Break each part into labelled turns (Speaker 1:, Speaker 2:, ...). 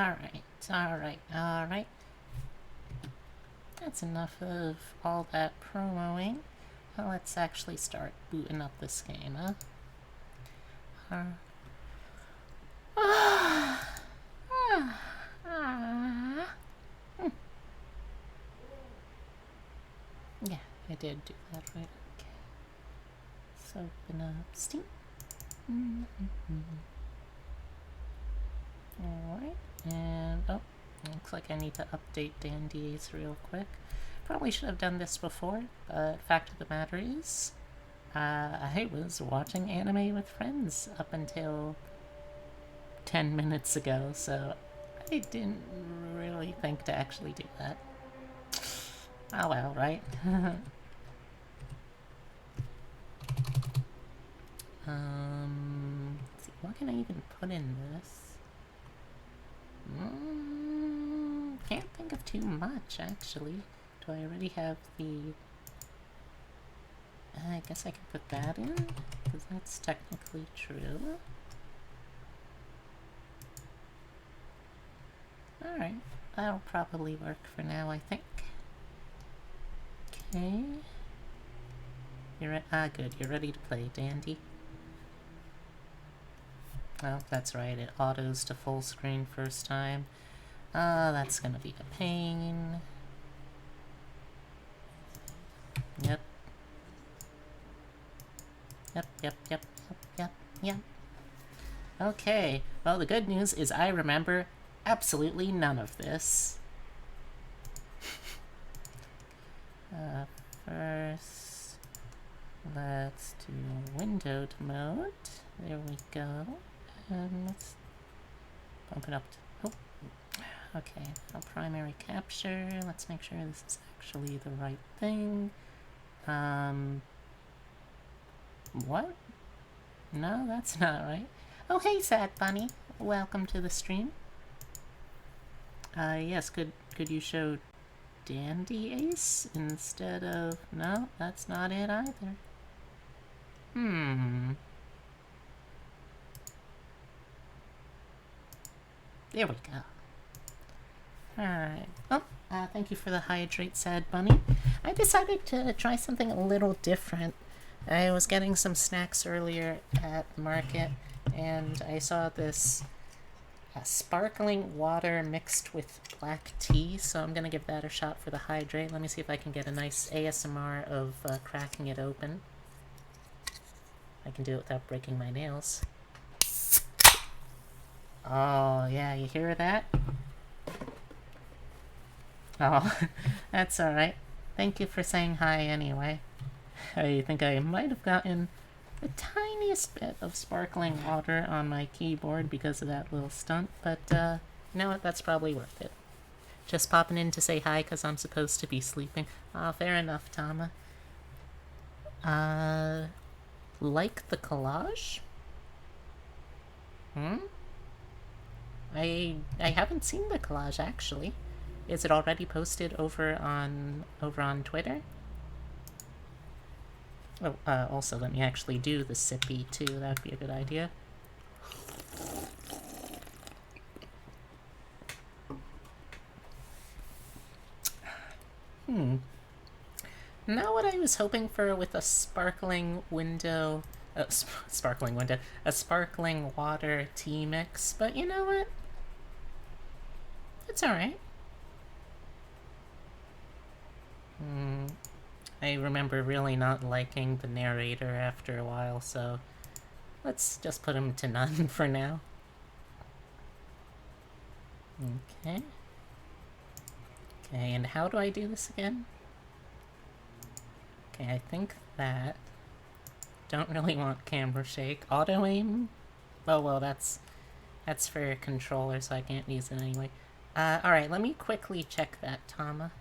Speaker 1: Alright, alright, alright. That's enough of all that promoing. Well, let's actually start booting up this game, huh? Yeah, I did do that right. Okay. So open up Steam. Alright, and looks like I need to update Dandy's real quick. Probably should have done this before, but fact of the matter is, I was watching anime with friends up until 10 minutes ago, so I didn't really think to actually do that. Oh well, right? Let's see, what can I even put in this? Can't think of too much, actually. Do I already have the... I guess I can put that in, because that's technically true. Alright, that'll probably work for now, I think. Okay. You're good, you're ready to play, Dandy. Oh, that's right, it autos to full screen first time. That's gonna be a pain. Yep. Yep. Okay, well the good news is I remember absolutely none of this. First, let's do windowed mode. There we go. And let's bump it up to... Oh, okay. Now primary capture. Let's make sure this is actually the right thing. What? No, that's not right. Oh, hey, Sad Bunny. Welcome to the stream. Yes, could you show Dandy Ace instead of... No, that's not it either. There we go. Alright. Oh, thank you for the hydrate, Sad Bunny. I decided to try something a little different. I was getting some snacks earlier at the market, and I saw this sparkling water mixed with black tea, so I'm gonna give that a shot for the hydrate. Let me see if I can get a nice ASMR of cracking it open. I can do it without breaking my nails. Oh, yeah, you hear that? Oh, that's alright. Thank you for saying hi anyway. I think I might have gotten the tiniest bit of sparkling water on my keyboard because of that little stunt, but you know what, that's probably worth it. Just popping in to say hi because I'm supposed to be sleeping. Ah, fair enough, Tama. Like the collage? I haven't seen the collage, actually. Is it already posted over on Twitter? Oh, also, let me actually do the sippy, too. That would be a good idea. Not what I was hoping for with a sparkling window... sparkling window. A sparkling water tea mix, but you know what? It's alright. I remember really not liking the narrator after a while, so let's just put him to none for now. Okay. Okay, and how do I do this again? Okay, I think that... Don't really want camera shake. Auto aim? Oh, well, that's for controller, so I can't use it anyway. Alright, let me quickly check that, Tama.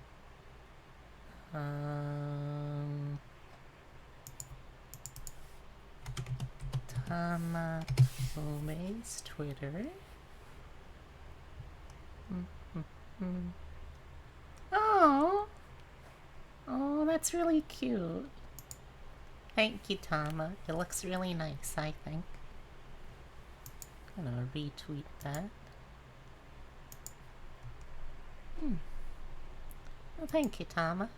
Speaker 1: Tama Tome's Twitter. Oh! Oh, that's really cute. Thank you, Tama. It looks really nice, I think. I'm gonna retweet that. Well, thank you, Tama.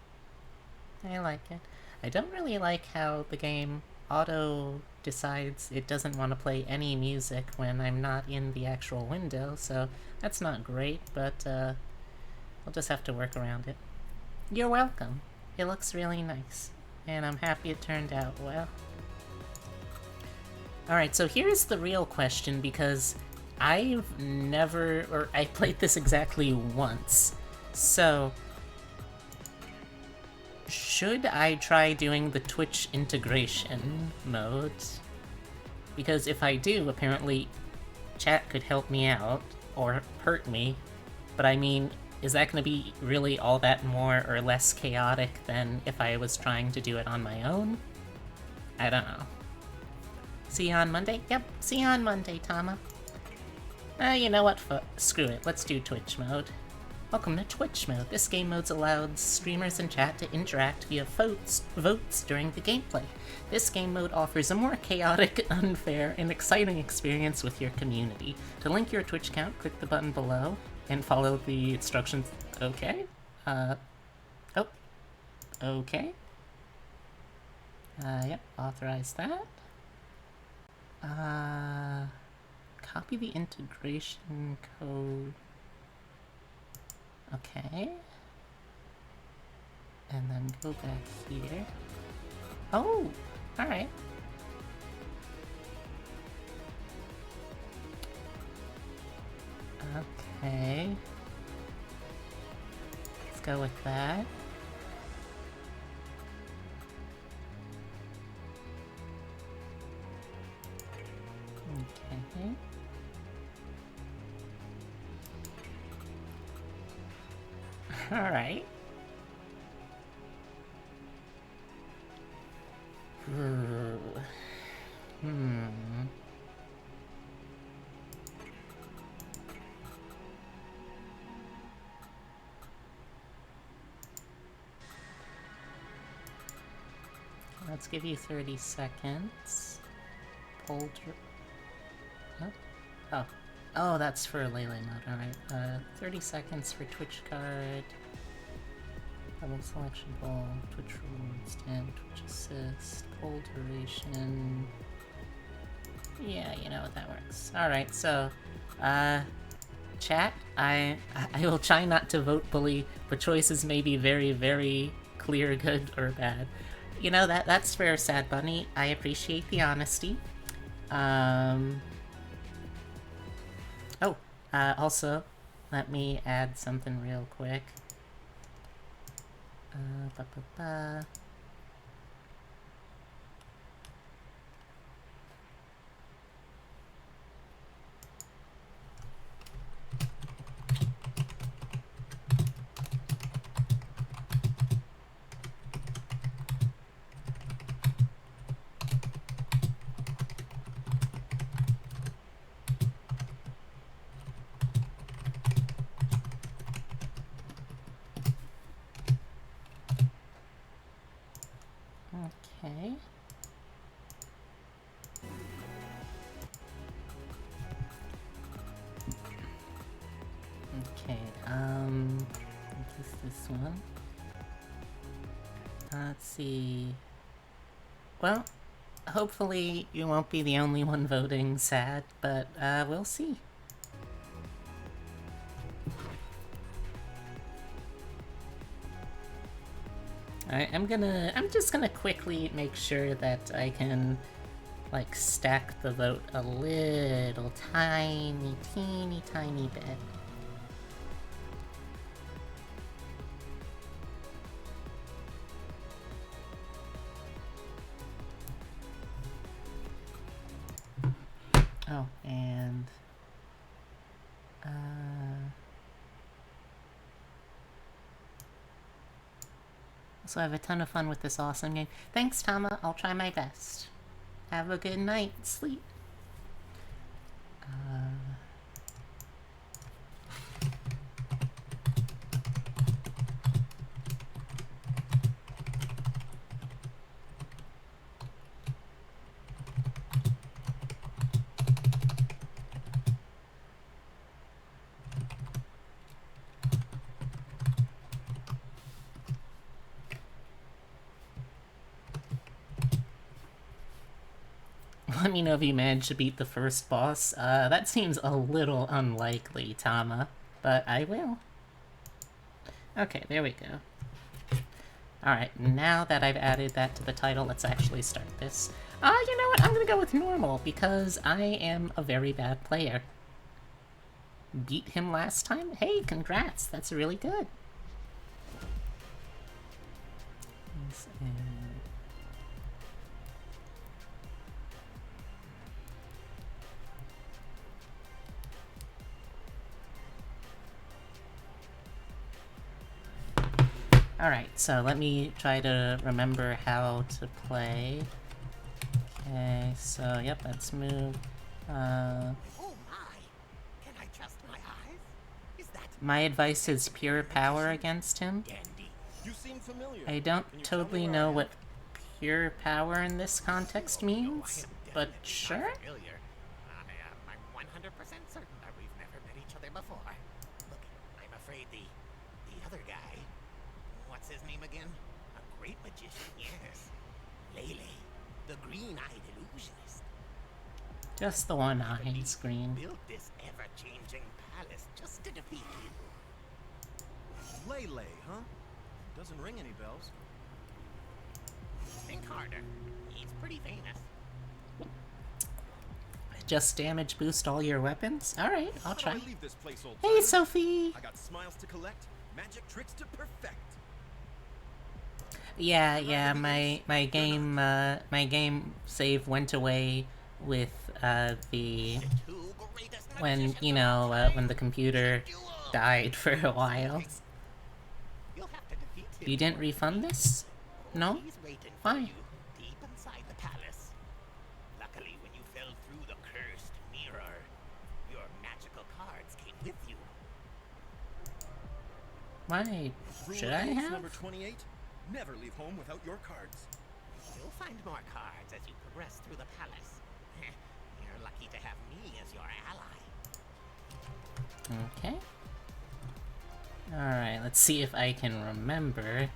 Speaker 1: I like it. I don't really like how the game auto decides it doesn't want to play any music when I'm not in the actual window, so that's not great, but I'll just have to work around it. You're welcome. It looks really nice, and I'm happy it turned out well. Alright, so here's the real question, because I played this exactly once. So, should I try doing the Twitch integration mode? Because if I do, apparently chat could help me out, or hurt me. But I mean, is that going to be really all that more or less chaotic than if I was trying to do it on my own? I don't know. See you on Monday? Yep, see you on Monday, Tama. You know what? Screw it. Let's do Twitch mode. Welcome to Twitch mode. This game mode allows streamers and chat to interact via votes during the gameplay. This game mode offers a more chaotic, unfair, and exciting experience with your community. To link your Twitch account, click the button below and follow the instructions. Okay? Oh. Okay. Yep, authorize that. Copy the integration code. Okay. And then go back here. Oh! Alright. Okay. Let's go with that. Okay. Alright. Let's give you 30 seconds. Oh. Oh, that's for Lele mode, alright. 30 seconds for Twitch card. Double selection ball, Twitch rules, 10, Twitch assist, poll duration. Yeah, you know what that works. Alright, so, chat, I will try not to vote bully, but choices may be very, very clear, good, or bad. You know, that's fair, Sad Bunny. I appreciate the honesty. Also, let me add something real quick. Okay. Okay, this one. Let's see. Well, hopefully you won't be the only one voting sad, but, we'll see. Alright, I'm just gonna quickly make sure that I can, like, stack the vote a little teeny tiny bit. Oh, and... So I have a ton of fun with this awesome game. Thanks, Tama. I'll try my best. Have a good night. Sleep. Let me know if you managed to beat the first boss. That seems a little unlikely, Tama, but I will. Okay, there we go. Alright, now that I've added that to the title, let's actually start this. You know what? I'm gonna go with normal, because I am a very bad player. Beat him last time? Hey, congrats! That's really good. Alright, so let me try to remember how to play. Okay, so, yep, let's move.
Speaker 2: Oh my! Can I trust my eyes? Is that
Speaker 1: My advice is pure power against him.
Speaker 2: dandy?
Speaker 3: You seem familiar.
Speaker 1: I don't totally know what pure power in this context means, but sure.
Speaker 2: Familiar. I'm 100% certain that we've never met each other before. Look, I'm afraid the other guy. What's his name again? A great magician, yes. Lele, the green-eyed illusionist.
Speaker 1: Just the one-eyed screen.
Speaker 2: Built this ever-changing palace just to defeat you.
Speaker 3: Lele, huh? Doesn't ring any bells.
Speaker 2: Think harder. He's pretty famous.
Speaker 1: Just damage boost all your weapons? Alright, I'll try.
Speaker 3: How do I leave this place, old
Speaker 1: Hey,
Speaker 3: timer?
Speaker 1: Sophie!
Speaker 3: I got smiles to collect, magic tricks to perfect.
Speaker 1: Yeah, my game save went away with,
Speaker 2: The two greatest
Speaker 1: when,
Speaker 2: magicians
Speaker 1: you
Speaker 2: of
Speaker 1: know,
Speaker 2: all time.
Speaker 1: when the computer died for a while.
Speaker 2: You'll have to defeat him.
Speaker 1: You didn't refund this? No?
Speaker 2: He's waiting for
Speaker 1: Why?
Speaker 2: you deep inside the palace. Luckily, when you fell through the cursed mirror, your magical cards came with you.
Speaker 1: Why should I
Speaker 3: Rule
Speaker 1: have?
Speaker 3: number 28: never leave home without your cards.
Speaker 2: You'll find more cards as you progress through the palace. You're lucky to have me as your ally.
Speaker 1: Okay. Alright, let's see if I can remember.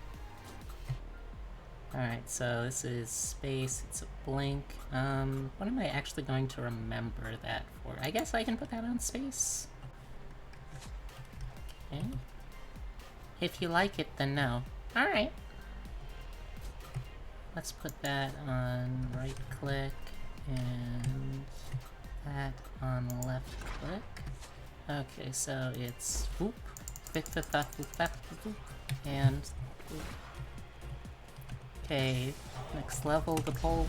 Speaker 1: Alright, so this is space, it's a blink. What am I actually going to remember that for? I guess I can put that on space. Okay. If you like it, then no. Alright. Let's put that on right click and that on left click. Okay, so it's whoop, and whoop. Okay, next level, the poll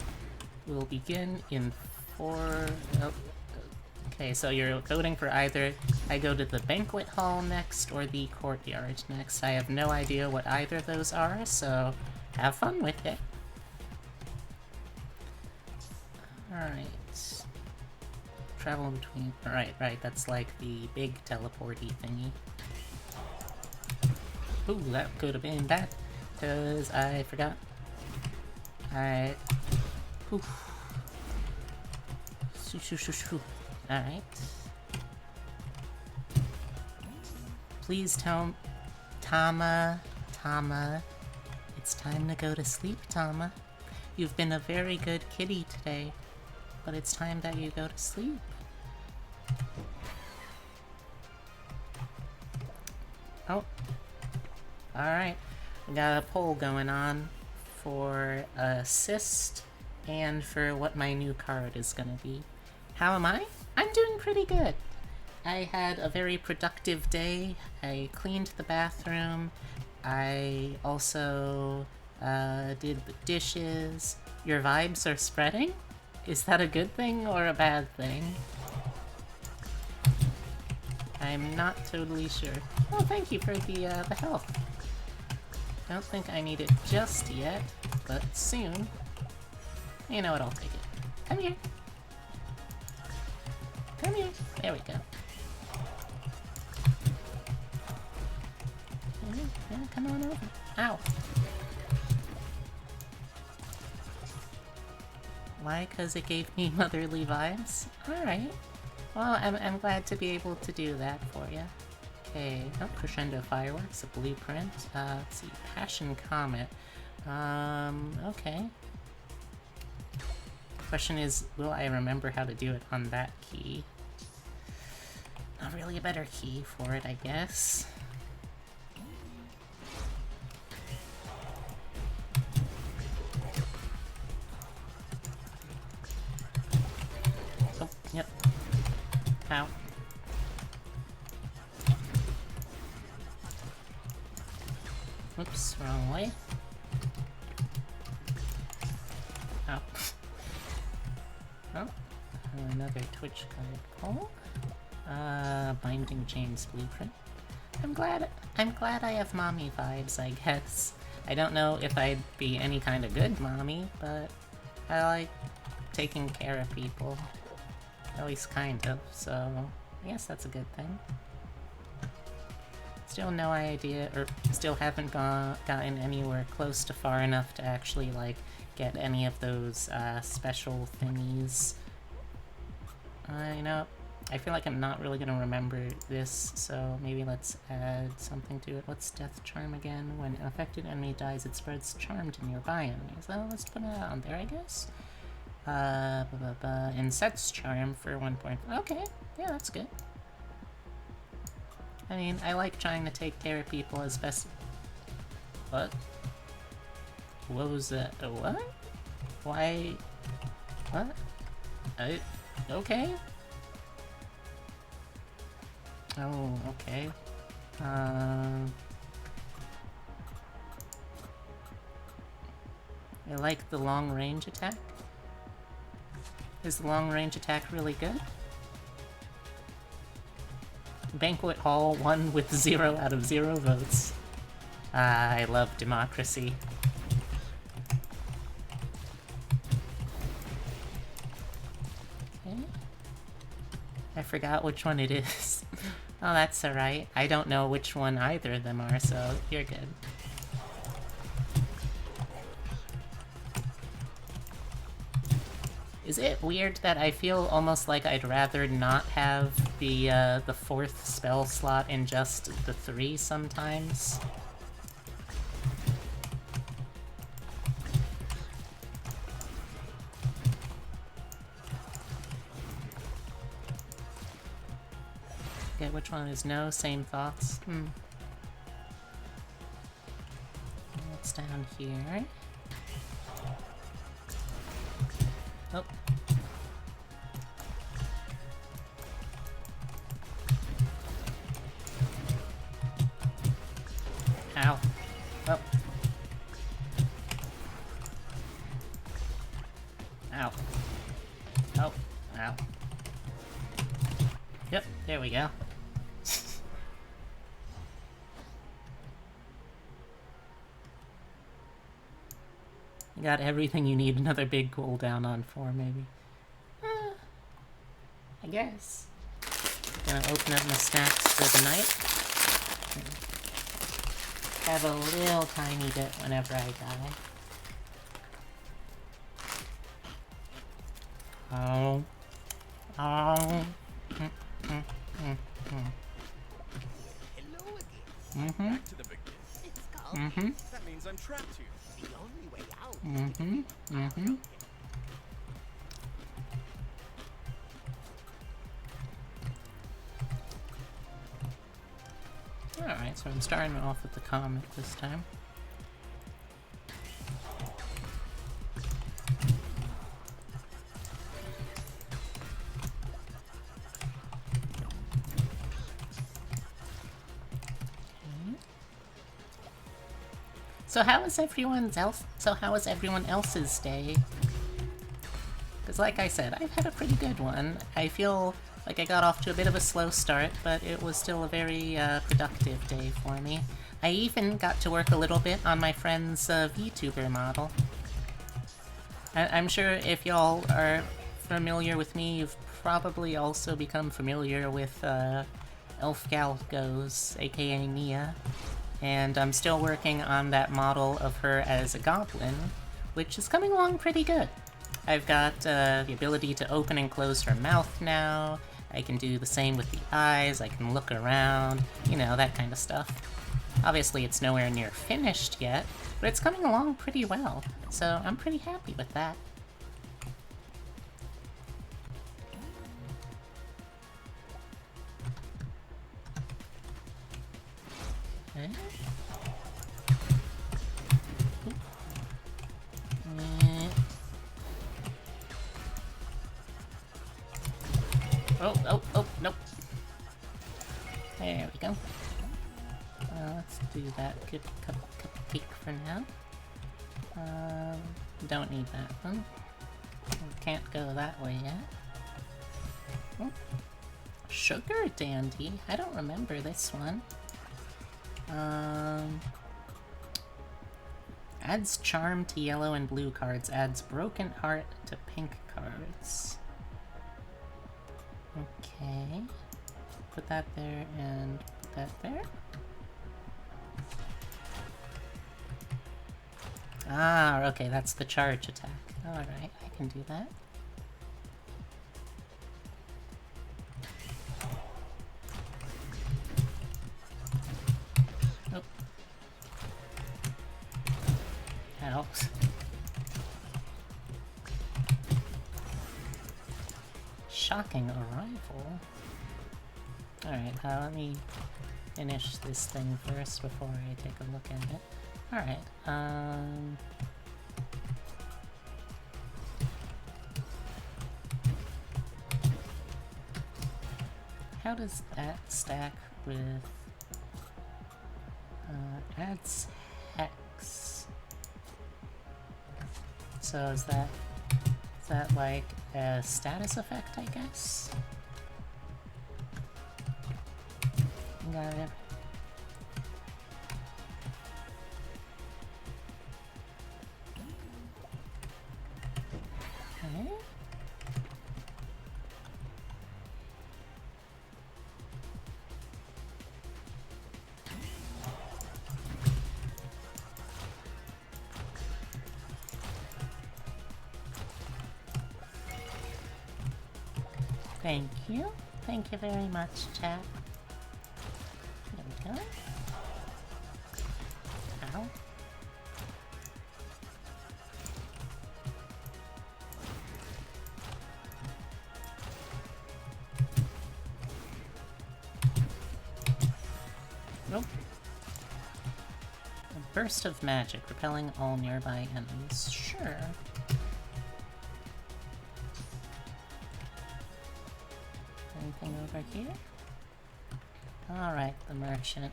Speaker 1: will begin in 4... Oh, okay, so you're coding for either I go to the banquet hall next or the courtyard next. I have no idea what either of those are, so have fun with it. Alright. Travel between... Right, that's like the big teleporty thingy. Ooh, that could have been bad, because I forgot. Alright. Alright. Please tell Tama, it's time to go to sleep, Tama. You've been a very good kitty today, but it's time that you go to sleep. Oh. Alright. We got a poll going on for assist and for what my new card is gonna be. How am I? I'm doing pretty good. I had a very productive day. I cleaned the bathroom. I also did the dishes. Your vibes are spreading? Is that a good thing or a bad thing? I'm not totally sure. Oh, thank you for the help. Don't think I need it just yet, but soon. You know what, I'll take it. Come here. Come here. There we go. Yeah, come on over. Ow. Why? 'Cause it gave me motherly vibes? Alright. Well, I'm glad to be able to do that for you. Okay, oh, Crescendo Fireworks, a blueprint. Let's see, Passion Comet. Okay. Question is, will I remember how to do it on that key? Not really a better key for it, I guess. Oh, yep. Ow. Whoops, wrong way. Ow. Oh, another Twitch card call. Binding Chains Blueprint. I'm glad I have mommy vibes, I guess. I don't know if I'd be any kind of good mommy, but I like taking care of people. At least kind of, so I guess that's a good thing. Still no idea, or still haven't gotten anywhere close to far enough to actually, like, get any of those, special thingies. You know, I feel like I'm not really gonna remember this, so maybe let's add something to it. What's Death Charm again? When an affected enemy dies, it spreads charm to nearby enemies. So let's put it on there, I guess. And sets charm for 1 point. Okay, yeah, that's good. I mean, I like trying to take care of people as best... What? What was that? What? Why? What? Okay. Oh, okay. I like the long range attack. Is the long range attack really good? Banquet Hall won with 0 out of 0 votes. I love democracy. Okay. I forgot which one it is. Oh, that's alright. I don't know which one either of them are, so you're good. Is it weird that I feel almost like I'd rather not have the 4th spell slot in just the 3 sometimes? Okay, which one is no? Same thoughts? What's down here? Oh. Ow. Oh. Ow. Oh. Ow. Yep, there we go. You got everything you need another big cooldown on for, maybe. I guess. Gonna open up my snacks for the night. Have a little tiny bit whenever I die. Oh. Oh.
Speaker 2: Hello again.
Speaker 3: Back to the beginning.
Speaker 2: It's called
Speaker 3: That means I'm trapped here.
Speaker 2: the only way out.
Speaker 1: Alright, so I'm starting off with the comic this time. So how is everyone else's day? Because like I said, I've had a pretty good one. I feel like I got off to a bit of a slow start, but it was still a very productive day for me. I even got to work a little bit on my friend's Vtuber model. I'm sure if y'all are familiar with me, you've probably also become familiar with Elf Gal Goes, aka Mia. And I'm still working on that model of her as a goblin, which is coming along pretty good. I've got the ability to open and close her mouth now. I can do the same with the eyes, I can look around, you know, that kind of stuff. Obviously it's nowhere near finished yet, but it's coming along pretty well, so I'm pretty happy with that. Okay. Eh. Oh, nope. There we go. Let's do that good cupcake for now. Don't need that one. Can't go that way yet. Oh. Sugar Dandy? I don't remember this one. Adds charm to yellow and blue cards. Adds broken heart to pink cards. Okay. Put that there and put that there. Ah, okay, that's the charge attack. Alright, I can do that. Oh. Ow. Shocking arrival. Alright, let me finish this thing first before I take a look at it. Alright, how does that stack with, adds hex? So is that like a status effect, I guess? Got it. Okay. Thank you. Thank you very much, chat. There we go. Ow. Nope. A burst of magic, repelling all nearby enemies. Sure. Anything over here? Alright, the merchant.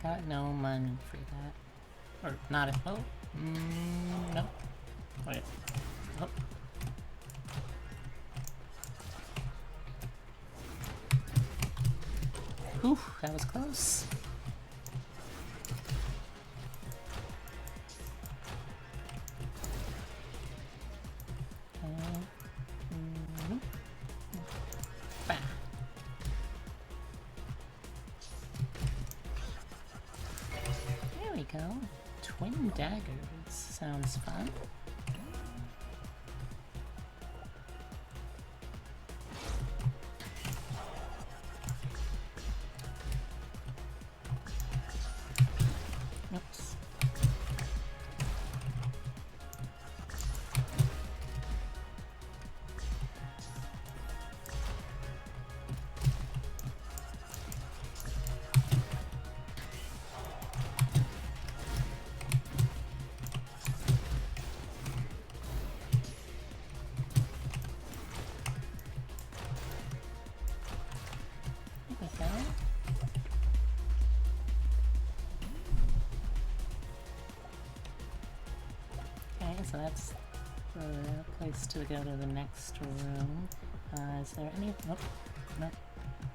Speaker 1: Got no money for that. Or not a— oh. Nope. Wait. Oh. Whew, that was close. Bah. There we go. Twin daggers. Sounds fun. Oops. There we go. Okay, so that's the place to go to the next room. Is there any— nope. Nope.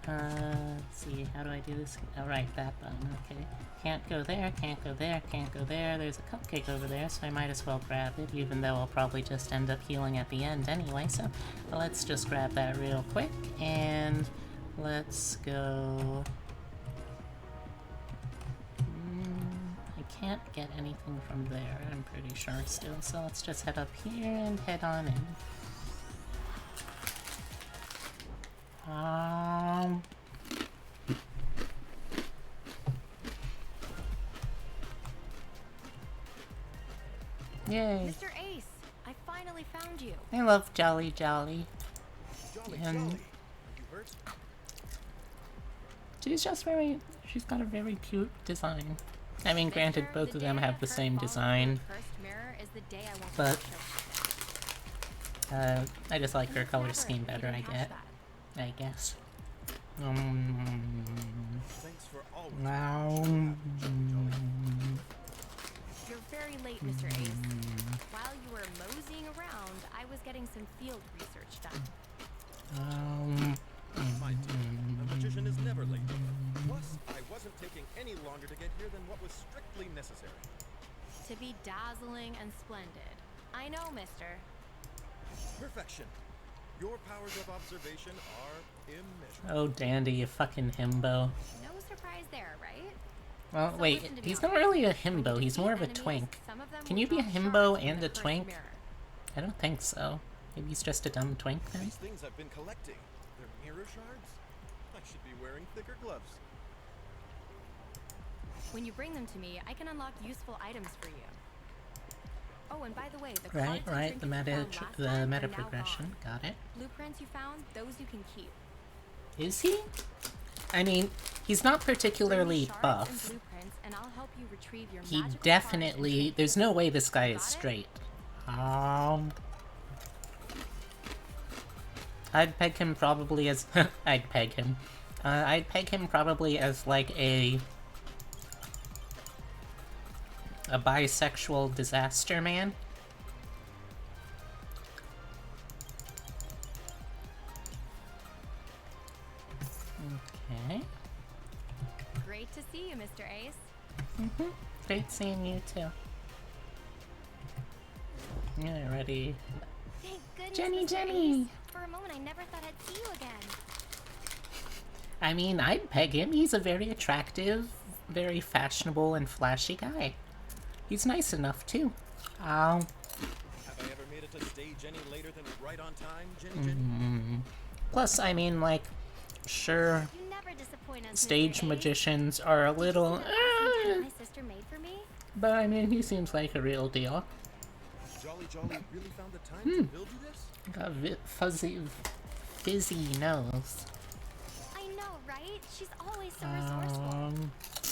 Speaker 1: Let's see, how do I do this? Oh, right, that button, okay. Can't go there, can't go there, can't go there. There's a cupcake over there, so I might as well grab it, even though I'll probably just end up healing at the end anyway, so let's just grab that real quick, and let's go— I can't get anything from there, I'm pretty sure still, so let's just head up here and head on in. Yay!
Speaker 4: Mr. Ace, I finally found you.
Speaker 1: I love Jolly Jolly.
Speaker 3: Jolly,
Speaker 1: And—
Speaker 3: jolly. You hurt?
Speaker 1: She's got a very cute design. I mean, granted,
Speaker 4: Mister,
Speaker 1: both
Speaker 4: the
Speaker 1: of them
Speaker 4: day I
Speaker 1: have the
Speaker 4: first
Speaker 1: same
Speaker 4: followed
Speaker 1: design,
Speaker 4: your cursed mirror is the day I won't
Speaker 1: but
Speaker 4: forget.
Speaker 1: I just like her
Speaker 4: It's
Speaker 1: color
Speaker 4: never
Speaker 1: scheme
Speaker 4: if you
Speaker 1: better,
Speaker 4: didn't catch that.
Speaker 1: I guess.
Speaker 3: Thanks for always.
Speaker 1: Wow.
Speaker 4: You're very late, Mr. Ace. While you were moseying around, I was getting some field research done.
Speaker 3: My dear, a magician is never late. Plus, I wasn't taking any longer to get here than what was strictly necessary.
Speaker 4: To be dazzling and splendid. I know, mister.
Speaker 3: Perfection. Your powers of observation are immeasurable.
Speaker 1: Oh, Dandy, you fucking himbo.
Speaker 4: No surprise there, right?
Speaker 1: Well,
Speaker 4: So
Speaker 1: wait,
Speaker 4: listen to me,
Speaker 1: he's not
Speaker 4: alright?
Speaker 1: really a
Speaker 4: When you
Speaker 1: himbo, he's
Speaker 4: defeat
Speaker 1: more of a
Speaker 4: enemies,
Speaker 1: twink.
Speaker 4: some of them
Speaker 1: Can
Speaker 4: will
Speaker 1: you be a
Speaker 4: drop
Speaker 1: himbo
Speaker 4: shards from
Speaker 1: and
Speaker 4: the
Speaker 1: a
Speaker 4: cursed
Speaker 1: twink?
Speaker 4: mirror.
Speaker 1: I don't think so. Maybe he's just a dumb twink then?
Speaker 3: These things I've been collecting, they're mirror shards? I should be wearing thicker gloves.
Speaker 4: When you bring them to me, I can unlock useful items for you. Oh, and by the way, the
Speaker 1: Right,
Speaker 4: cards and
Speaker 1: right, the
Speaker 4: trinkets you found last
Speaker 1: the
Speaker 4: time
Speaker 1: meta
Speaker 4: are now
Speaker 1: progression.
Speaker 4: gone.
Speaker 1: Got it.
Speaker 4: Blueprints you found, those you can keep.
Speaker 1: Is he? I mean, he's not particularly
Speaker 4: Bring me shards and
Speaker 1: buff.
Speaker 4: blueprints, and I'll help you retrieve your
Speaker 1: He
Speaker 4: magical
Speaker 1: definitely...
Speaker 4: cards and
Speaker 1: There's no way this guy is
Speaker 4: Got it?
Speaker 1: straight. I'd peg him probably as... I'd peg him. I'd peg him probably as, like, a bisexual disaster man. Okay.
Speaker 4: Great to see you, Mr. Ace.
Speaker 1: Great seeing you too. Yeah, ready.
Speaker 4: Thank goodness,
Speaker 1: Jenny,
Speaker 4: Mr.
Speaker 1: Jenny!
Speaker 4: Ace. For a moment, I never thought I'd see you again.
Speaker 1: I mean, I'd peg him. He's a very attractive, very fashionable and flashy guy. He's nice enough too.
Speaker 3: Have I ever made it to stage any later than right on time, Jenny?
Speaker 1: Plus, I mean, like, sure,
Speaker 4: You never disappoint us,
Speaker 1: stage
Speaker 4: Mr. Ace.
Speaker 1: magicians are a
Speaker 4: Did you see
Speaker 1: little,
Speaker 4: that awesome tent my sister made for me?
Speaker 1: but I mean, he seems like a real deal.
Speaker 3: Jolly really found the time to build you this?
Speaker 1: Got fizzy nose.
Speaker 4: I know, right? She's always so resourceful.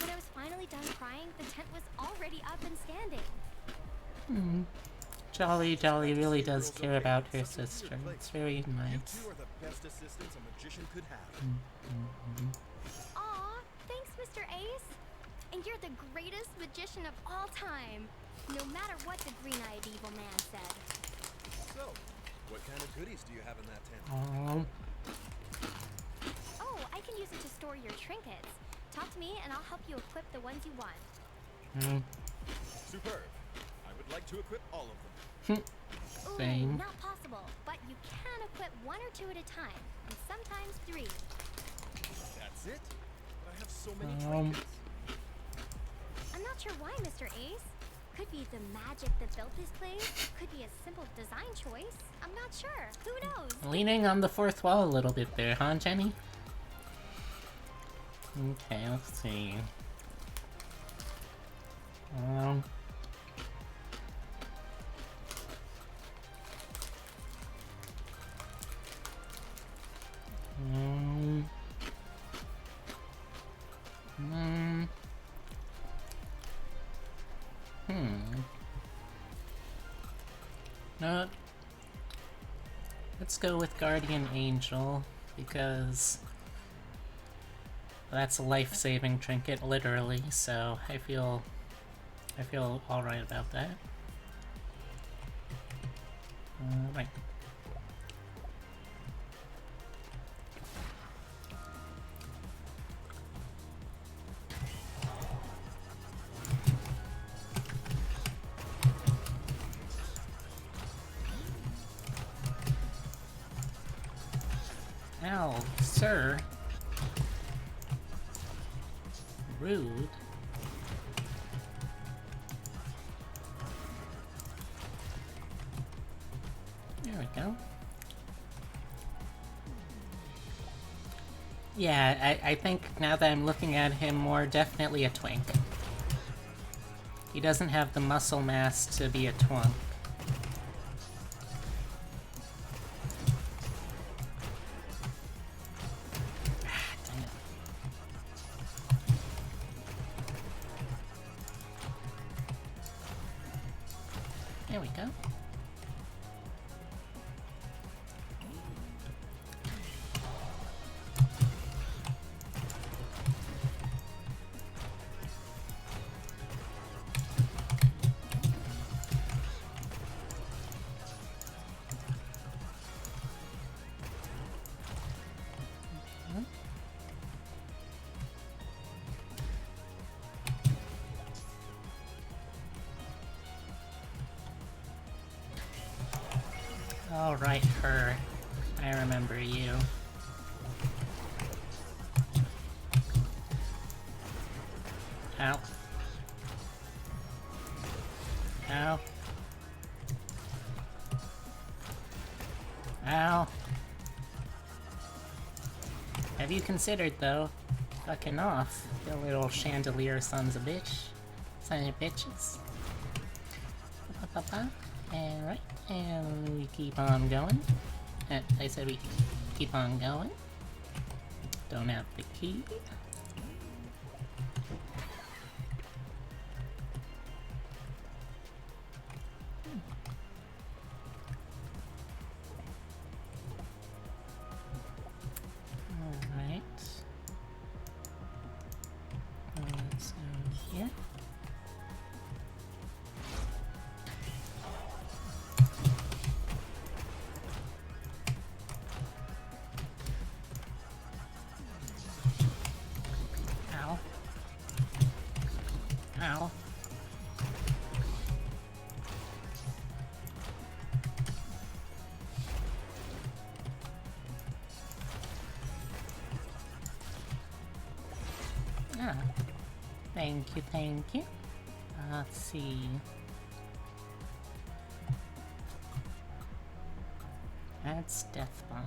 Speaker 4: When I was finally done crying, the tent was already up and standing.
Speaker 1: Jolly really does care about her sister. It's very
Speaker 3: You
Speaker 1: nice.
Speaker 3: two are the best assistants a magician could have.
Speaker 4: Aw, thanks, Mr. Ace. And you're the greatest magician of all time. No matter what the green-eyed evil man said.
Speaker 3: So, what kind of goodies do you have in that tent?
Speaker 4: Oh, I can use it to store your trinkets. Talk to me and I'll help you equip the ones you want.
Speaker 3: Superb. I would like to equip all of them.
Speaker 4: Ooh,
Speaker 1: Same.
Speaker 4: not possible. But you can equip one or two at a time. And sometimes three.
Speaker 3: That's it? But I have so many trinkets.
Speaker 4: I'm not sure why, Mr. Ace. Could be the magic that built this place. Could be a simple design choice. I'm not sure. Who knows?
Speaker 1: Leaning on the fourth wall a little bit there, huh, Jenny? Okay, let's see. No. Let's go with Guardian Angel, because that's a life-saving trinket, literally, so I feel alright about that. Right. Ow, sir. Rude. There we go. Yeah, I think now that I'm looking at him more, definitely a twink. He doesn't have the muscle mass to be a twunk. There we go. All right, her. I remember you. Ow. Ow. Ow. Have you considered, though, fucking off, you little chandelier sons of bitch? Sons of bitches. And right, and we keep on going. I said we keep on going. Don't have the key. Alright. Let's go here. Ow. Ow. Ah. Thank you, thank you. Let's see. That's Death Bomb.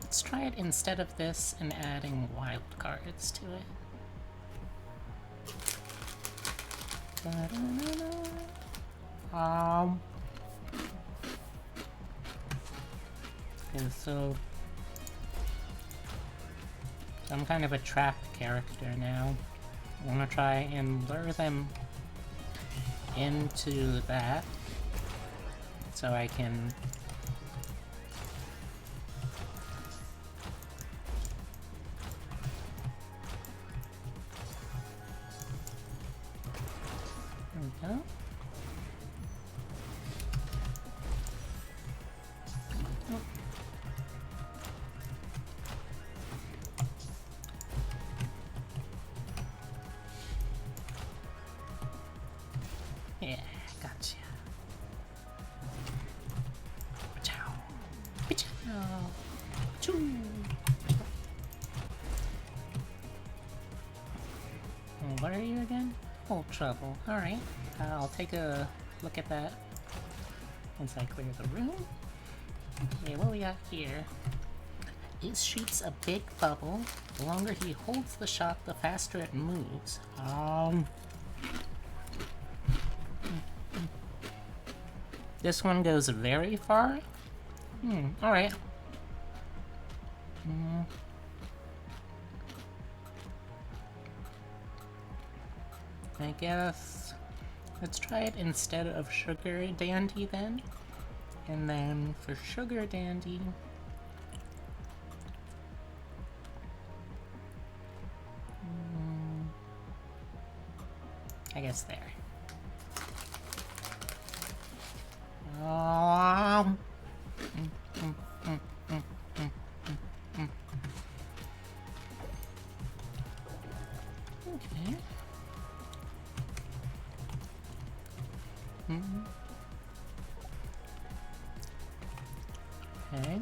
Speaker 1: Let's try it instead of this and adding wild cards to it. Okay, so I'm kind of a trap character now. I want to try and lure them into that so I can there we go. Oh. Yeah, gotcha. Chow. Chow. Choo. What are you again? Oh, trouble. Alright. I'll take a look at that once I clear the room. Okay, what we got here? It shoots a big bubble. The longer he holds the shot, the faster it moves. This one goes very far? Alright. I guess let's try it instead of Sugar Dandy then. And then for Sugar Dandy, I guess there. Okay. Okay.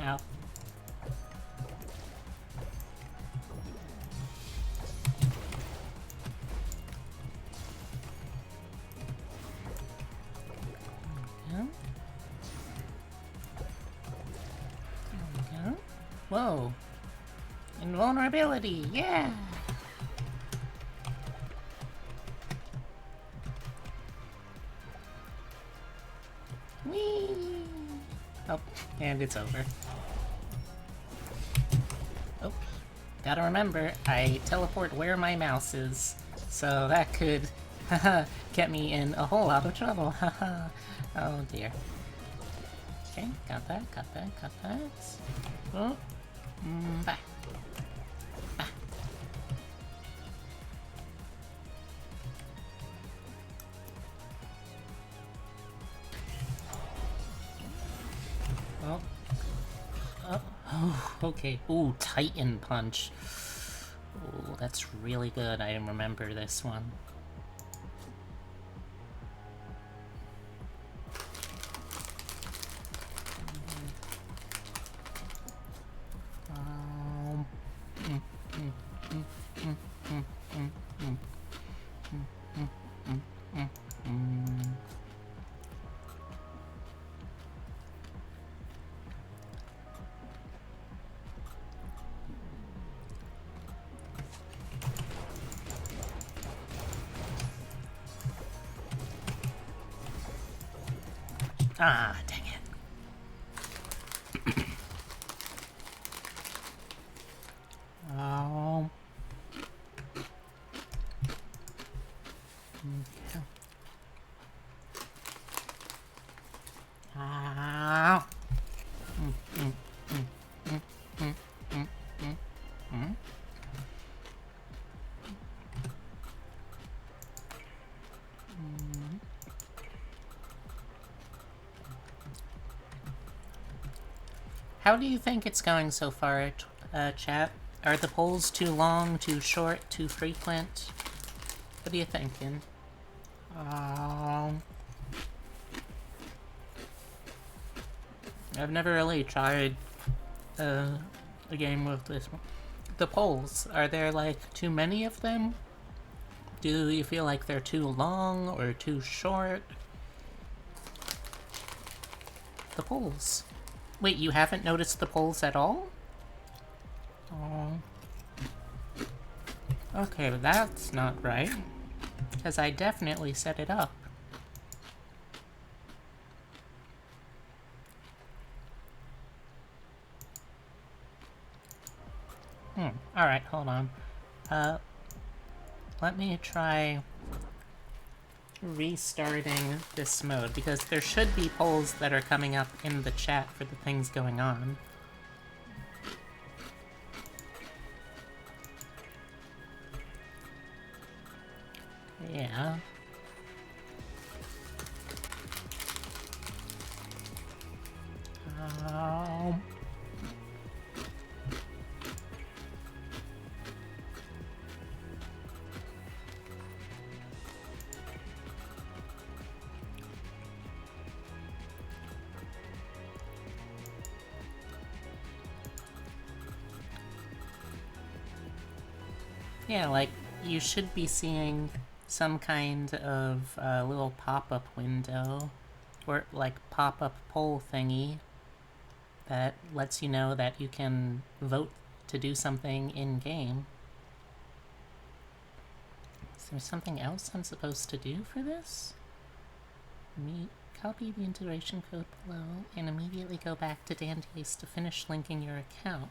Speaker 1: Ow. There we go. Whoa. Invulnerability, yeah! Whee! Oh, and it's over. Oh, gotta remember, I teleport where my mouse is, so that could get me in a whole lot of trouble. Oh dear. Okay, got that. Oh, bye. Bye. Oh. Oh, okay. Ooh, Titan Punch. Ooh, that's really good. I remember this one. Ah, dang it. Oh. Okay. Ah. How do you think it's going so far, chat? Are the polls too long, too short, too frequent? What are you thinking? I've never really tried a game with this one. The polls, are there like too many of them? Do you feel like they're too long or too short? The polls. Wait, you haven't noticed the polls at all? Oh. Okay, that's not right. Because I definitely set it up. Alright, hold on. Let me try restarting this mode, because there should be polls that are coming up in the chat for the things going on. Yeah. Yeah, like, you should be seeing some kind of little pop-up window, or like pop-up poll thingy that lets you know that you can vote to do something in-game. Is there something else I'm supposed to do for this? Copy the integration code below and immediately go back to Dandies to finish linking your account.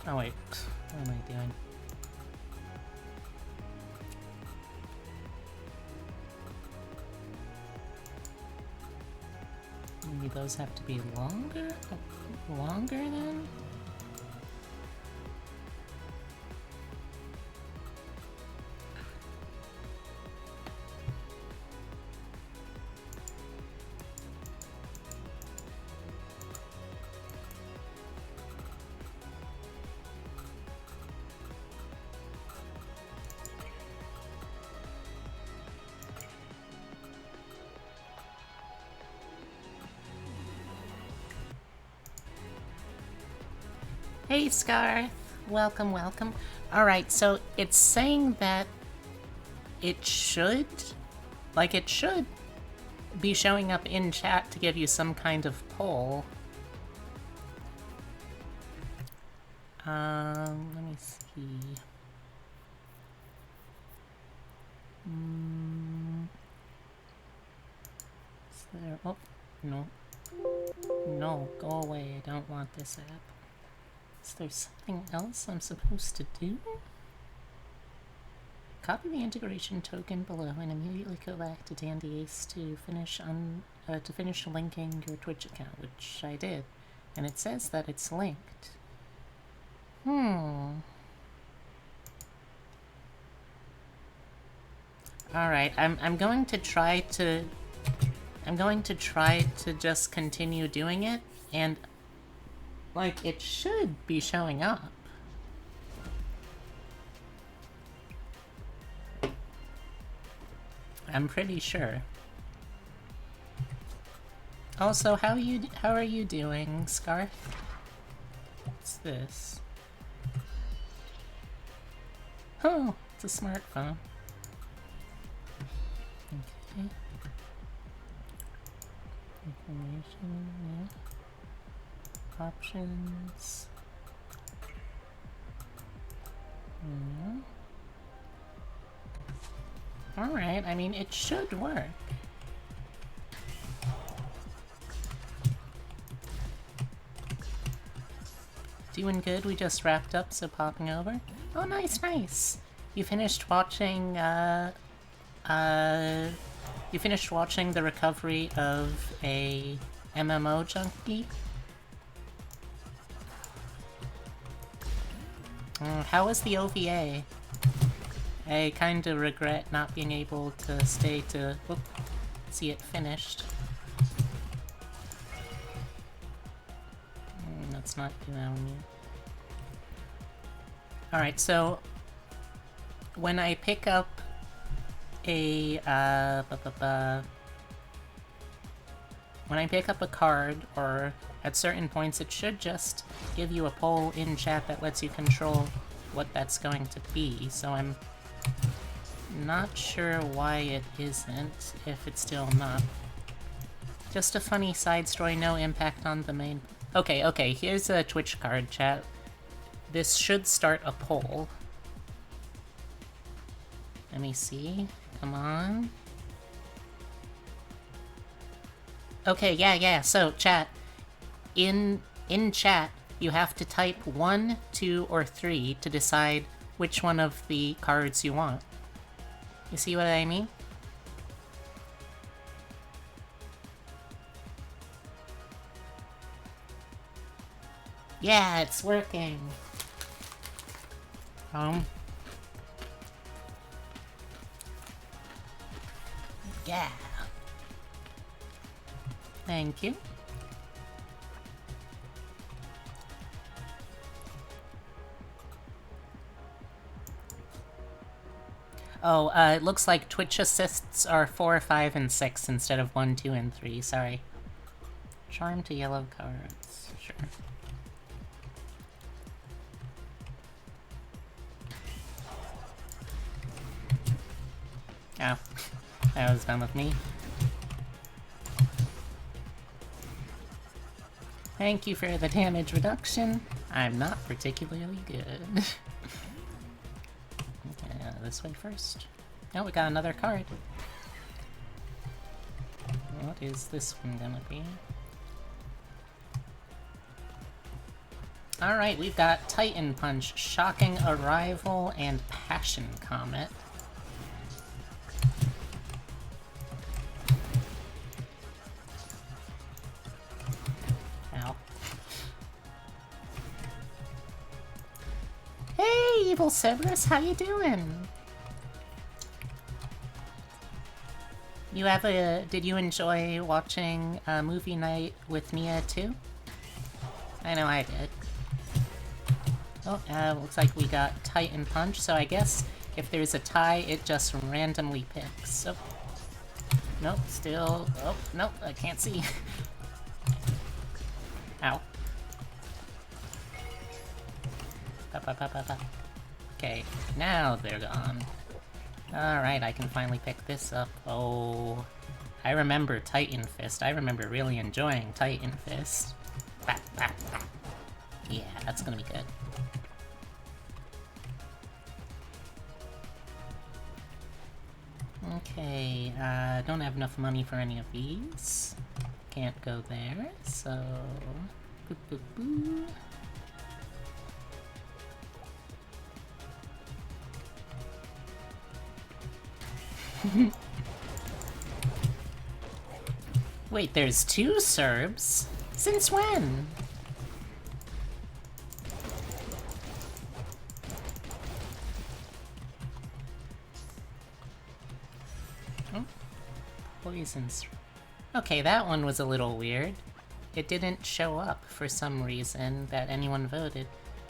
Speaker 1: Oh wait, what am I doing? Maybe those have to be longer? Longer then? Hey Scarth, welcome, welcome. Alright, so it's saying that it should be showing up in chat to give you some kind of poll. Let me see. Is there... Oh, no. No, go away. I don't want this app. Is there something else I'm supposed to do? Copy the integration token below and immediately go back to Dandy Ace to finish linking your Twitch account, which I did. And it says that it's linked. Alright, I'm going to try to just continue doing it, and like it should be showing up. I'm pretty sure. Also, how are you doing, Scarf? What's this? Oh, it's a smartphone. Okay. Information, yeah. Options. Alright, I mean, it should work. Doing good, we just wrapped up, so popping over. Oh, nice, nice! You finished watching, you finished watching the recovery of a MMO junkie? How was the OVA? I kind of regret not being able to stay to see it finished. Let's not do that one yet. Alright, so when I pick up a when I pick up a card, or at certain points, it should just give you a poll in chat that lets you control what that's going to be, so I'm not sure why it isn't, if it's still not. Just a funny side story, no impact on the main... Okay, here's a Twitch card, chat. This should start a poll. Let me see. Come on. Okay, yeah, so, chat. In chat, you have to type 1, 2, or 3 to decide which one of the cards you want. You see what I mean? Yeah, it's working! Yeah. Thank you. Oh, it looks like Twitch assists are 4, 5, and 6 instead of 1, 2, and 3, sorry. Charm to yellow cards, sure. Oh, that was done with me. Thank you for the damage reduction. I'm not particularly good. Okay, this way first. Oh, we got another card. What is this one gonna be? Alright, we've got Titan Punch, Shocking Arrival, and Passion Comet. Ow. Hey, Evil Cerberus, how you doing? Did you enjoy watching movie night with Mia too? I know I did. Oh, looks like we got Titan Punch, so I guess if there's a tie, it just randomly picks. Oh. Nope, still... Oh, nope, I can't see. Ow. Okay, now they're gone. Alright, I can finally pick this up. Oh, I remember Titan Fist. I remember really enjoying Titan Fist. Yeah, that's gonna be good. Okay, don't have enough money for any of these. Can't go there, so... Boo, boo, boo. Wait, there's 2 Serbs? Since when? Oh, poisons. Okay, that one was a little weird. It didn't show up for some reason that anyone voted.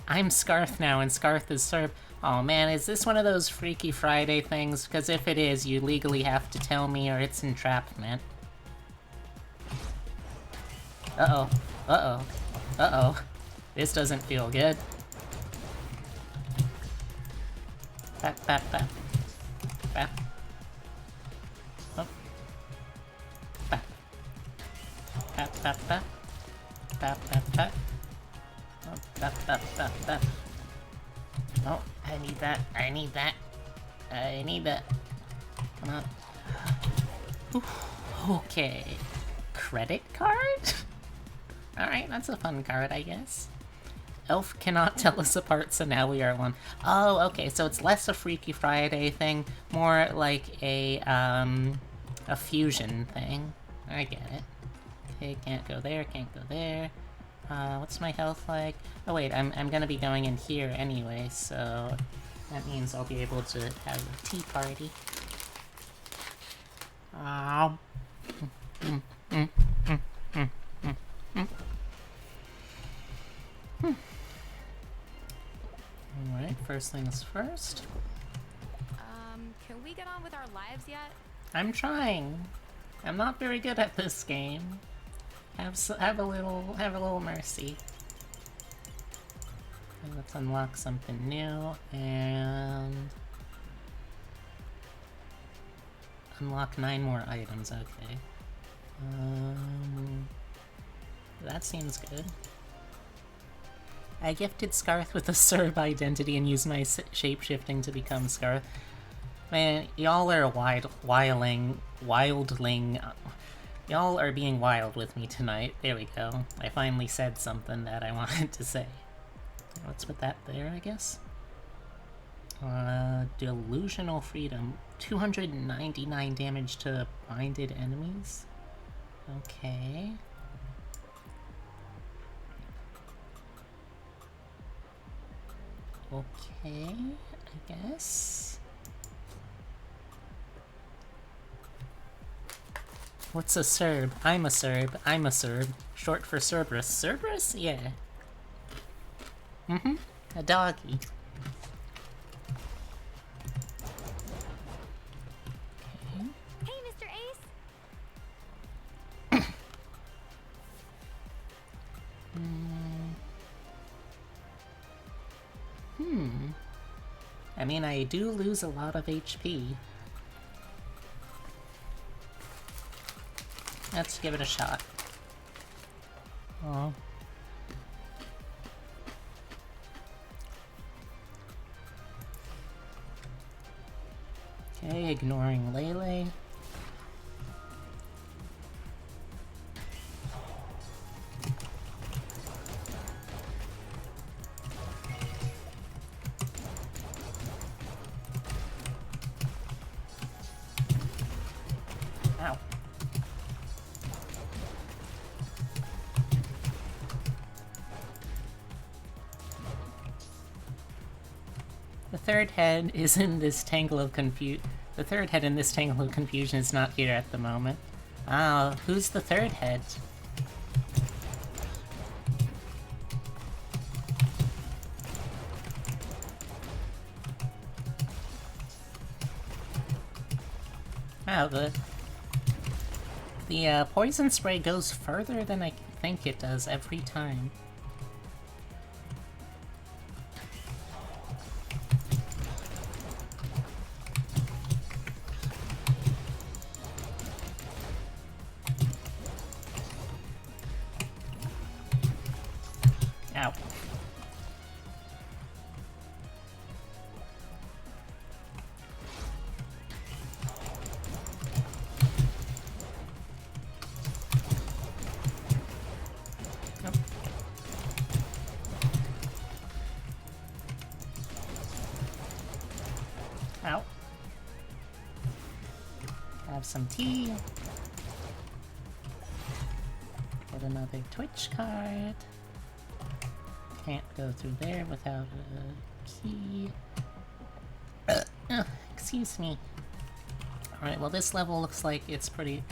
Speaker 1: I'm Scarth now, and Scarth is Serb. Oh man, is this one of those Freaky Friday things? Because if it is, you legally have to tell me or it's entrapment. Uh-oh. Uh-oh. Uh-oh. This doesn't feel good. Bap, bap, bap. Bap. Oh. Bap. Bap, bap, bap. Bap, bap, bap. Oh, bap, bap, bap, bap. Oh, I need that. I need that. I need that. Come on. Whew. Okay. Credit card? Alright, that's a fun card, I guess. Elf cannot tell us apart, so now we are one. Oh, okay, so it's less a Freaky Friday thing, more like a fusion thing. I get it. Okay, can't go there, can't go there. What's my health like? Oh wait, I'm gonna be going in here anyway, so that means I'll be able to have a tea party. Alright, first things first.
Speaker 5: Can we get on with our lives yet?
Speaker 1: I'm trying. I'm not very good at this game. Have a little mercy. And let's unlock something new and unlock 9 more items. Okay. That seems good. I gifted Scarth with a Serb identity and used my shape-shifting to become Scarth. Man, y'all are wildling. Y'all are being wild with me tonight. There we go. I finally said something that I wanted to say. Let's put that there, I guess. Delusional Freedom. 299 damage to binded enemies. Okay. Okay, I guess. What's a Serb? I'm a Serb. I'm a Serb. Short for Cerberus. Cerberus? Yeah. A doggy. Okay.
Speaker 4: Hey, Mr. Ace.
Speaker 1: I mean, I do lose a lot of HP. Let's give it a shot. Oh. Okay, ignoring Lele. Ow. The third head is in this tangle of confusion. The third head in this tangle of confusion is not here at the moment. Ah, who's the third head? Wow, the poison spray goes further than I think it does every time. Ow. some tea. Get another Twitch card. Can't go through there without a key. Excuse me. Alright, well this level looks like it's pretty...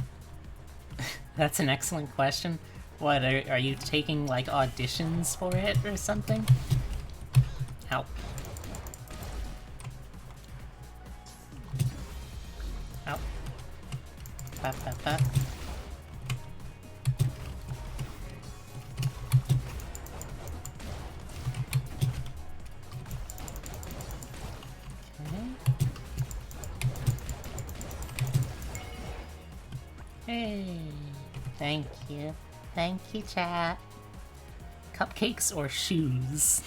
Speaker 1: That's an excellent question. What, are you taking, like, auditions for it or something? Help. Help. Pop, pop, pop. Hey, thank you. Thank you, chat. Cupcakes or shoes?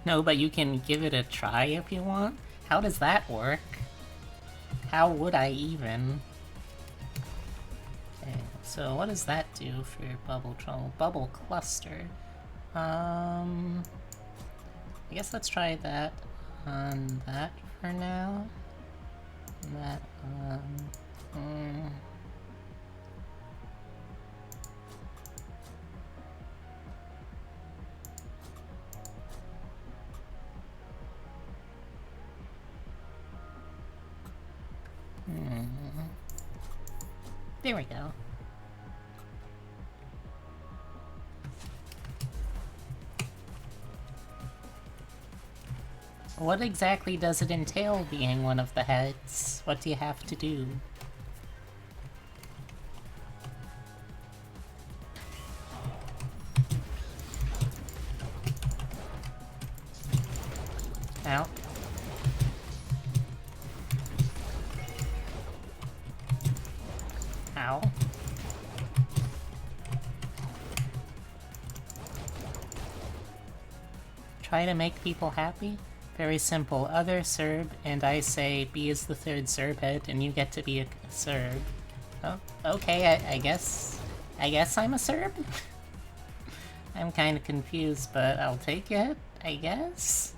Speaker 1: No, but you can give it a try if you want. How does that work? How would I even? Okay, so what does that do for your bubble trouble? Bubble cluster. I guess let's try that on that for now. That There we go. What exactly does it entail being one of the heads? What do you have to do? Ow. Ow. Try to make people happy? Very simple. Other Serb, and I say B is the third Serb head, and you get to be a Serb. Oh, okay, I guess I'm a Serb? I'm kinda confused, but I'll take it, I guess?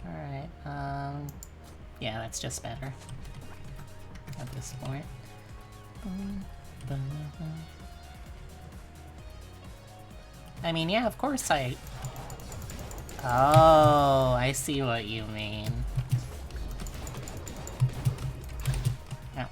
Speaker 1: Alright, yeah, that's just better. At this point. I mean, yeah, of course I... Oh, I see what you mean. Ow.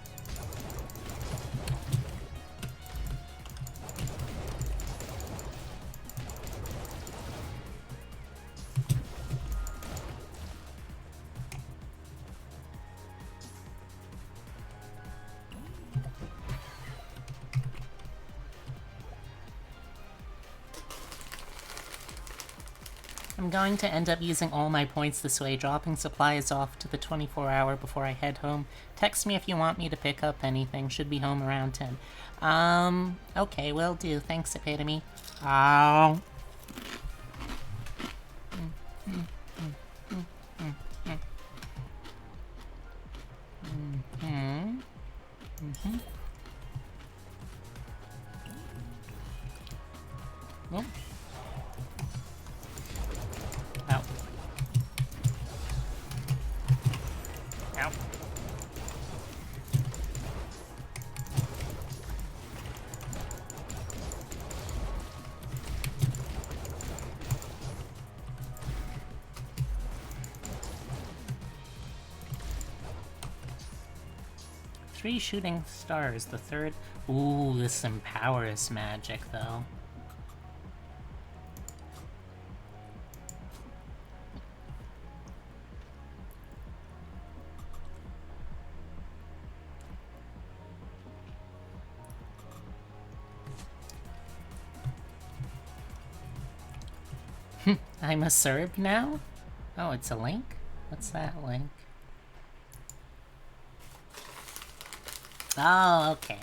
Speaker 1: 'I'm going to end up using all my points this way, dropping supplies off to the 24-hour before I head home. Text me if you want me to pick up anything. Should be home around 10. Okay, will do. Thanks, Epitome. Oh. Oh. Ow. Ow. Three shooting stars, the third... Ooh, this empowers magic, though. I'm a Serb now? Oh, it's a link? What's that link? Oh, okay.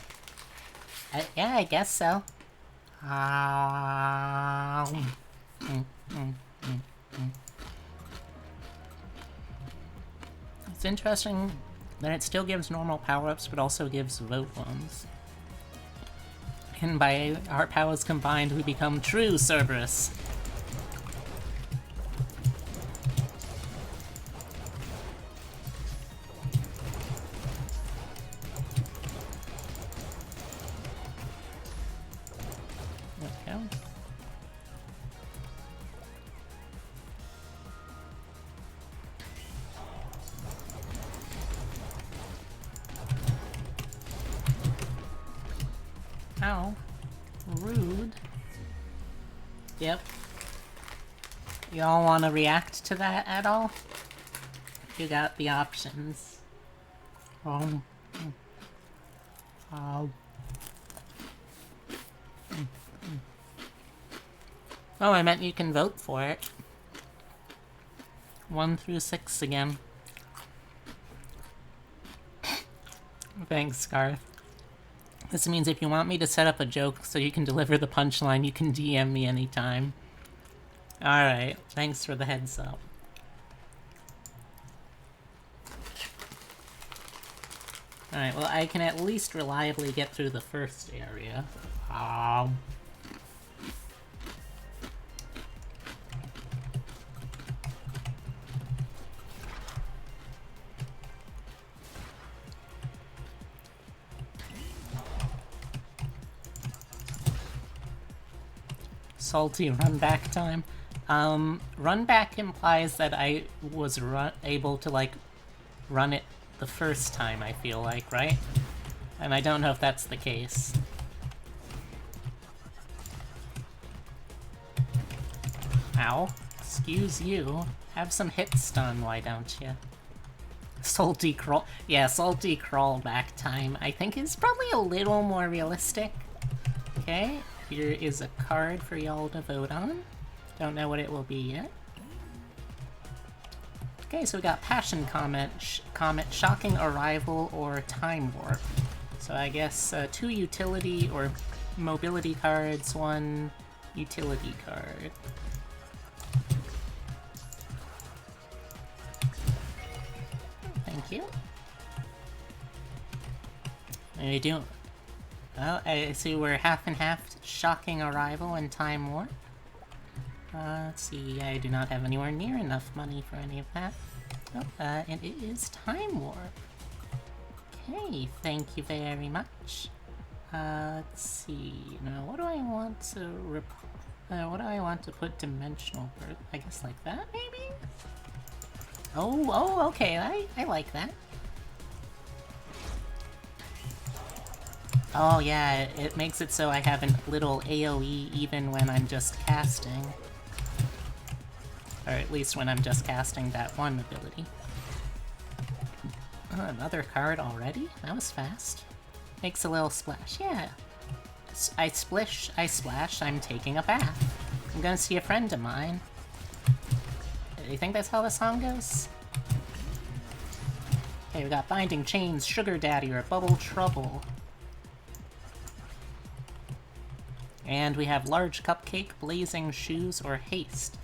Speaker 1: Yeah, I guess so. It's interesting that it still gives normal power-ups, but also gives vote ones. And by our powers combined, we become true Cerberus. go. Ow. Rude. Yep. Y'all wanna react to that at all? You got the options. Oh. Oh, I meant you can vote for it. 1 through 6 again. Thanks, Garth. This means if you want me to set up a joke so you can deliver the punchline, you can DM me anytime. Alright, thanks for the heads up. Alright, well, I can at least reliably get through the first area. Salty run back time. Run back implies that I was able to, like, run it the first time, I feel like, right? And I don't know if that's the case. Ow. Excuse you. Have some hit stun, why don't you? Salty crawl. Yeah, salty crawl back time, I think is probably a little more realistic. Okay, here is a card for y'all to vote on. Don't know what it will be yet. Okay, so we got Passion Comet, Shocking Arrival, or Time Warp. So I guess 2 utility or mobility cards, 1 utility card. Thank you. What are you doing? Oh, I see we're half and half. Shocking Arrival and Time Warp. Let's see, I do not have anywhere near enough money for any of that. Oh, and it is Time Warp. Okay, thank you very much. Let's see, now what do I want to put Dimensional Birth? I guess like that, maybe? Oh, okay, I like that. Oh yeah, it makes it so I have a little AoE even when I'm just casting. Or at least when I'm just casting that one ability. Oh, another card already? That was fast. Makes a little splash, yeah. I splish, I splash, I'm taking a bath. I'm gonna see a friend of mine. Do you think that's how the song goes? Okay, we got Binding Chains, Sugar Daddy, or Bubble Trouble. And we have Large Cupcake, Blazing Shoes, or Haste.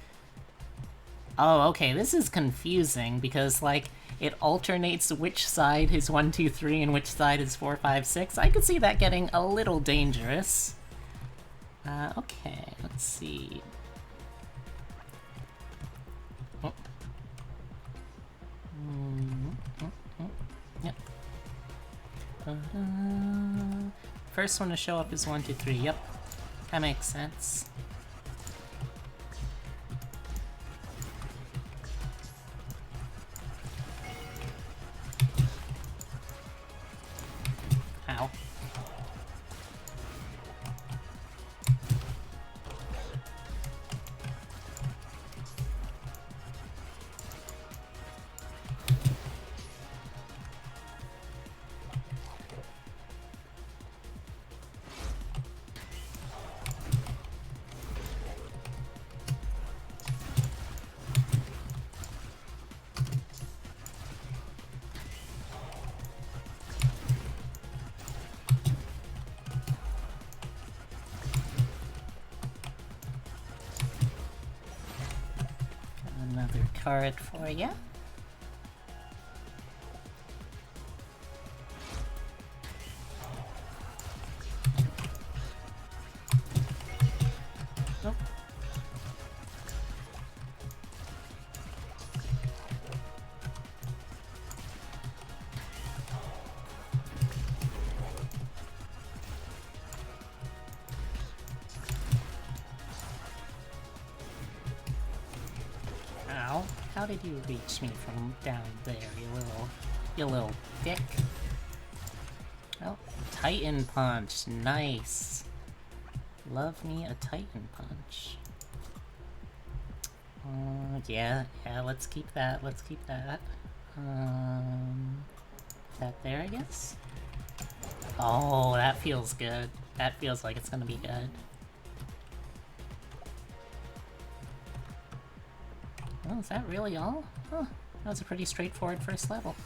Speaker 1: Oh, okay, this is confusing because, like, it alternates which side is 1, 2, 3 and which side is 4, 5, 6. I could see that getting a little dangerous. Okay, let's see. Oh. Yep. First one to show up is 1, 2, 3. Yep. That makes sense. Ow. Another card for you. Nope. How did you reach me from down there, you little dick? Oh, Titan Punch, nice. Love me a Titan Punch. Yeah, let's keep that, that there, I guess? Oh, that feels good. That feels like it's gonna be good. Oh, is that really all? Huh, that was a pretty straightforward first level.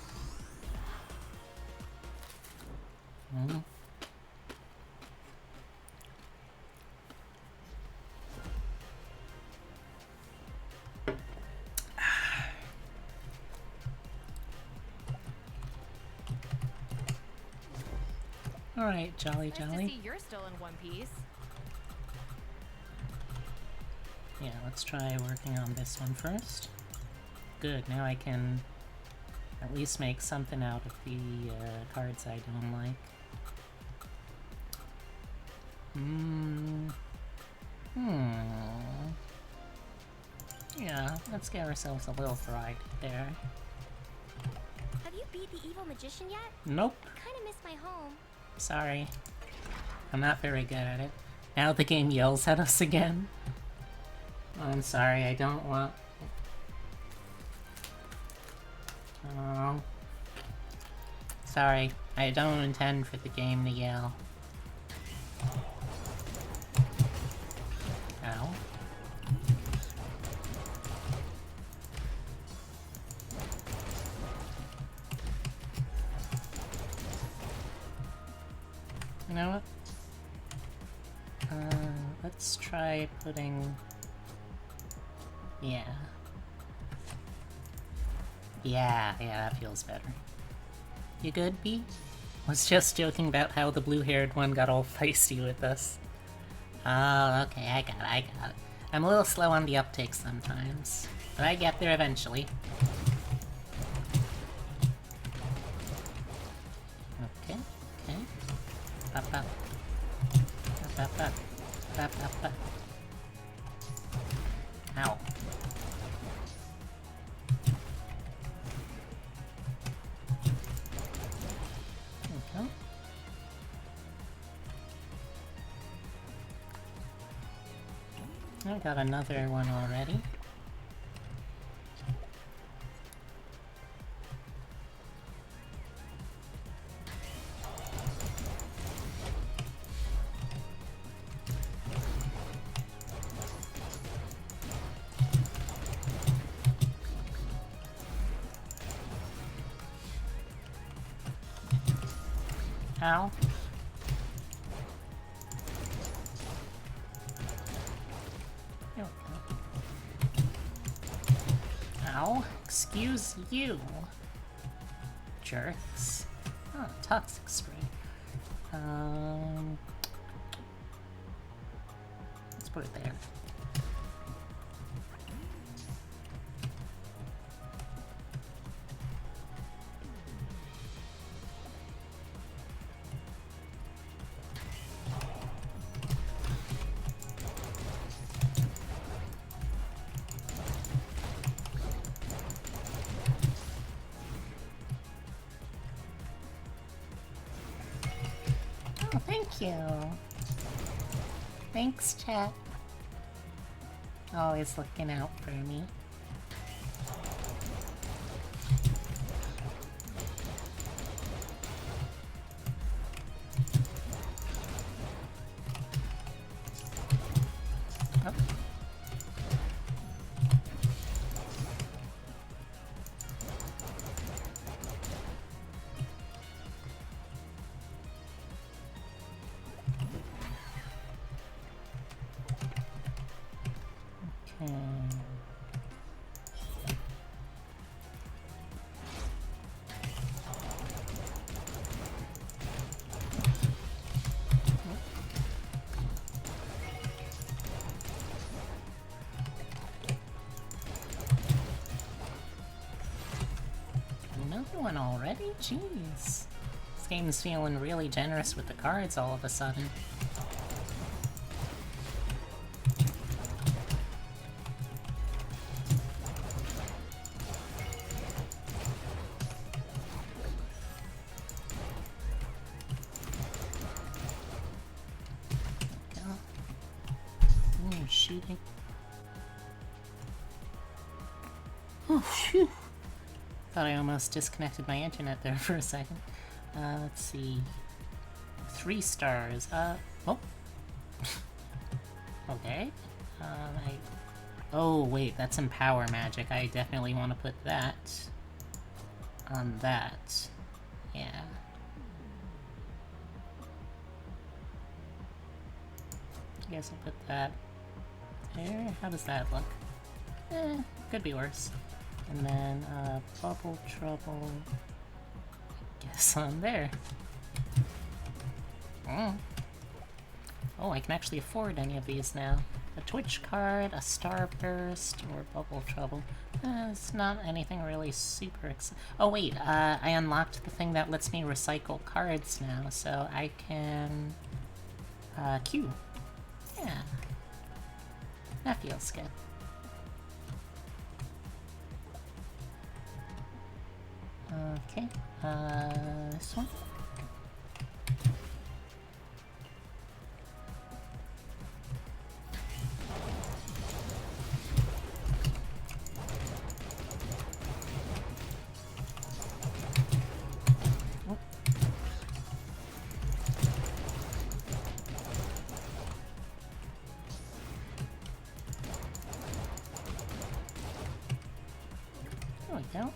Speaker 1: Alright, jolly.
Speaker 5: Nice to see you're still in one piece.
Speaker 1: Yeah, let's try working on this one first. Good, now I can at least make something out of the cards I don't like. Yeah, let's get ourselves a little variety there.
Speaker 4: Have you beat the evil magician yet?
Speaker 1: Nope.
Speaker 4: I kinda miss my home.
Speaker 1: Sorry. I'm not very good at it. Now the game yells at us again. Oh, I'm sorry, I don't want... Oh. Sorry, I don't intend for the game to yell. Ow. You know what? Let's try putting... Yeah, that feels better. You good, B? Was just joking about how the blue-haired one got all feisty with us. Oh, okay, I got it. I'm a little slow on the uptake sometimes, but I get there eventually. Okay. Pop. Ow. Okay. I got another one already. Ow. Ow. Excuse you. Jerks. Oh, toxic spray. Let's put it there. Oh, thank you. Thanks, chat. Always looking out for me. Oh. Okay. Another one already? Jeez. This game's feeling really generous with the cards all of a sudden. cheating. Oh, phew. Thought I almost disconnected my internet there for a second. Let's see. 3 stars. Oh. Okay. Oh, wait, that's Empower Magic. I definitely want to put that on that. Yeah. I guess I'll put that there. How does that look? Could be worse. And then, Bubble Trouble, I guess on there. Oh, I can actually afford any of these now. A Twitch card, a Starburst, or Bubble Trouble. It's not anything really super oh wait, I unlocked the thing that lets me recycle cards now, so I can... queue. Yeah. That feels good. Okay, this one. There we go.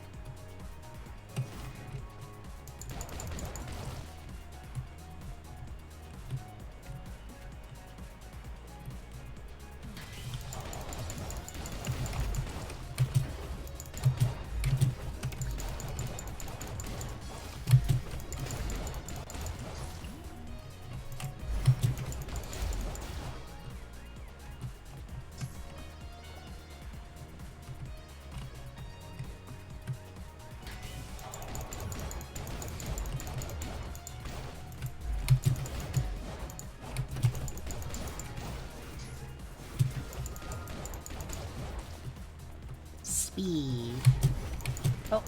Speaker 1: Speed. Oh.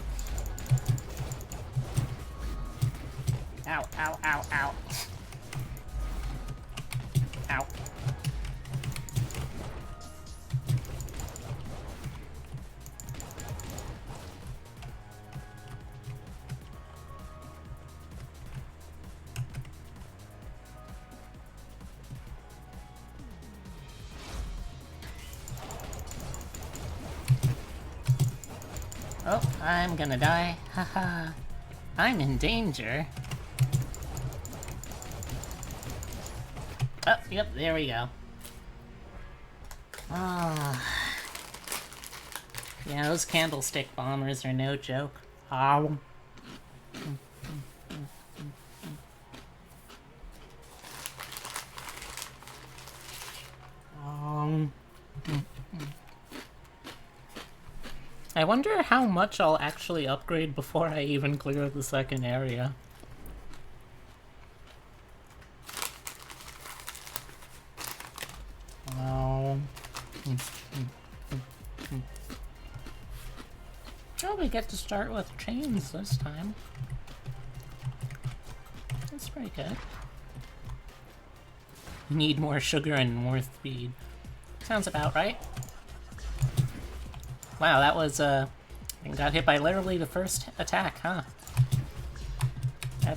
Speaker 1: Ow, ow, ow, ow. Ow. Oh, I'm gonna die. Haha. I'm in danger. Oh, yep, there we go. Ah. Yeah, those candlestick bombers are no joke. Ow. I wonder how much I'll actually upgrade before I even clear the second area. Probably get to start with chains this time. That's pretty good. Need more sugar and more speed. Sounds about right. Wow, that was, got hit by literally the first attack, huh?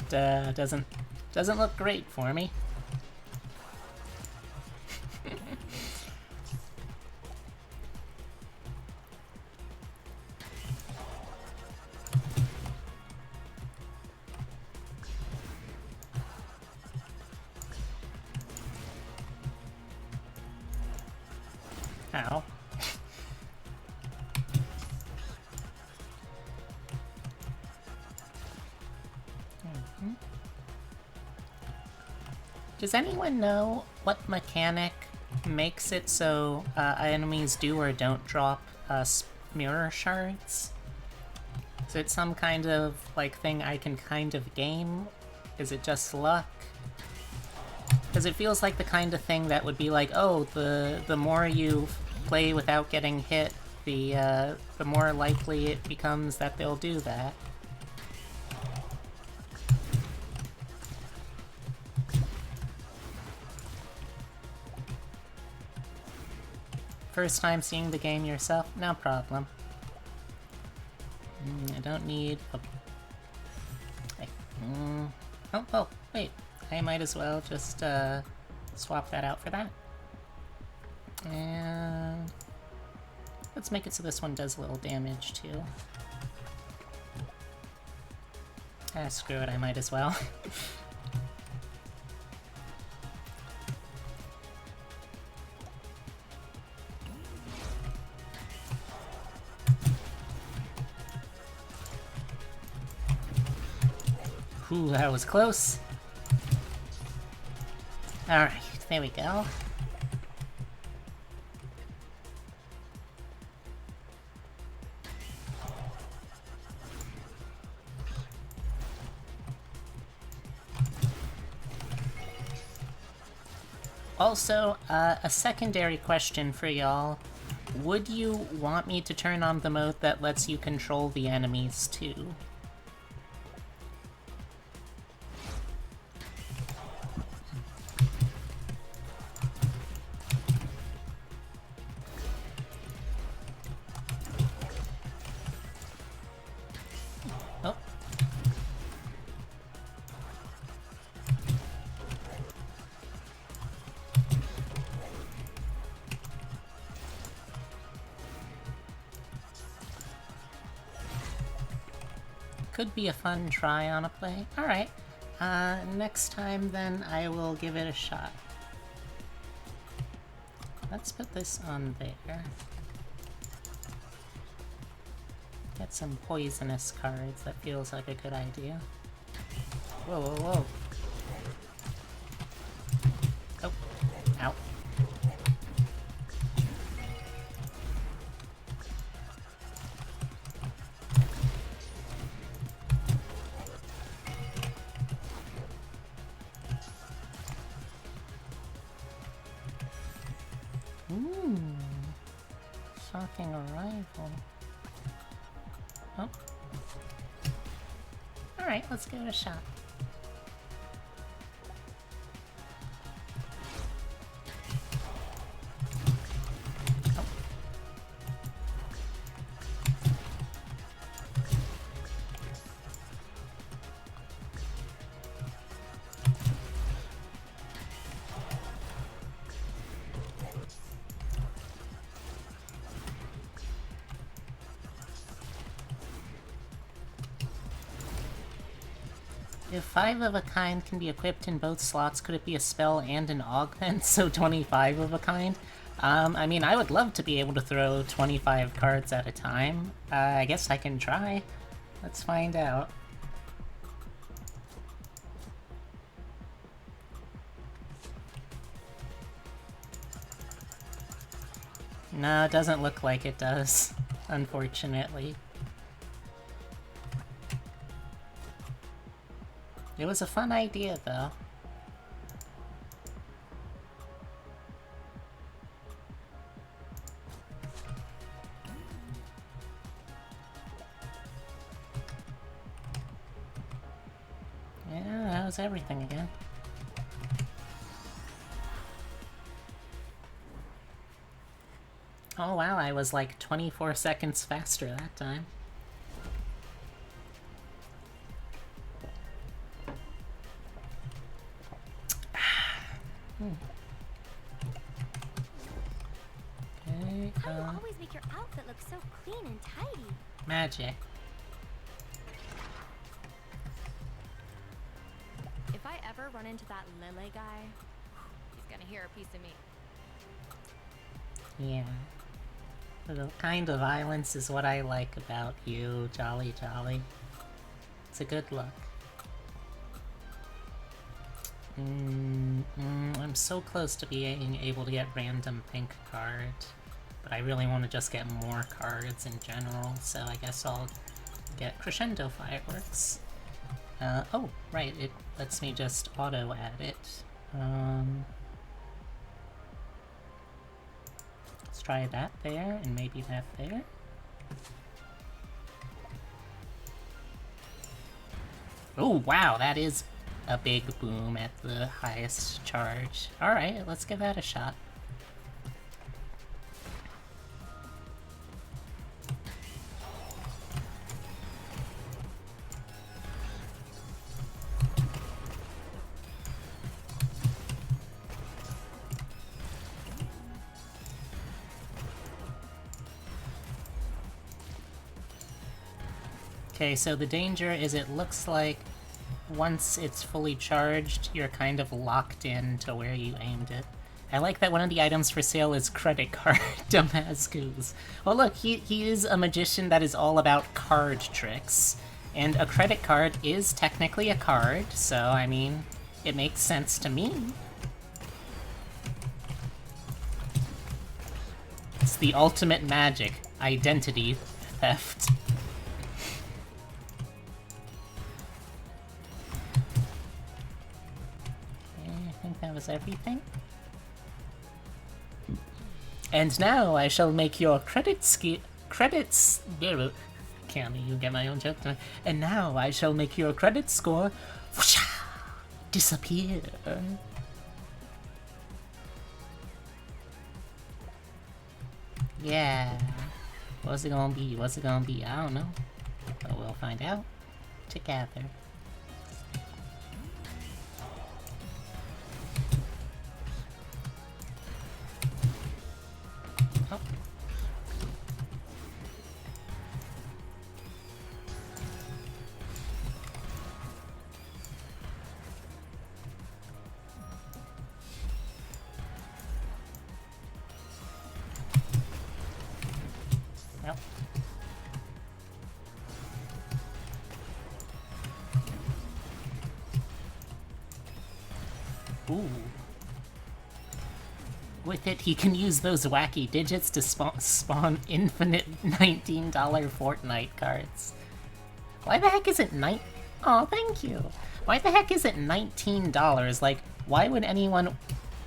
Speaker 1: That, doesn't look great for me. Ow. Does anyone know what mechanic makes it so enemies do or don't drop mirror shards? Is it some kind of like thing I can kind of game? Is it just luck? Because it feels like the kind of thing that would be like, oh, the more you play without getting hit, the more likely it becomes that they'll do that. First time seeing the game yourself? No problem. I don't need a... Oh, wait. I might as well just, swap that out for that. And... let's make it so this one does a little damage, too. Ah, screw it, I might as well. Ooh, that was close. Alright, there we go. Also, a secondary question for y'all. Would you want me to turn on the mode that lets you control the enemies, too? Oh. Could be a fun try on a play. Alright. Next time then I will give it a shot. Let's put this on there. Get some poisonous cards, that feels like a good idea. Whoa, whoa, whoa. Oh, ow. Ooh, shocking arrival. Oh. Alright, let's give it a shot. Oh. If 5 of a kind can be equipped in both slots, could it be a spell and an augment, so 25 of a kind? I mean, I would love to be able to throw 25 cards at a time. I guess I can try. Let's find out. No, it doesn't look like it does, unfortunately. It was a fun idea, though. Yeah, that was everything again. Oh wow, I was like 24 seconds faster that time. Okay,
Speaker 4: How do you always make your outfit look so clean and tidy?
Speaker 1: magic.
Speaker 5: If I ever run into that Lele guy, he's gonna hear a piece of me.
Speaker 1: Yeah. The kind of violence is what I like about you, Jolly Jolly. It's a good look. I'm so close to being able to get random pink card, but I really want to just get more cards in general, so I guess I'll get Crescendo Fireworks. Oh, right, it lets me just auto-add it. Let's try that there, and maybe that there. Oh, wow, that is a big boom at the highest charge. Alright, let's give that a shot. Okay, so the danger is it looks like once it's fully charged, you're kind of locked in to where you aimed it. I like that one of the items for sale is credit card Damascus. Well look, he is a magician that is all about card tricks. And a credit card is technically a card, so I mean, it makes sense to me. It's the ultimate magic, identity theft. Okay, I think that was everything. And now I shall make your credits. Can't even get my own joke tonight. And now I shall make your credit score disappear. Yeah. What's it gonna be? What's it gonna be? I don't know. But we'll find out together. Oh. Well. Ooh. With it, he can use those wacky digits to spawn infinite $19 Fortnite cards. Why the heck is it Oh, thank you. Why the heck is it $19? Like, why would anyone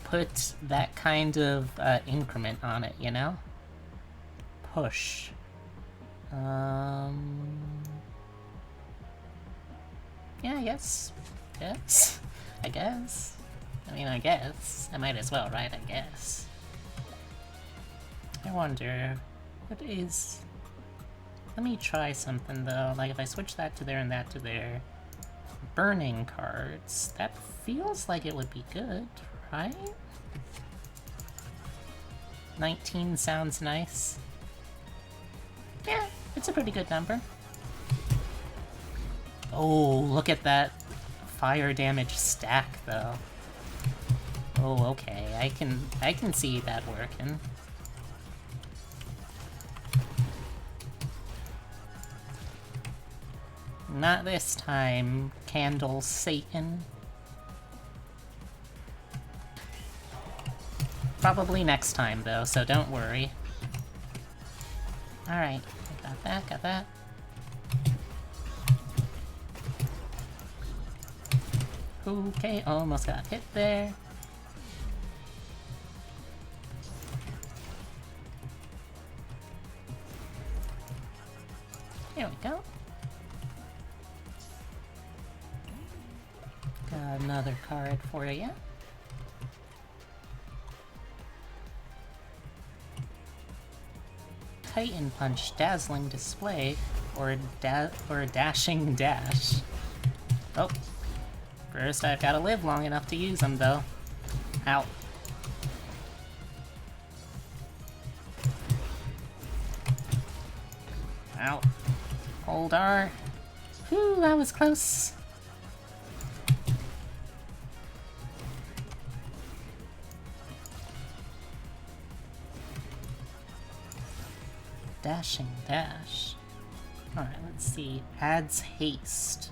Speaker 1: put that kind of increment on it, you know? Push. Yeah, I guess. Yes. I guess. I mean, I guess. I might as well, right? I guess. I wonder... what is... Let me try something, though. Like, if I switch that to there and that to there... Burning cards. That feels like it would be good, right? 19 sounds nice. Yeah, it's a pretty good number. Oh, look at that fire damage stack, though. Oh, okay. I can see that working. Not this time, Candle Satan. Probably next time, though, so don't worry. Alright, got that, got that. Okay, almost got hit there. There we go. Got another card for you. Titan Punch, Dazzling Display, or Dashing Dash. Oh. First, I've got to live long enough to use them, though. Ow. Ow. Hold R. Whew, that was close. Dashing Dash. Alright, let's see. Adds haste.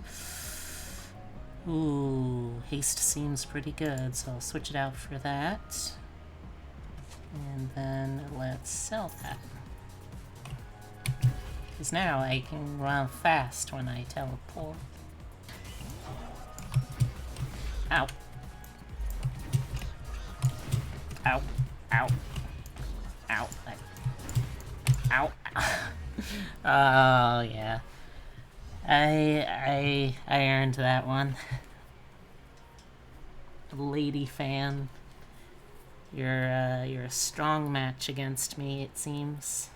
Speaker 1: Ooh, haste seems pretty good, so I'll switch it out for that. And then let's sell that. Because now I can run fast when I teleport. Ow. Ow. Ow. Ow. Ow. Oh, yeah. I earned that one. Lady fan. You're a strong match against me, it seems.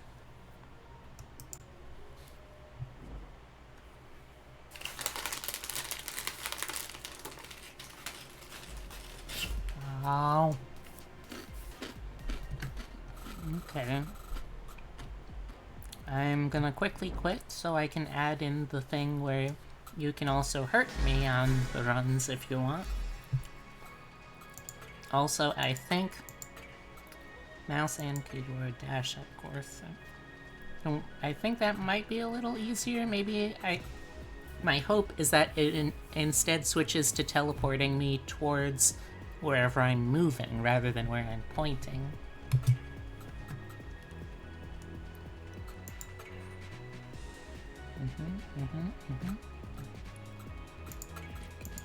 Speaker 1: Oh. Okay. I'm gonna quickly quit so I can add in the thing where you can also hurt me on the runs if you want. Also, I think mouse and keyboard dash, of course. I think that might be a little easier. Maybe my hope is that it instead switches to teleporting me towards wherever I'm moving rather than where I'm pointing.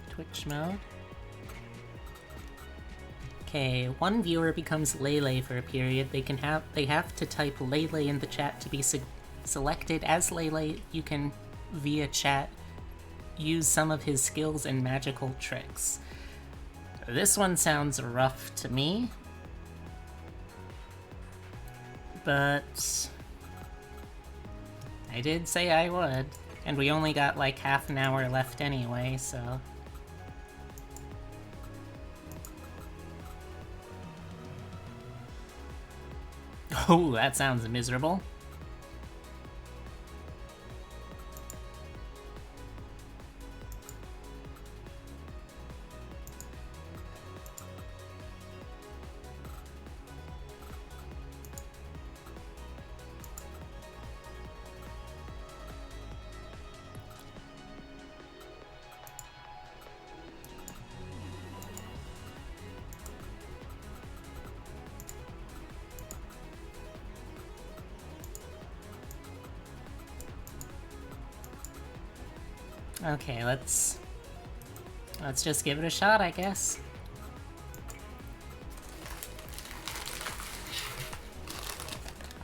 Speaker 1: Twitch mode. Okay, one viewer becomes Lele for a period. They have to type Lele in the chat to be selected as Lele. You can, via chat, use some of his skills and magical tricks. This one sounds rough to me, but I did say I would, and we only got like half an hour left anyway, so... Oh, that sounds miserable. Okay, let's just give it a shot, I guess.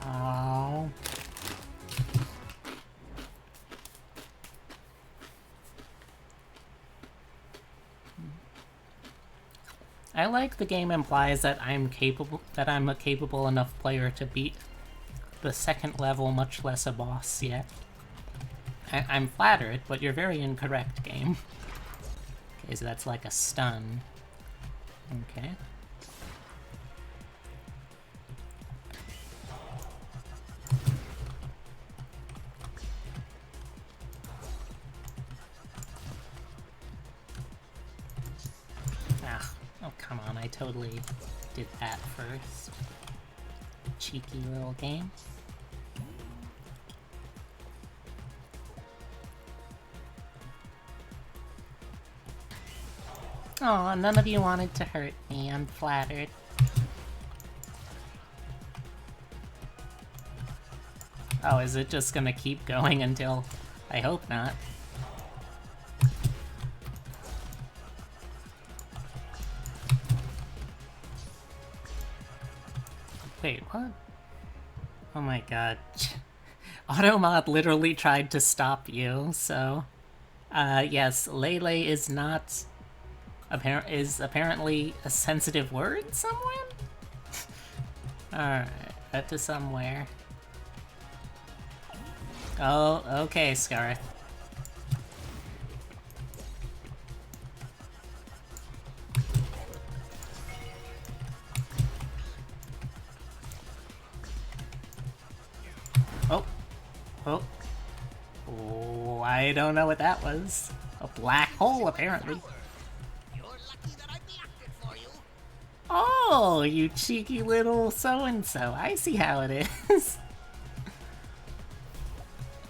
Speaker 1: Oh. I like the game implies that I'm a capable enough player to beat the second level, much less a boss yet. I'm flattered, but you're very incorrect, game. Okay, so that's like a stun. Okay. Ah, oh come on, I totally did that first. Cheeky little game. Aw, none of you wanted to hurt me. I'm flattered. Oh, is it just gonna keep going until... I hope not. Wait, what? Oh my god. Automod literally tried to stop you, so... yes, Lele is not... is apparently a sensitive word somewhere? Alright, cut to somewhere. Oh, okay, Scarth. Oh. Oh. Oh, I don't know what that was. A black hole, apparently. Oh, you cheeky little so-and-so. I see how it is.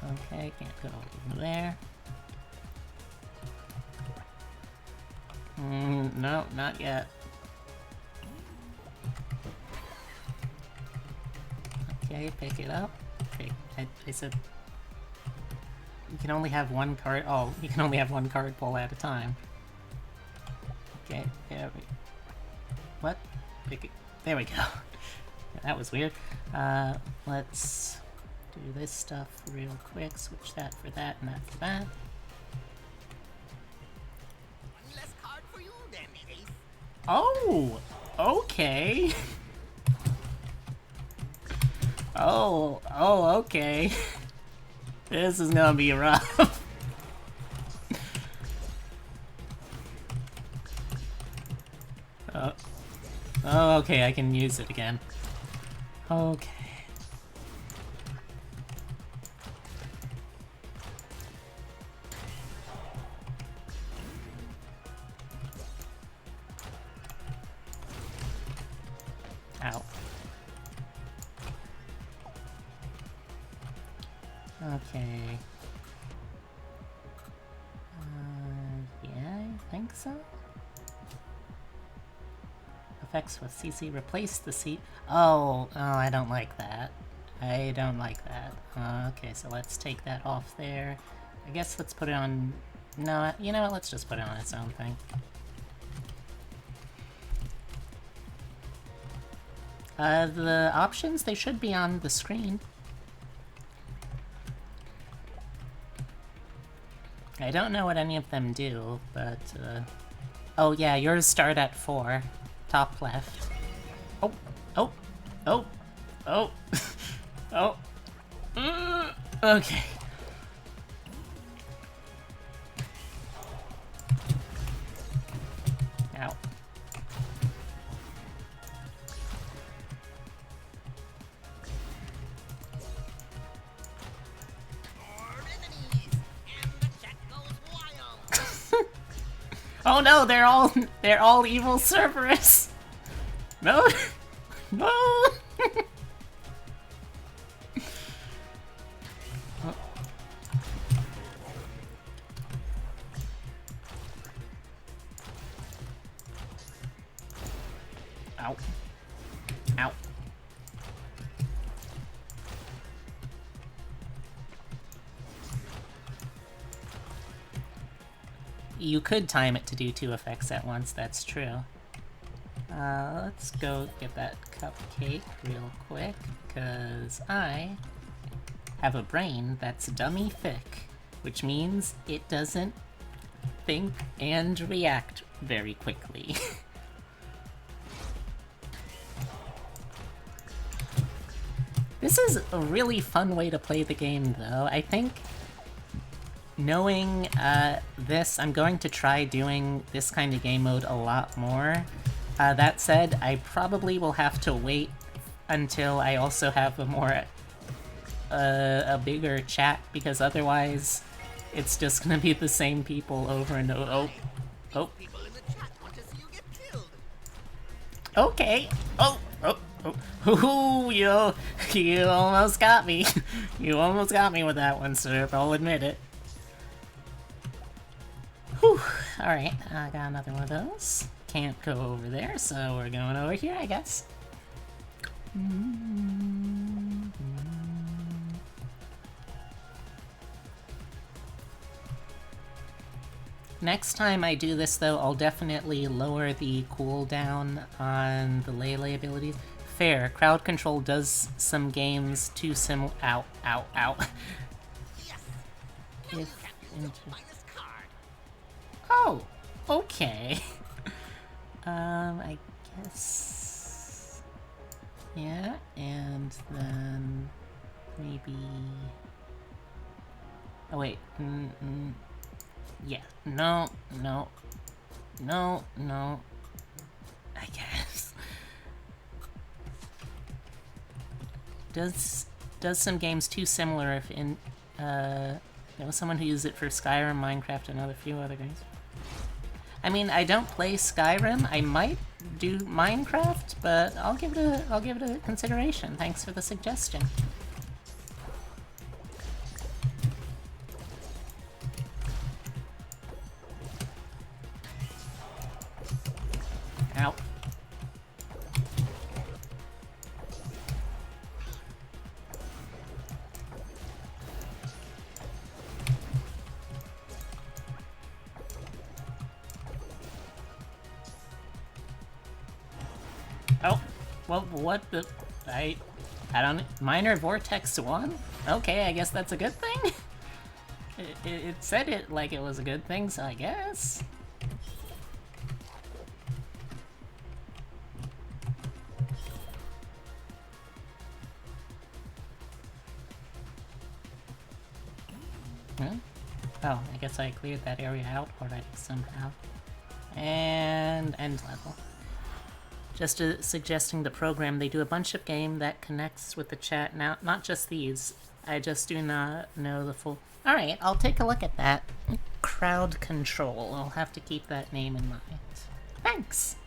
Speaker 1: Okay, can't go over there. No, not yet. Okay, pick it up. Okay, I said... You can only have one card... Oh, you can only have one card pull at a time. Okay, there we go. What? There we go. Yeah, that was weird. Let's do this stuff real quick. Switch that for that and that for that.
Speaker 2: One less card for you, then, Ace.
Speaker 1: Oh! Okay. Oh, okay. This is gonna be rough. Oh, okay, I can use it again. Okay. Ow. Okay. Yeah, I think so. Effects with CC replace the seat. Oh, I don't like that. I don't like that. Okay, so let's take that off there. I guess let's put it on... No, you know what? Let's just put it on its own thing. The options, they should be on the screen. I don't know what any of them do, but, oh yeah, yours start at 4. Top left. Oh, oh, oh, oh, oh. Okay. Ow. Oh no, they're all evil Cerberus. No, no. Ow. Ow. You could time it to do 2 effects at once, that's true. Let's go get that cupcake real quick, because I have a brain that's dummy thick, which means it doesn't think and react very quickly. This is a really fun way to play the game, though. I think knowing this, I'm going to try doing this kind of game mode a lot more. That said, I probably will have to wait until I also have a more a bigger chat, because otherwise it's just gonna be the same people over and over. Oh, oh.
Speaker 2: People in the chat want to see you get killed.
Speaker 1: Okay. Oh, oh, oh. Ooh, you almost got me. You almost got me with that one, sir. I'll admit it. Whew. Alright, I got another one of those. Can't go over there, so we're going over here, I guess. Next time I do this, though, I'll definitely lower the cooldown on the Lele abilities. Fair, crowd control does some games too similar. Ow, ow, ow.
Speaker 2: Yes.
Speaker 1: If
Speaker 2: Minus card.
Speaker 1: Oh, okay. I guess... Yeah, and then... maybe... Oh wait, yeah, no, I guess. Does some games too similar if in, someone who uses it for Skyrim, Minecraft, and a few other games. I mean, I don't play Skyrim. I might do Minecraft, but I'll give it a consideration. Thanks for the suggestion. Ow. Oh, well, what the... I don't... Minor Vortex 1? Okay, I guess that's a good thing? It said it like it was a good thing, so I guess. Huh? Oh, I guess I cleared that area out already somehow. And end level. Just suggesting the program, they do a bunch of game that connects with the chat now, not just these. I just do not know the full... Alright, I'll take a look at that. Crowd control. I'll have to keep that name in mind. Thanks!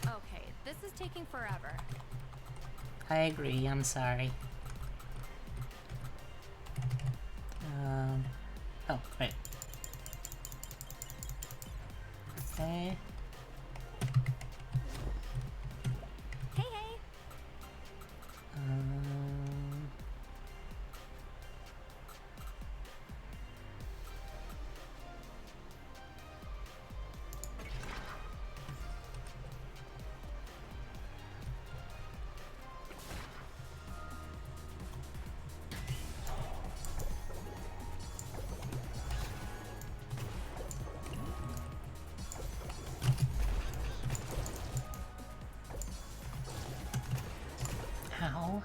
Speaker 5: Okay, this taking forever.
Speaker 1: I agree, I'm sorry. Oh, wait. Okay.
Speaker 4: Hey, hey.
Speaker 1: Um... How?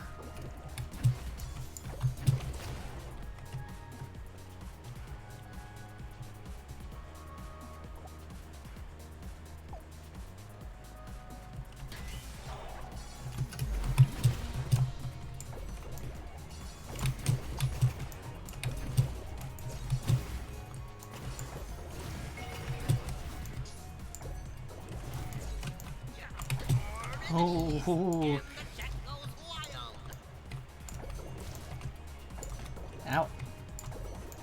Speaker 1: Oh, ow.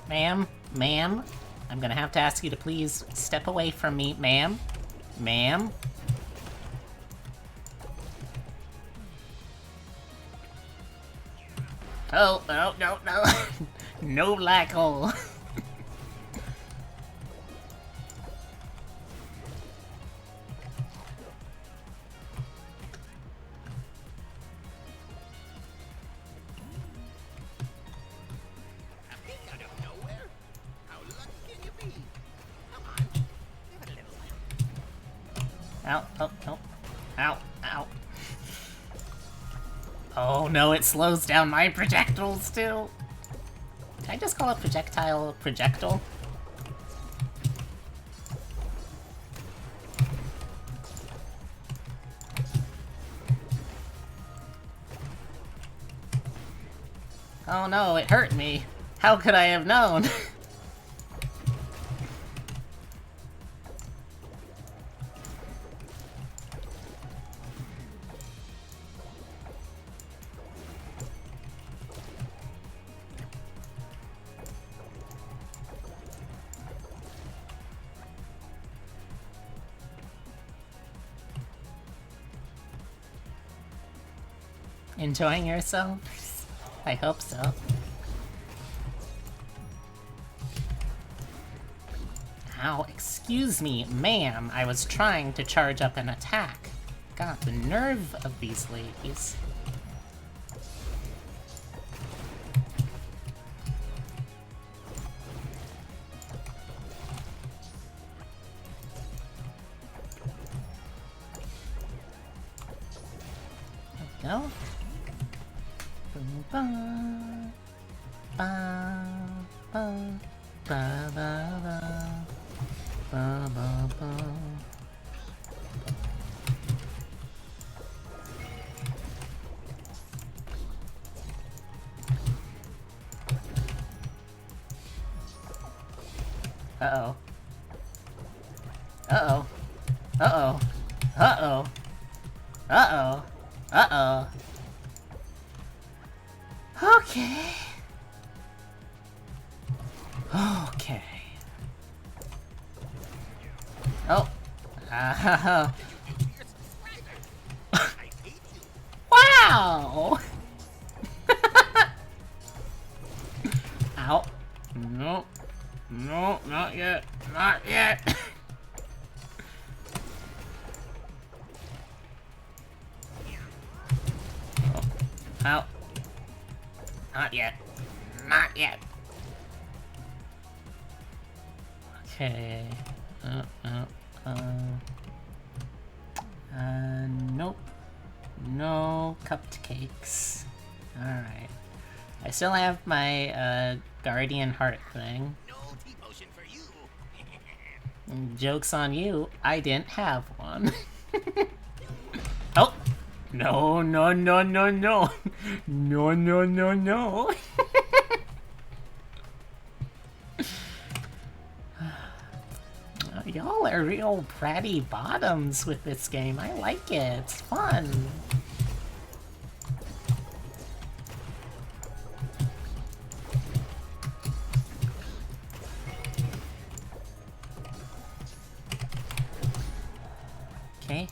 Speaker 1: Ma'am, ma'am, I'm gonna have to ask you to please step away from me, ma'am. Ma'am. Oh, no, no, no. No black hole.
Speaker 2: Appeared out of nowhere? How lucky can you be? Come on, give it a little.
Speaker 1: Ow, oh, oh. Ow, ow. Oh no, it slows down my projectiles too. Can I just call a projectile a projectile? Oh no, it hurt me. How could I have known? Enjoying yourself? I hope so. Ow, excuse me, ma'am. I was trying to charge up an attack. God, the nerve of these ladies. There we go. Boom, ba, ba, ba, ba, ba, ba, ba, ba, ba. Uh-oh. Uh-oh. Uh-oh. Uh-oh. Uh-oh. Uh-oh. Okay. Okay. Oh.
Speaker 2: You're subscribers. I hate you.
Speaker 1: Wow! Ow. No. No, not yet. Not yet. Oh. Ow. Not yet. Not yet. Okay. Nope. No cupcakes. Alright. I still have my, Guardian Heart thing.
Speaker 2: No T-potion for you.
Speaker 1: Joke's on you, I didn't have one. Oh! No, no, no, no, no. No, no, no, no. Y'all are real bratty bottoms with this game. I like it. It's fun. Okay.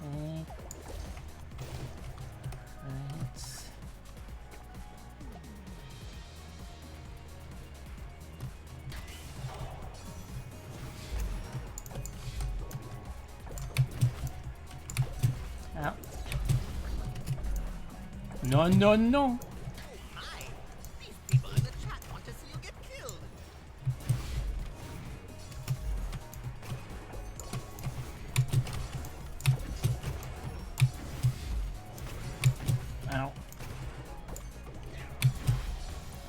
Speaker 1: Okay. Right. Oh. No, no, no.
Speaker 2: My, these people in the chat want to see you get killed.
Speaker 1: Ow.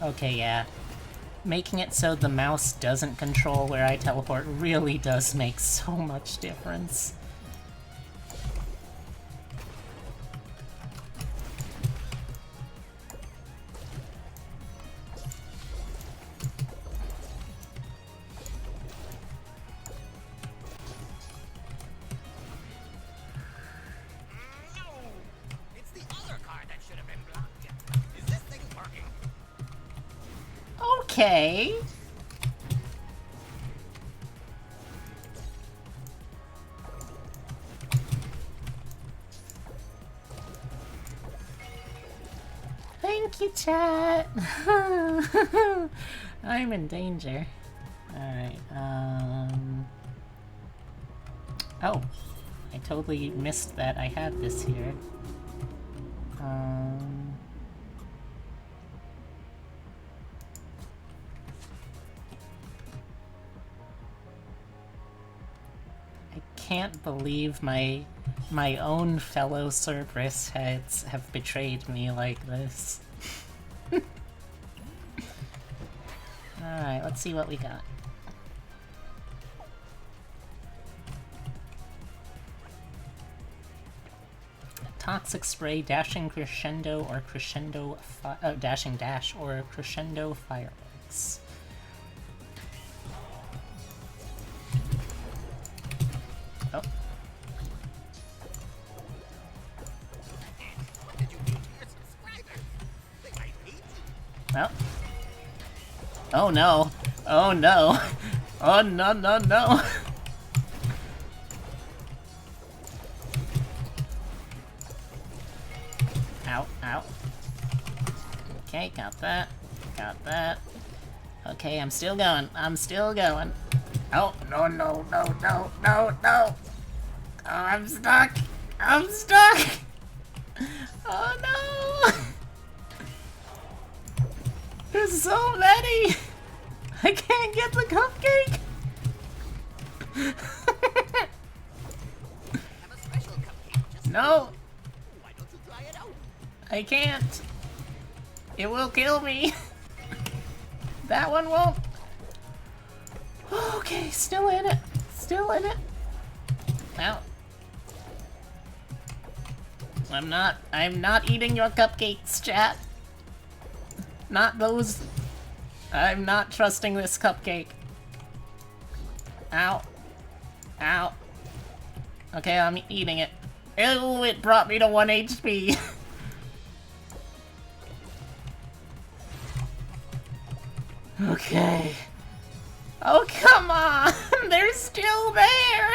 Speaker 1: Okay, yeah. Making it so the mouse doesn't control where I teleport really does make so much difference.
Speaker 2: No! It's the other car that should have been blocked. Is this thing working?
Speaker 1: Okay. Thank you, chat. I'm in danger. Alright, oh, I totally missed that I had this here. I can't believe my own fellow Cerberus heads have betrayed me like this. Alright, let's see what we got. Toxic spray, dashing crescendo, or crescendo dashing dash, or crescendo fireworks. Oh.
Speaker 2: What did you do to your subscribers? They might hate you.
Speaker 1: Well. Oh no. Oh no. Oh no, no, no. Ow, ow. Okay, got that. Got that. Okay, I'm still going. I'm still going. Oh, no, no, no, no, no, no. Oh, I'm stuck. I'm stuck. Oh no. There's so many. I can't get the cupcake.
Speaker 2: I have a special cupcake just
Speaker 1: No,
Speaker 2: why don't you try it out?
Speaker 1: I can't. It will kill me. That one won't. Okay, still in it. Still in it. Ow. I'm not eating your cupcakes, chat. Not those. I'm not trusting this cupcake. Ow. Ow. Okay, I'm eating it. Ew, it brought me to 1 HP. Okay. Oh, come on! They're still there!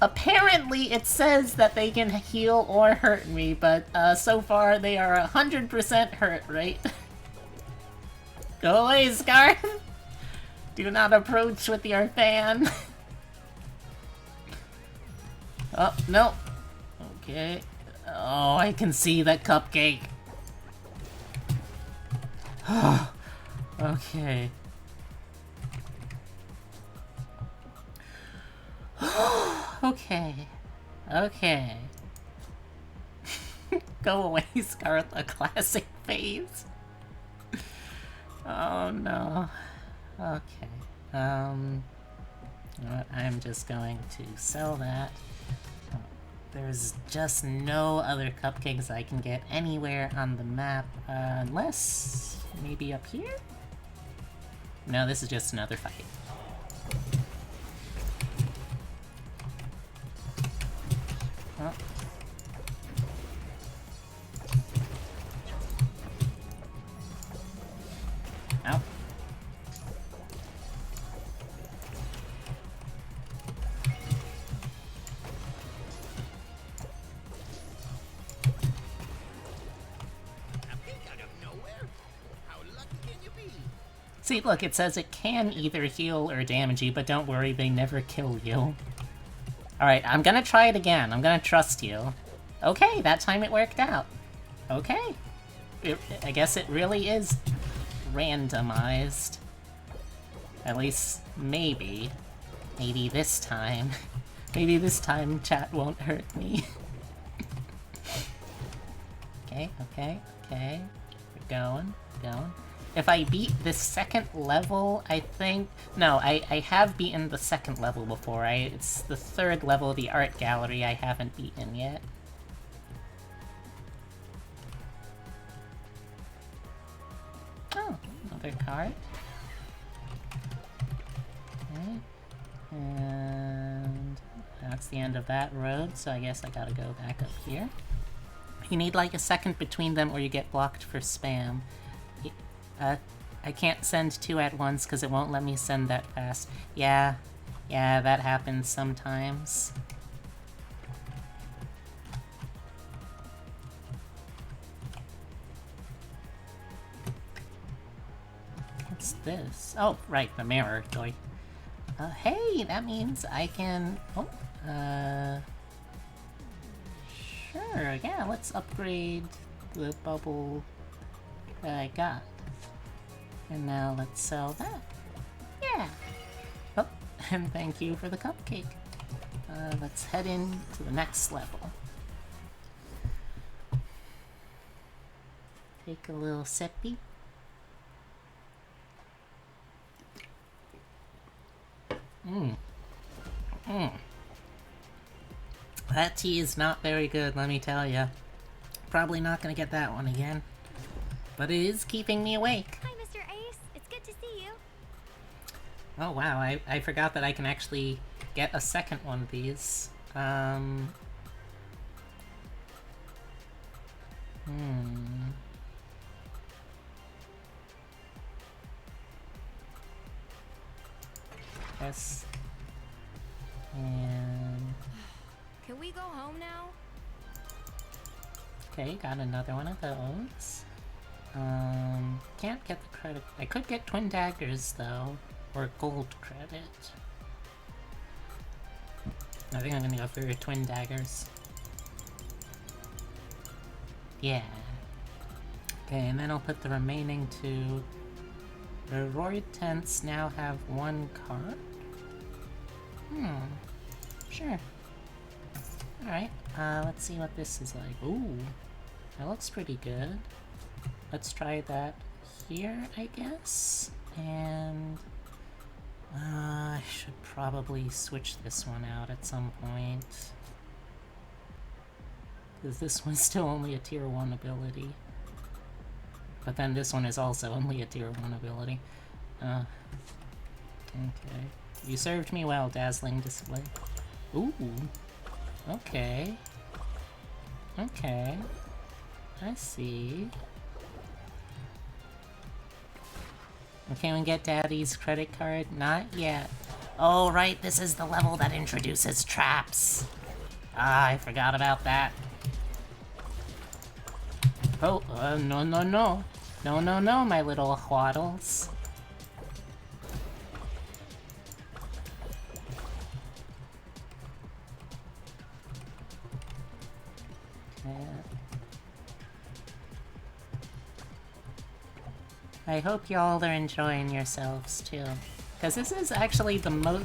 Speaker 1: Apparently, it says that they can heal or hurt me, but so far they are 100% hurt, right? Go away, Scarf! Do not approach with your fan. Oh, no. Okay. Oh, I can see the cupcake. Okay. Okay. Okay. Go away, Scarlet, a classic phase. Oh no. Okay. You know what? I'm just going to sell that. There's just no other cupcakes I can get anywhere on the map, unless maybe up here? No, this is just another fight. Oh. Ow. See, look, it says it can either heal or damage you, but don't worry, they never kill you. Alright, I'm gonna try it again. I'm gonna trust you. Okay, that time it worked out. Okay. I guess it really is randomized. At least, maybe. Maybe this time. Maybe this time chat won't hurt me. Okay. We're going. If I beat this second level, I think... No, I have beaten the second level before. It's the third level of the art gallery I haven't beaten yet. Oh, another card. Okay. And that's the end of that road, so I guess I gotta go back up here. You need like a second between them or you get blocked for spam. I can't send two at once because it won't let me send that fast. Yeah, that happens sometimes. What's this? Oh, right, the mirror toy. Hey, that means I can... Oh, sure, yeah, let's upgrade the bubble that I got. And now let's sell that. Yeah! Oh, and thank you for the cupcake. Let's head in to the next level. Take a little sippy. That tea is not very good, let me tell ya. Probably not gonna get that one again. But it is keeping me awake.
Speaker 4: Hi, Mr. Ace. It's good to see you.
Speaker 1: Oh wow, I forgot that I can actually get a second one of these. Yes. And...
Speaker 5: Can we go home now?
Speaker 1: Okay, got another one of those. Can't get the credit. I could get twin daggers though, or gold credit. I think I'm gonna go for twin daggers. Yeah. Okay, and then I'll put the remaining two. The Roy tents now have one card. Sure. Alright, let's see what this is like. Ooh, that looks pretty good. Let's try that here, I guess. And... I should probably switch this one out at some point. Because this one's still only a tier 1 ability. But then this one is also only a tier 1 ability. Okay. You served me well, Dazzling Display. Ooh. Okay. Okay. I see. Can we get Daddy's credit card? Not yet. Oh, right, this is the level that introduces traps. Ah, I forgot about that. Oh, no. No, my little waddles. I hope y'all are enjoying yourselves too. Because this is actually the most,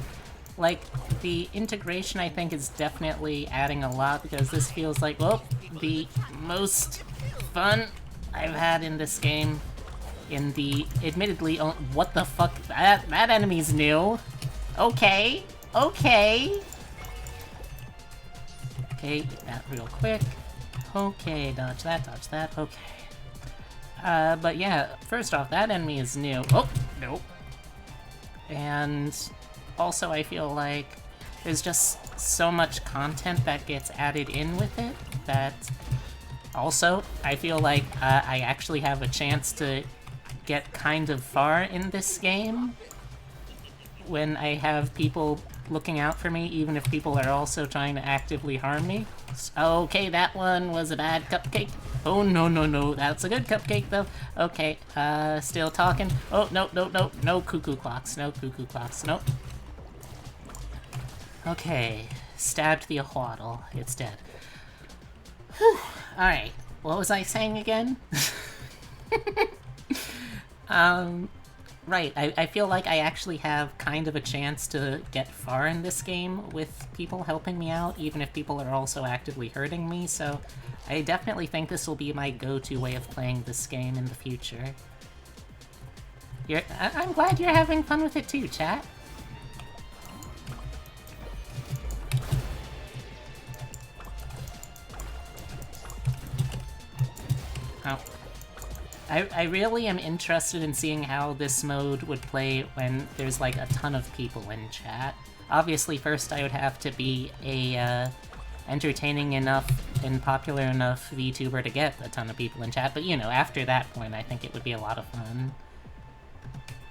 Speaker 1: like, the integration I think is definitely adding a lot, because this feels like, well, the most fun I've had in this game. In the, admittedly, what the fuck, that enemy's new. Okay. Okay, eat that real quick. Okay, dodge that, okay. But yeah, first off, that enemy is new. Oh, nope. And also I feel like there's just so much content that gets added in with it that also I feel like I actually have a chance to get kind of far in this game when I have people looking out for me, even if people are also trying to actively harm me. Okay, that one was a bad cupcake. Oh, no, that's a good cupcake, though. Okay, still talking. Oh, no cuckoo clocks, no. Okay, stabbed the ahwaddle. It's dead. Whew. Alright, what was I saying again? Right, I feel like I actually have kind of a chance to get far in this game with people helping me out, even if people are also actively hurting me, so I definitely think this will be my go-to way of playing this game in the future. I'm glad you're having fun with it too, chat. Oh. I really am interested in seeing how this mode would play when there's like a ton of people in chat. Obviously, first I would have to be a entertaining enough and popular enough VTuber to get a ton of people in chat, but you know, after that point I think it would be a lot of fun.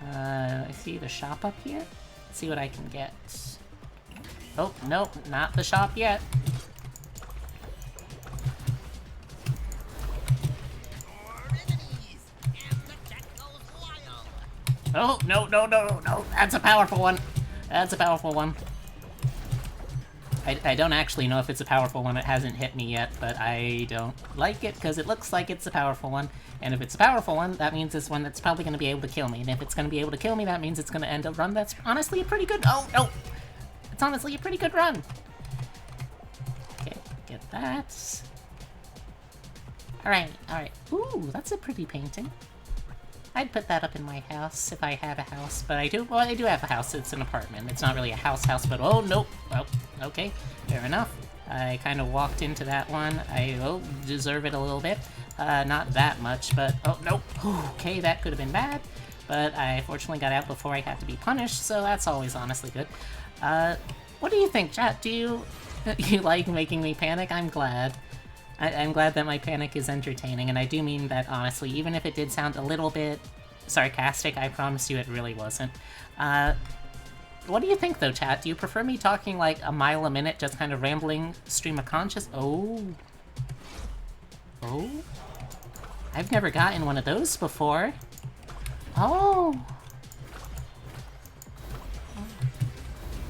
Speaker 1: I see the shop up here. Let's see what I can get. Oh, nope, not the shop yet. Oh, no, that's a powerful one. That's a powerful one. I don't actually know if it's a powerful one. It hasn't hit me yet, but I don't like it because it looks like it's a powerful one. And if it's a powerful one, that means it's one that's probably going to be able to kill me. And if it's going to be able to kill me, that means it's going to end a run that's honestly a pretty good... Oh, no! It's honestly a pretty good run. Okay, get that. Alright. Ooh, that's a pretty painting. I'd put that up in my house if I had a house, but I do have a house. It's an apartment. It's not really a house, but oh, nope. Well, okay, fair enough. I kind of walked into that one. I deserve it a little bit. Not that much, but oh, nope. Okay, that could have been bad, but I fortunately got out before I had to be punished, so that's always honestly good. What do you think, chat? Do you like making me panic? I'm glad. I'm glad that my panic is entertaining, and I do mean that honestly, even if it did sound a little bit sarcastic, I promise you it really wasn't. What do you think though, chat? Do you prefer me talking like a mile a minute, just kind of rambling stream of conscious? Oh? I've never gotten one of those before. Oh!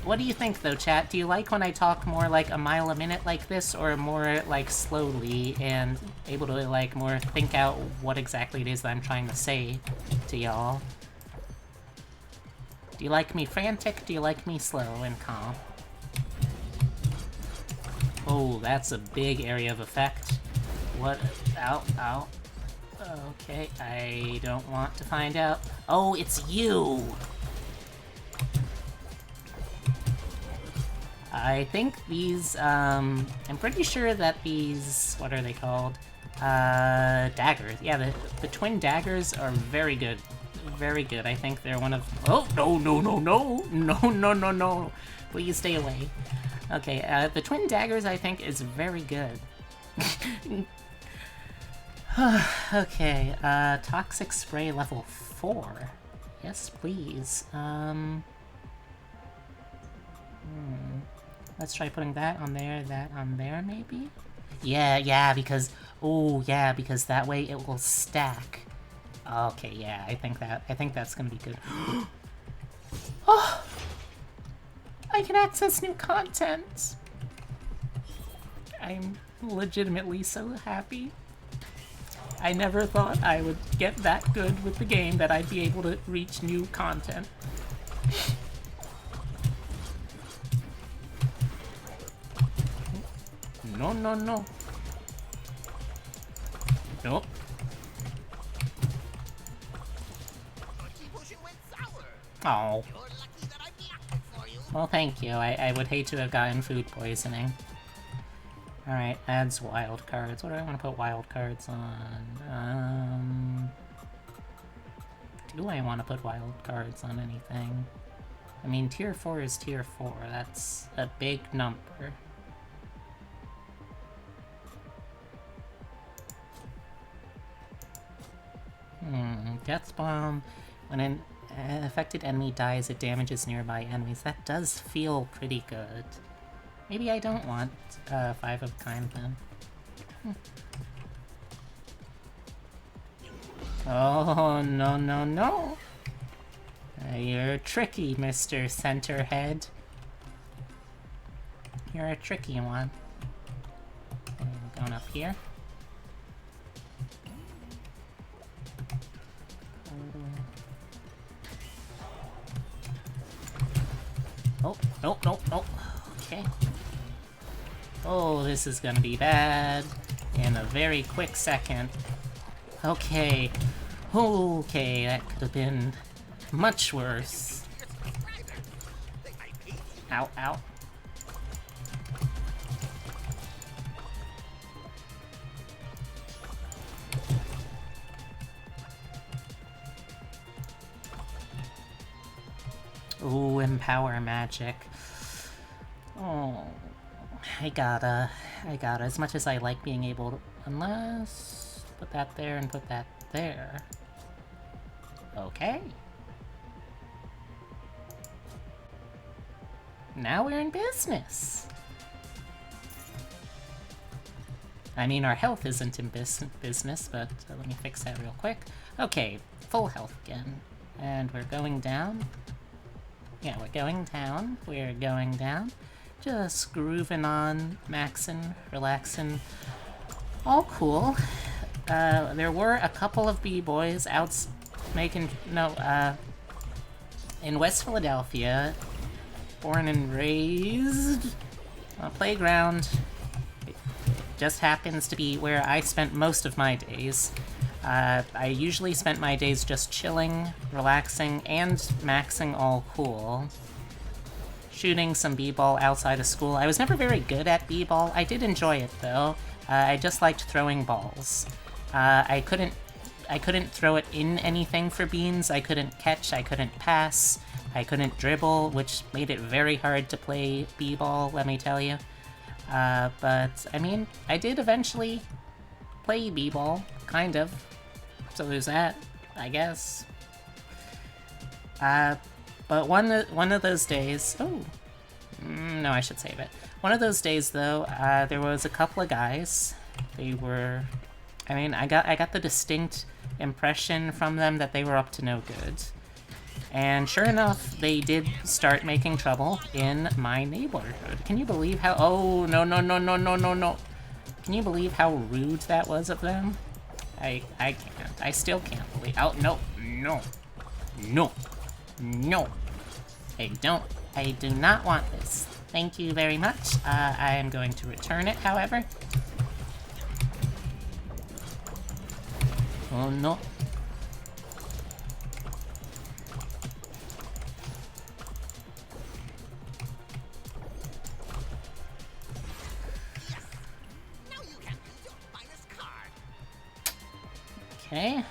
Speaker 1: What do you think, though, chat? Do you like when I talk more like a mile a minute like this, or more like slowly and able to like more think out what exactly it is that I'm trying to say to y'all? Do you like me frantic? Do you like me slow and calm? Oh, that's a big area of effect. What? Ow. Okay, I don't want to find out. Oh, it's you! I think these, I'm pretty sure that these, what are they called? Daggers. Yeah, the twin daggers are very good. Very good. I think they're one of... Oh, no. Please stay away. Okay, the twin daggers, I think, is very good. Okay, toxic spray level 4. Yes, please. Let's try putting that on there, maybe? Yeah, because... Oh, yeah, because that way it will stack. Okay, yeah, I think that's gonna be good. Oh! I can access new content! I'm legitimately so happy. I never thought I would get that good with the game that I'd be able to reach new content. No. Nope. Oh. Well, thank you. I would hate to have gotten food poisoning. Alright, adds wild cards. What do I want to put wild cards on? Do I want to put wild cards on anything? I mean, tier 4 is tier 4. That's a big number. Death Bomb. When an affected enemy dies, it damages nearby enemies. That does feel pretty good. Maybe I don't want 5 of a kind then. Oh, no, no, no! You're tricky, Mr. Centerhead. You're a tricky one. Okay, going up here. Oh, nope, nope, nope. Okay. Oh, this is gonna be bad. In a very quick second. Okay. Okay, that could have been much worse. Ow, ow. Ooh, empower magic. Oh, I gotta. As much as I like being able to, unless put that there and put that there. Okay. Now we're in business. I mean, our health isn't in business, but let me fix that real quick. Okay, full health again. And we're going down. Yeah, we're going down. We're going down. Just grooving on, maxing, relaxing. All cool. There were a couple of b-boys out making... No, in West Philadelphia, born and raised on a playground. It just happens to be where I spent most of my days. I usually spent my days just chilling, relaxing, and maxing all cool. Shooting some b-ball outside of school. I was never very good at b-ball. I did enjoy it, though. I just liked throwing balls. I couldn't throw it in anything for beans. I couldn't catch, I couldn't pass, I couldn't dribble, which made it very hard to play b-ball, let me tell you. But, I mean, I did eventually play b-ball, kind of. So there's that, I guess. But one of those days... Oh! No, I should save it. One of those days, though, there was a couple of guys. They were... I mean, I got the distinct impression from them that they were up to no good. And sure enough, they did start making trouble in my neighborhood. Can you believe how... Oh, no, no, no, no, no, no, no. Can you believe how rude that was of them? I can't. I still can't believe... Oh, no, no, no, no. I do not want this. Thank you very much. I am going to return it, however. Oh, no. Okay.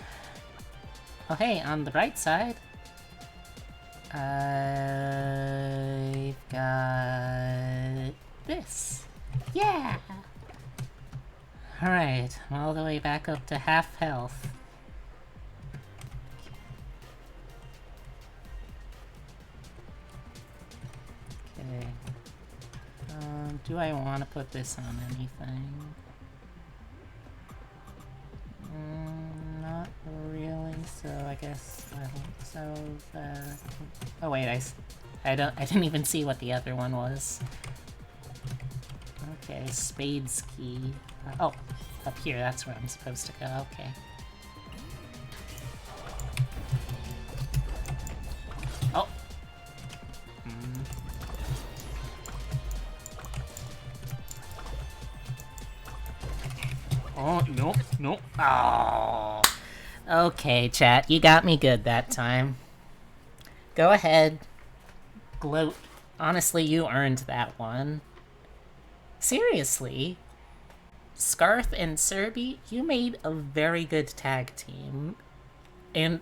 Speaker 1: Oh, hey, on the right side, I've got this. Yeah! Alright, I'm all the way back up to half health. Okay. Do I want to put this on anything? Not really, so I guess I won't. So, oh wait, I didn't even see what the other one was. Okay, Spades key. Oh, up here, that's where I'm supposed to go, okay. Oh! Oh, no, no. Oh. Okay, chat, you got me good that time. Go ahead. Gloat. Honestly, you earned that one. Seriously? Scarf and Serby, you made a very good tag team. And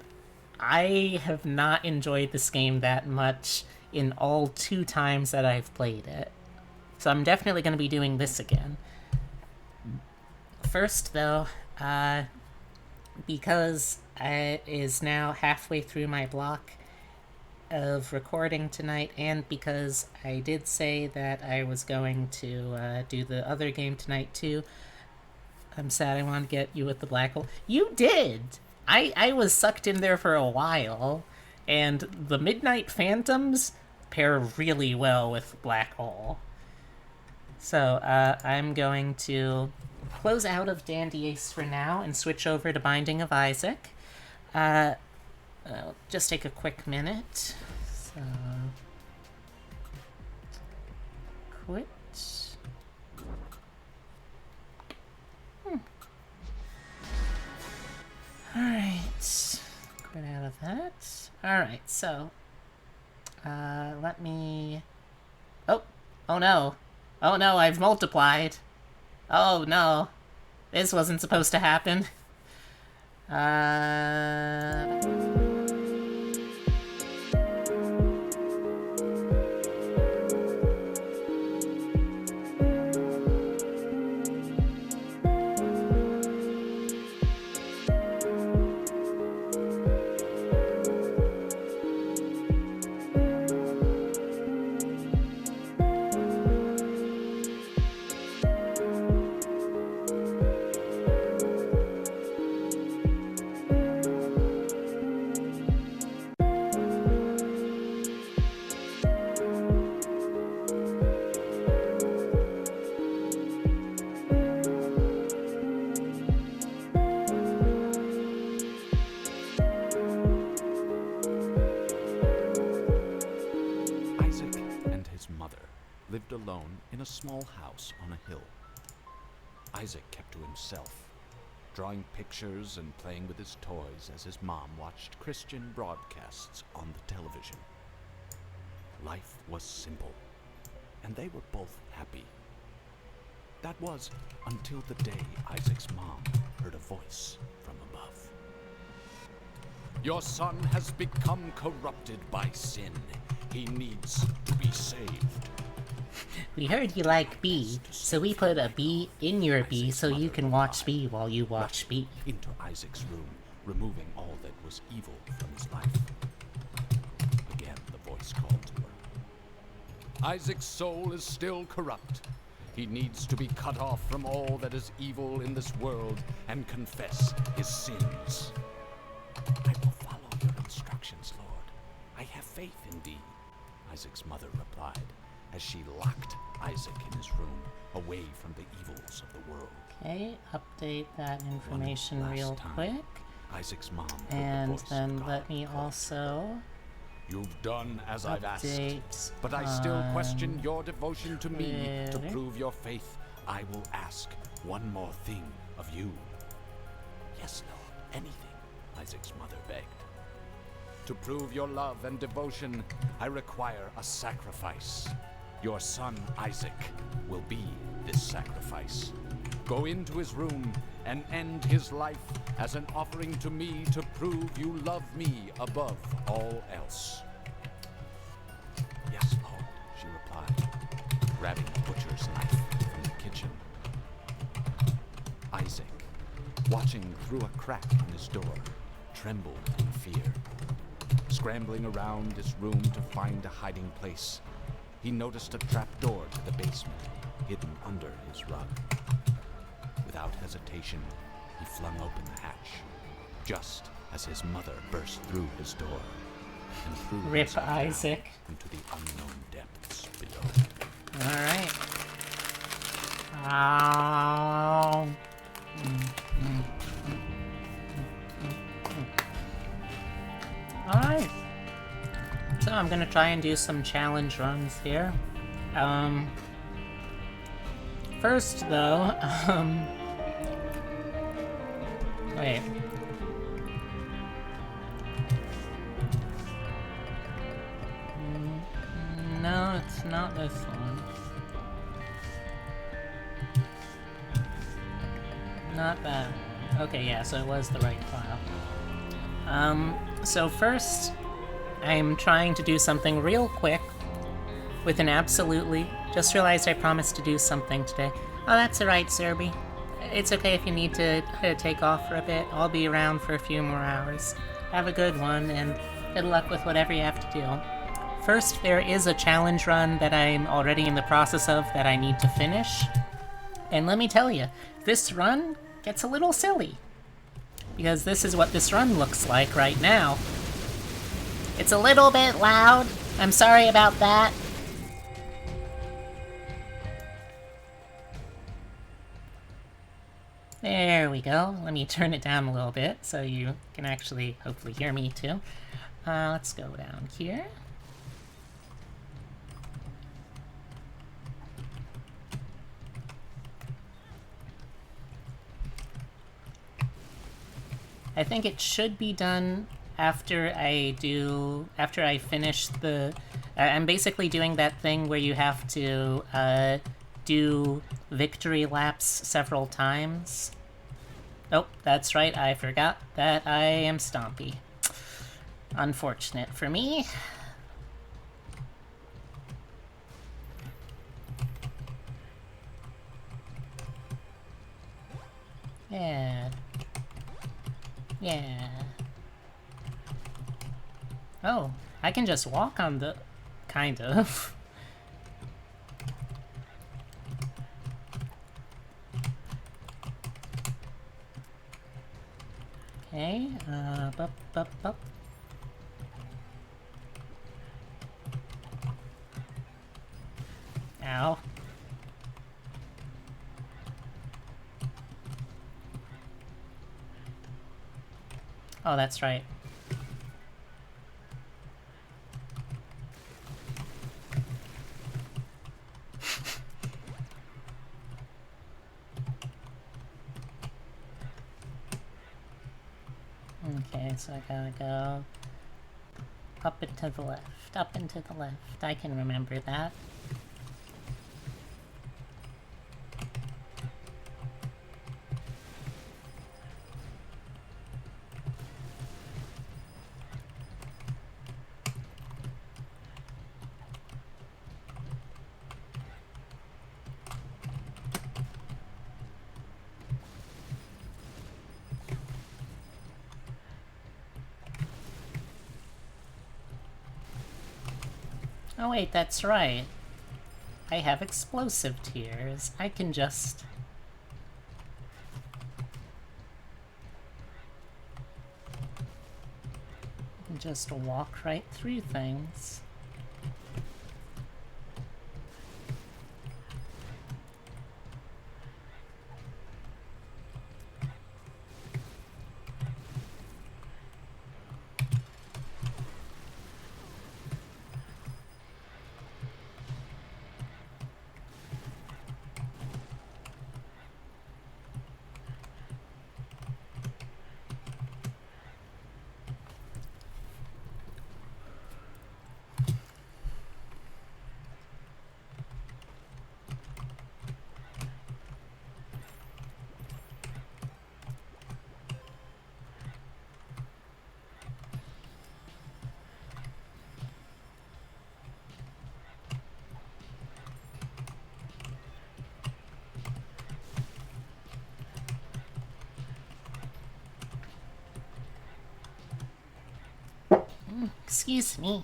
Speaker 1: I have not enjoyed this game that much in all 2 times that I've played it. So I'm definitely going to be doing this again. First, though, because it is now halfway through my block of recording tonight, and because I did say that I was going to do the other game tonight too, I'm sad I want to get you with the black hole. You did! I was sucked in there for a while, and the Midnight Phantoms pair really well with black hole. So, I'm going to close out of Dandy Ace for now and switch over to Binding of Isaac. Just take a quick minute. So, quit. Alright. Quit out of that. Alright, so, let me... Oh no. Oh no, I've multiplied. Oh no. This wasn't supposed to happen.
Speaker 6: lived alone in a small house on a hill. Isaac kept to himself, drawing pictures and playing with his toys as his mom watched Christian broadcasts on the television. Life was simple, and they were both happy. That was until the day Isaac's mom heard a voice from above. Your son has become corrupted by sin. He needs to be saved.
Speaker 1: We heard you like B, so we put a B in your B so you can watch B while you watch B.
Speaker 6: Into Isaac's room, removing all that was evil from his life. Again, the voice called to her. Isaac's soul is still corrupt. He needs to be cut off from all that is evil in this world and confess his sins. I will follow your instructions, Lord. I have faith in thee, Isaac's mother replied, as she locked Isaac in his room, away from the evils of the world.
Speaker 1: Okay, update that information real quick.
Speaker 6: Isaac's mom heard
Speaker 1: and
Speaker 6: the voice
Speaker 1: then
Speaker 6: of God
Speaker 1: let me also
Speaker 6: You've done as I've
Speaker 1: update
Speaker 6: asked, but I still question your devotion to me. To prove your faith, I will ask one more thing of you. Yes, Lord, anything, Isaac's mother begged. To prove your love and devotion, I require a sacrifice. Your son, Isaac, will be this sacrifice. Go into his room and end his life as an offering to me to prove you love me above all else. Yes, Lord, she replied, grabbing a butcher's knife from the kitchen. Isaac, watching through a crack in his door, trembled in fear. Scrambling around his room to find a hiding place, he noticed a trapdoor to the basement, hidden under his rug. Without hesitation, he flung open the hatch, just as his mother burst through his door and threw
Speaker 1: Rip Isaac
Speaker 6: into the unknown depths below.
Speaker 1: Alright. Ow. Alright. So I'm gonna try and do some challenge runs here. First though, wait. No, it's not this one. not that. Okay, yeah, so it was the right file. So first, I'm trying to do something real quick with an absolutely. Just realized I promised to do something today. Oh, that's alright, Serby. It's okay if you need to take off for a bit. I'll be around for a few more hours. Have a good one, and good luck with whatever you have to do. First, there is a challenge run that I'm already in the process of that I need to finish. And let me tell you, this run gets a little silly. Because this is what this run looks like right now. It's a little bit loud. I'm sorry about that. There we go. Let me turn it down a little bit so you can actually hopefully hear me too. Let's go down here. I think it should be done after I finish the... I'm basically doing that thing where you have to do victory laps several times. Oh, that's right, I forgot that I am Stompy. Unfortunate for me. Yeah. Yeah. Oh, I can just walk on the... kind of. Okay, bup. Ow. Oh, that's right. Okay, so I gotta go up and to the left, up and to the left. I can remember that. Oh wait, that's right. I have explosive tears. I can just... walk right through things. Excuse me.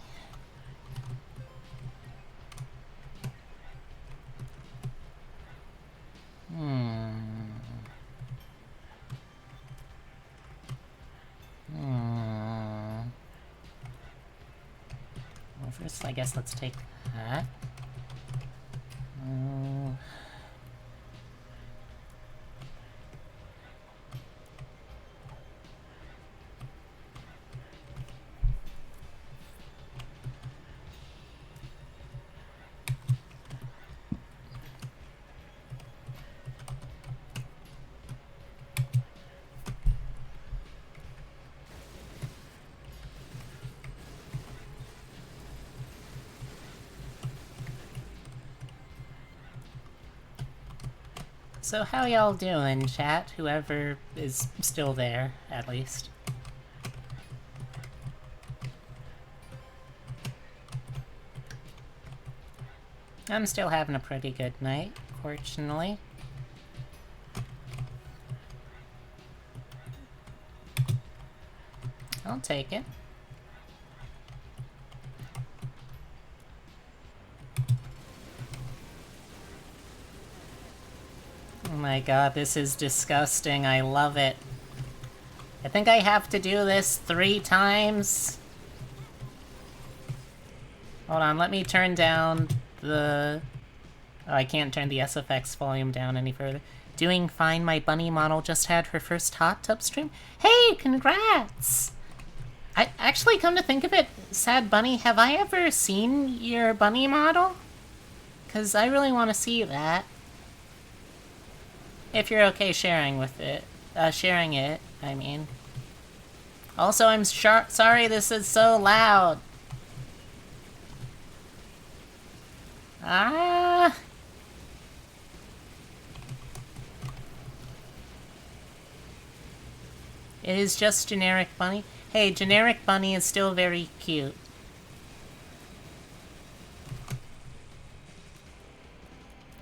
Speaker 1: Well, first, I guess let's take that. So how y'all doing, chat? Whoever is still there, at least. I'm still having a pretty good night, fortunately. I'll take it. Oh my god, this is disgusting. I love it. I think I have to do this 3 times. Hold on, let me turn down the... Oh, I can't turn the SFX volume down any further. Doing fine, my bunny model just had her first hot tub stream. Hey, congrats! I actually, come to think of it, Sad Bunny, have I ever seen your bunny model? Because I really want to see that. If you're okay sharing with it. Sharing it, I mean. Also, I'm sorry this is so loud. Ah! It is just generic bunny. Hey, generic bunny is still very cute.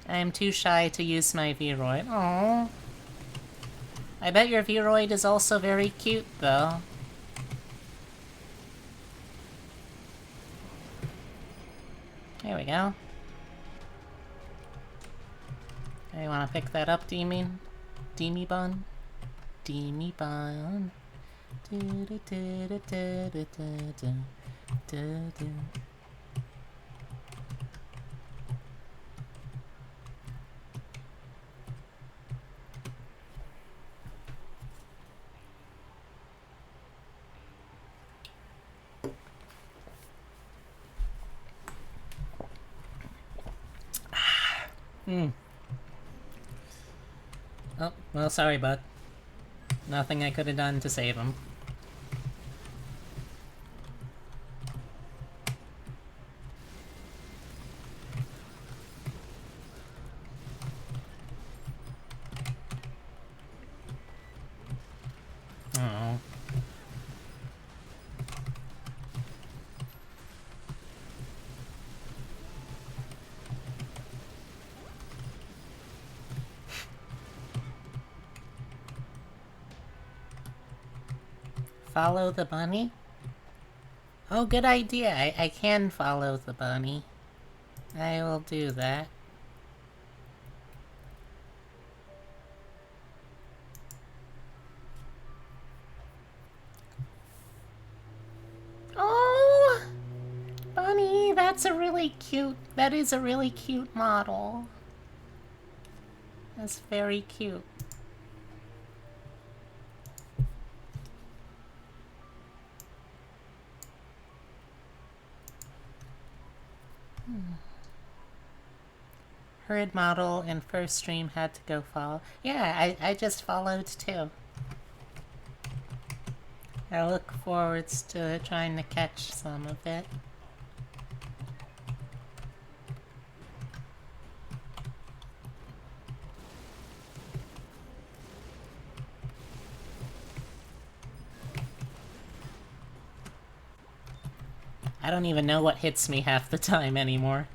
Speaker 1: I am too shy to use my Vroid. Aww. I bet your Vroid is also very cute, though. There we go. Hey, you wanna pick that up, Deemy? Deemy Bun? Deemy Bun. Oh, well, sorry, bud. Nothing I could have done to save him. Oh. Follow the bunny? Oh, good idea. I can follow the bunny. I will do that. Oh! Bunny, that's a really cute... That is a really cute model. That's very cute. Herd model and first stream had to go follow. Yeah, I just followed too. I look forward to trying to catch some of it. I don't even know what hits me half the time anymore.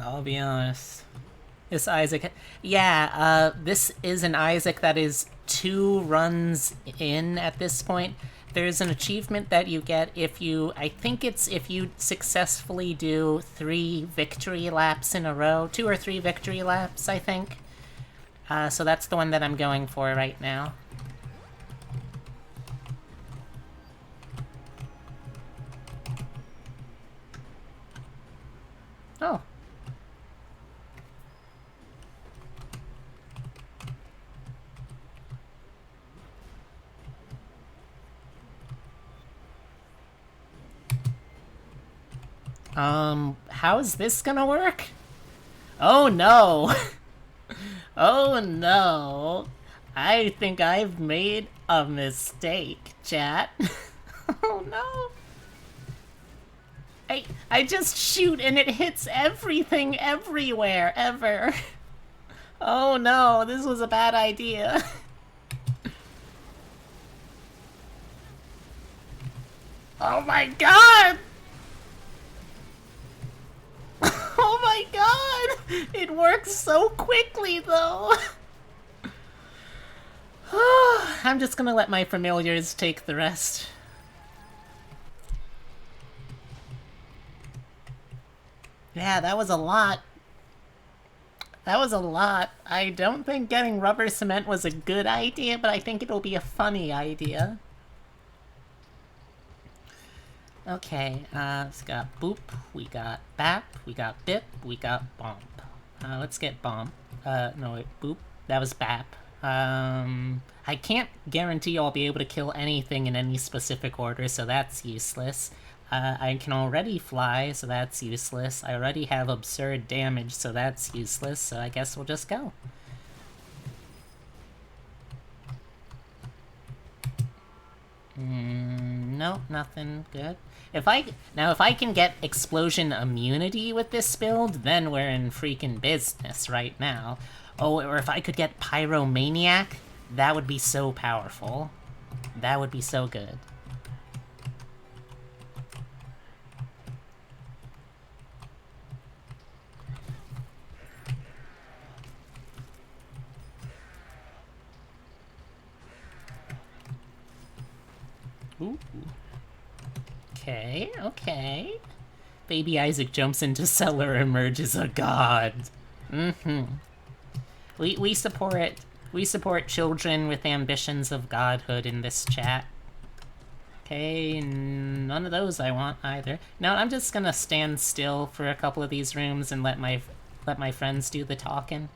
Speaker 1: I'll be honest. This Isaac... Yeah, this is an Isaac that is 2 runs in at this point. There's an achievement that you get if you... I think it's if you successfully do 3 victory laps in a row. 2 or 3 victory laps, I think. So that's the one that I'm going for right now. Oh. How is this gonna work? Oh no! Oh no! I think I've made a mistake, chat. Oh no! I just shoot and it hits everything everywhere, ever. Oh no, this was a bad idea. Oh my god! Oh my god! It works so quickly though! I'm just gonna let my familiars take the rest. Yeah, that was a lot. That was a lot. I don't think getting rubber cement was a good idea, but I think it'll be a funny idea. Okay, it's got boop, we got bap, we got bip, we got bomp. Let's get bomp. No, wait, boop. That was bap. I can't guarantee I'll be able to kill anything in any specific order, so that's useless. I can already fly, so that's useless. I already have absurd damage, so that's useless, so I guess we'll just go. No, nothing good. If I can get explosion immunity with this build, then we're in freaking business right now. Oh, or if I could get pyromaniac, that would be so powerful. That would be so good. Ooh. Okay, okay. Baby Isaac jumps into cellar, emerges a god. We support children with ambitions of godhood in this chat. Okay, none of those I want either. No, I'm just gonna stand still for a couple of these rooms and let my friends do the talking.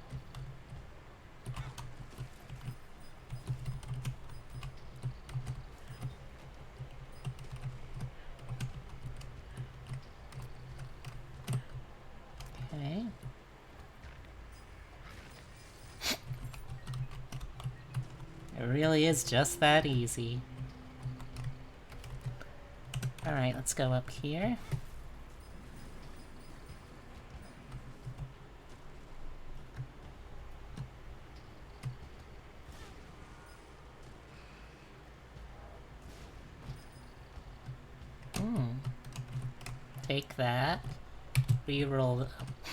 Speaker 1: Okay. It really is just that easy. Alright, let's go up here. Take that. Reroll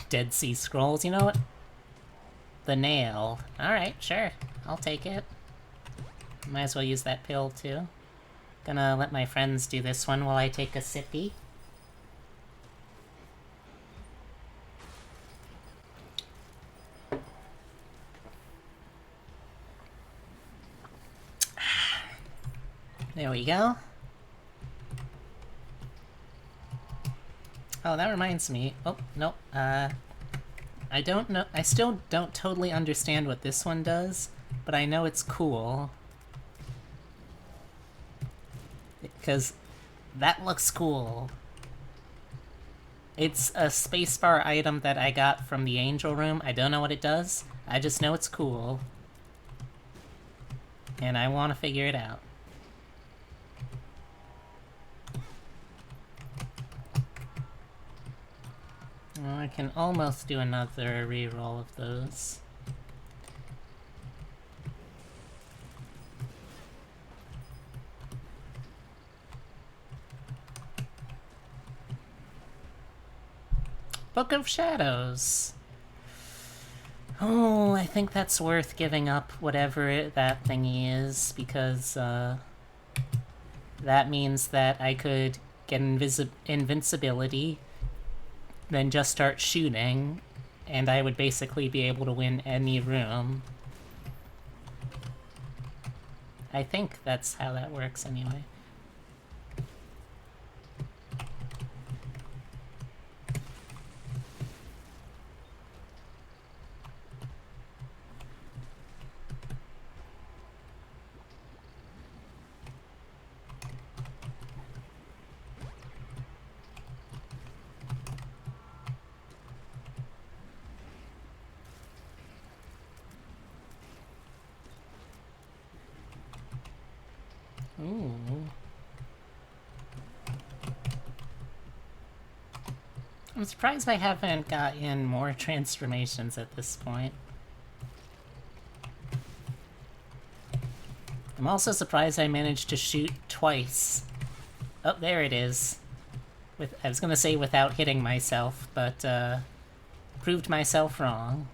Speaker 1: Dead Sea Scrolls. You know what? The nail. Alright, sure. I'll take it. Might as well use that pill too. Gonna let my friends do this one while I take a sippy. There we go. Oh, that reminds me. Oh, no. I don't know. I still don't totally understand what this one does, but I know it's cool. Because that looks cool. It's a spacebar item that I got from the Angel Room. I don't know what it does. I just know it's cool. And I want to figure it out. Well, I can almost do another reroll of those. Book of Shadows. Oh, I think that's worth giving up whatever that thingy is, because that means that I could get invincibility, then just start shooting, and I would basically be able to win any room. I think that's how that works anyway. Ooh. I'm surprised I haven't gotten more transformations at this point. I'm also surprised I managed to shoot twice. Oh, there it is. I was gonna say without hitting myself, but, proved myself wrong.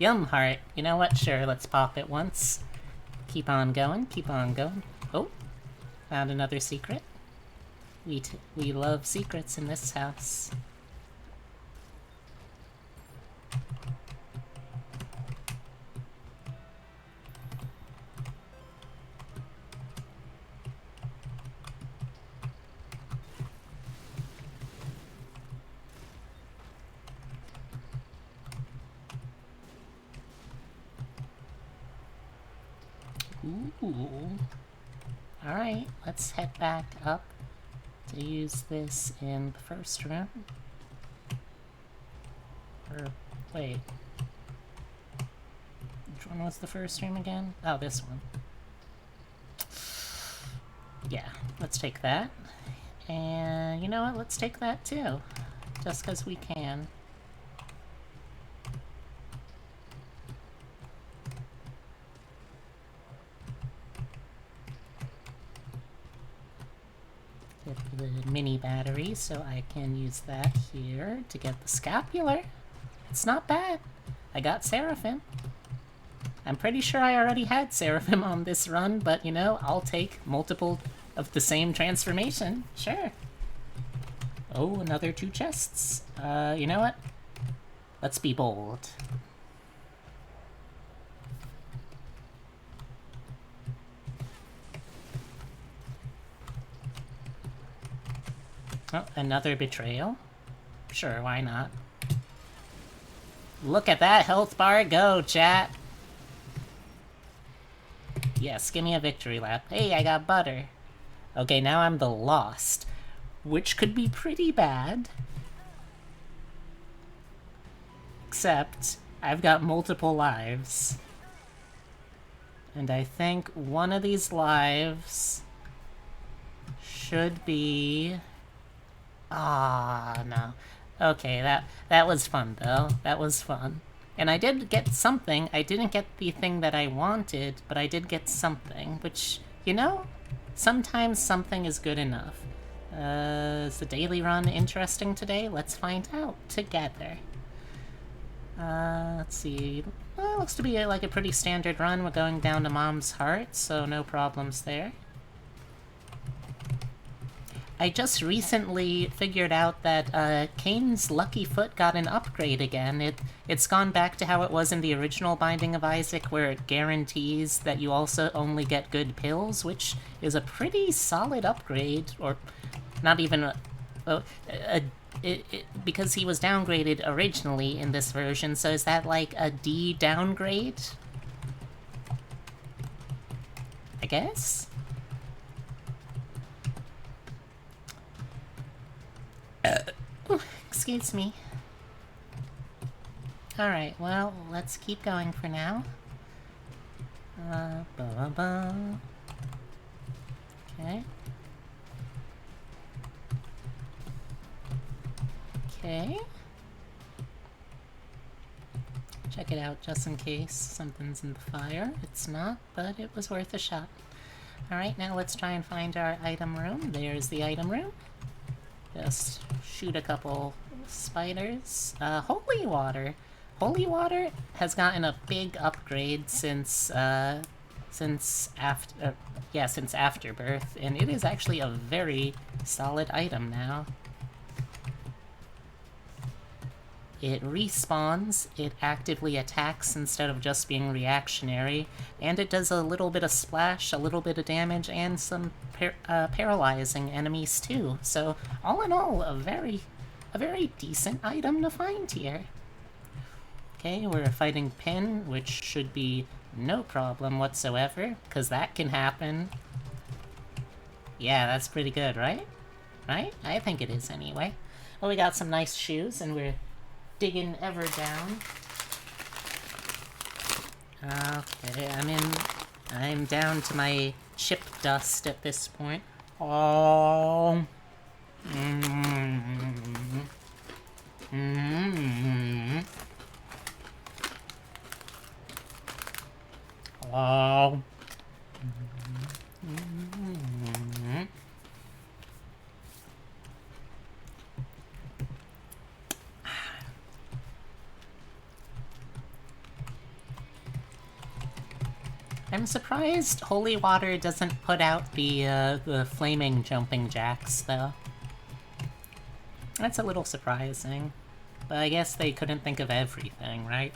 Speaker 1: Yum heart. You know what? Sure, let's pop it once. Keep on going, keep on going. Oh, found another secret. We love secrets in this house. Ooh. Alright, let's head back up to use this in the first room. Or, wait. Which one was the first room again? Oh, this one. Yeah, let's take that. And you know what? Let's take that too. Just because we can. Get the mini battery so I can use that here to get the scapular. It's not bad. I got Seraphim. I'm pretty sure I already had Seraphim on this run, but you know, I'll take multiple of the same transformation. Sure. Oh, another 2 chests. You know what? Let's be bold. Oh, another betrayal? Sure, why not? Look at that health bar go, chat! Yes, give me a victory lap. Hey, I got butter. Okay, now I'm the Lost, which could be pretty bad. Except, I've got multiple lives. And I think one of these lives should be... Ah, no. Okay, that was fun, though. That was fun. And I did get something. I didn't get the thing that I wanted, but I did get something, which, you know, sometimes something is good enough. Is the daily run interesting today? Let's find out together. Let's see. Well, it looks to be like a pretty standard run. We're going down to Mom's Heart, so no problems there. I just recently figured out that Kane's Lucky Foot got an upgrade again. It's gone back to how it was in the original Binding of Isaac, where it guarantees that you also only get good pills, which is a pretty solid upgrade, or not even because he was downgraded originally in this version, so is that like a D downgrade? I guess? Excuse me. Alright, well, let's keep going for now. Okay. Okay. Check it out just in case something's in the fire. It's not, but it was worth a shot. Alright, now let's try and find our item room. There's the item room. Just shoot a couple spiders. Holy Water. Holy Water has gotten a big upgrade since Afterbirth, and it is actually a very solid item now. It respawns, it actively attacks instead of just being reactionary, and it does a little bit of splash, a little bit of damage, and some paralyzing enemies too. So, all in all, a very decent item to find here. Okay, we're fighting Pin, which should be no problem whatsoever, because that can happen. Yeah, that's pretty good, right? Right? I think it is anyway. Well, we got some nice shoes, and we're digging ever down. Okay, I'm down to my chip dust at this point. Oh. Oh. I'm surprised holy water doesn't put out the flaming jumping jacks, though. That's a little surprising. But I guess they couldn't think of everything, right?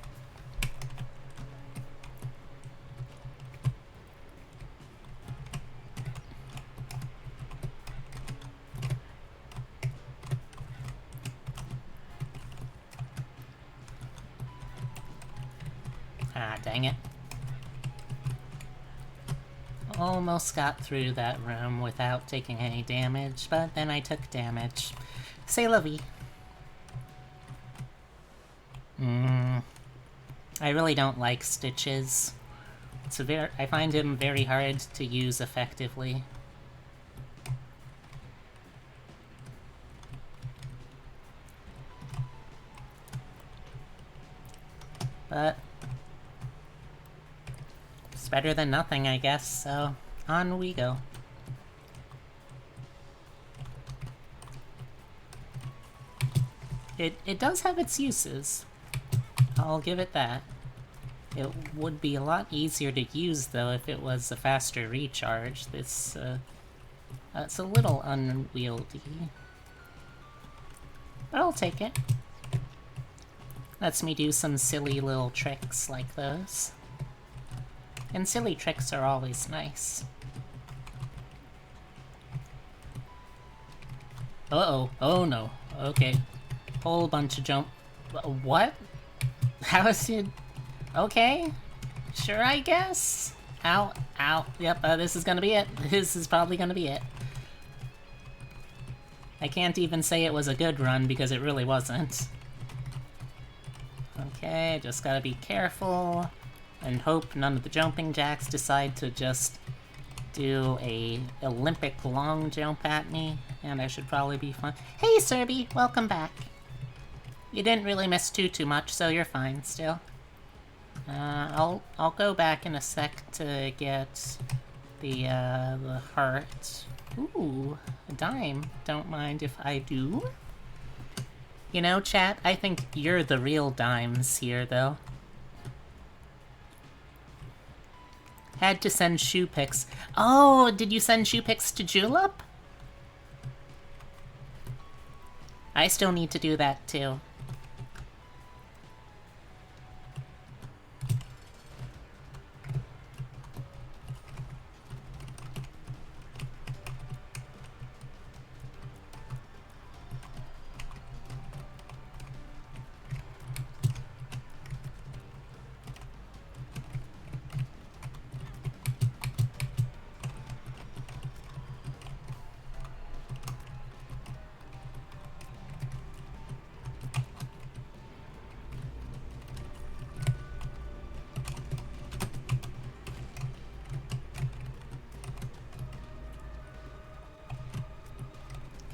Speaker 1: Ah, dang it. Almost got through that room without taking any damage, but then I took damage. C'est la vie. I really don't like Stitches. I find him very hard to use effectively. But it's better than nothing, I guess, so on we go. It does have its uses. I'll give it that. It would be a lot easier to use, though, if it was a faster recharge. It's a little unwieldy. But I'll take it. Lets me do some silly little tricks like those. And silly tricks are always nice. Uh-oh. Oh no. Okay. Whole bunch of jump... What? How is it... Okay. Sure, I guess. Ow. Ow. Yep, this is gonna be it. This is probably gonna be it. I can't even say it was a good run because it really wasn't. Okay, just gotta be careful and hope none of the jumping jacks decide to just do a Olympic long jump at me, and I should probably be fine. Hey, Serby, welcome back. You didn't really miss too much, so you're fine still. I'll go back in a sec to get the heart. Ooh, a dime. Don't mind if I do. You know, chat, I think you're the real dimes here, though. Had to send shoe pics. Oh, did you send shoe pics to Julep? I still need to do that, too.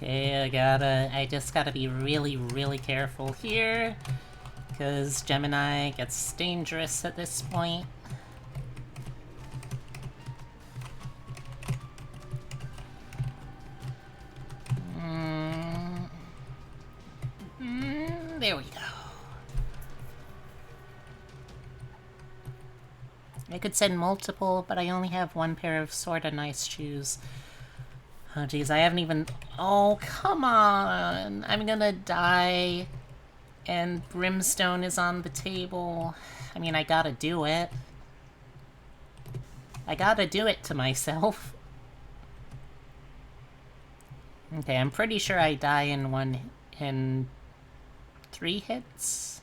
Speaker 1: Okay, I just gotta be really careful here, because Gemini gets dangerous at this point. There we go. I could send multiple, but I only have one pair of sorta nice shoes. Oh geez, I haven't even... Oh, come on! I'm gonna die, and brimstone is on the table. I mean, I gotta do it. I gotta do it to myself. Okay, I'm pretty sure I die in 3 hits?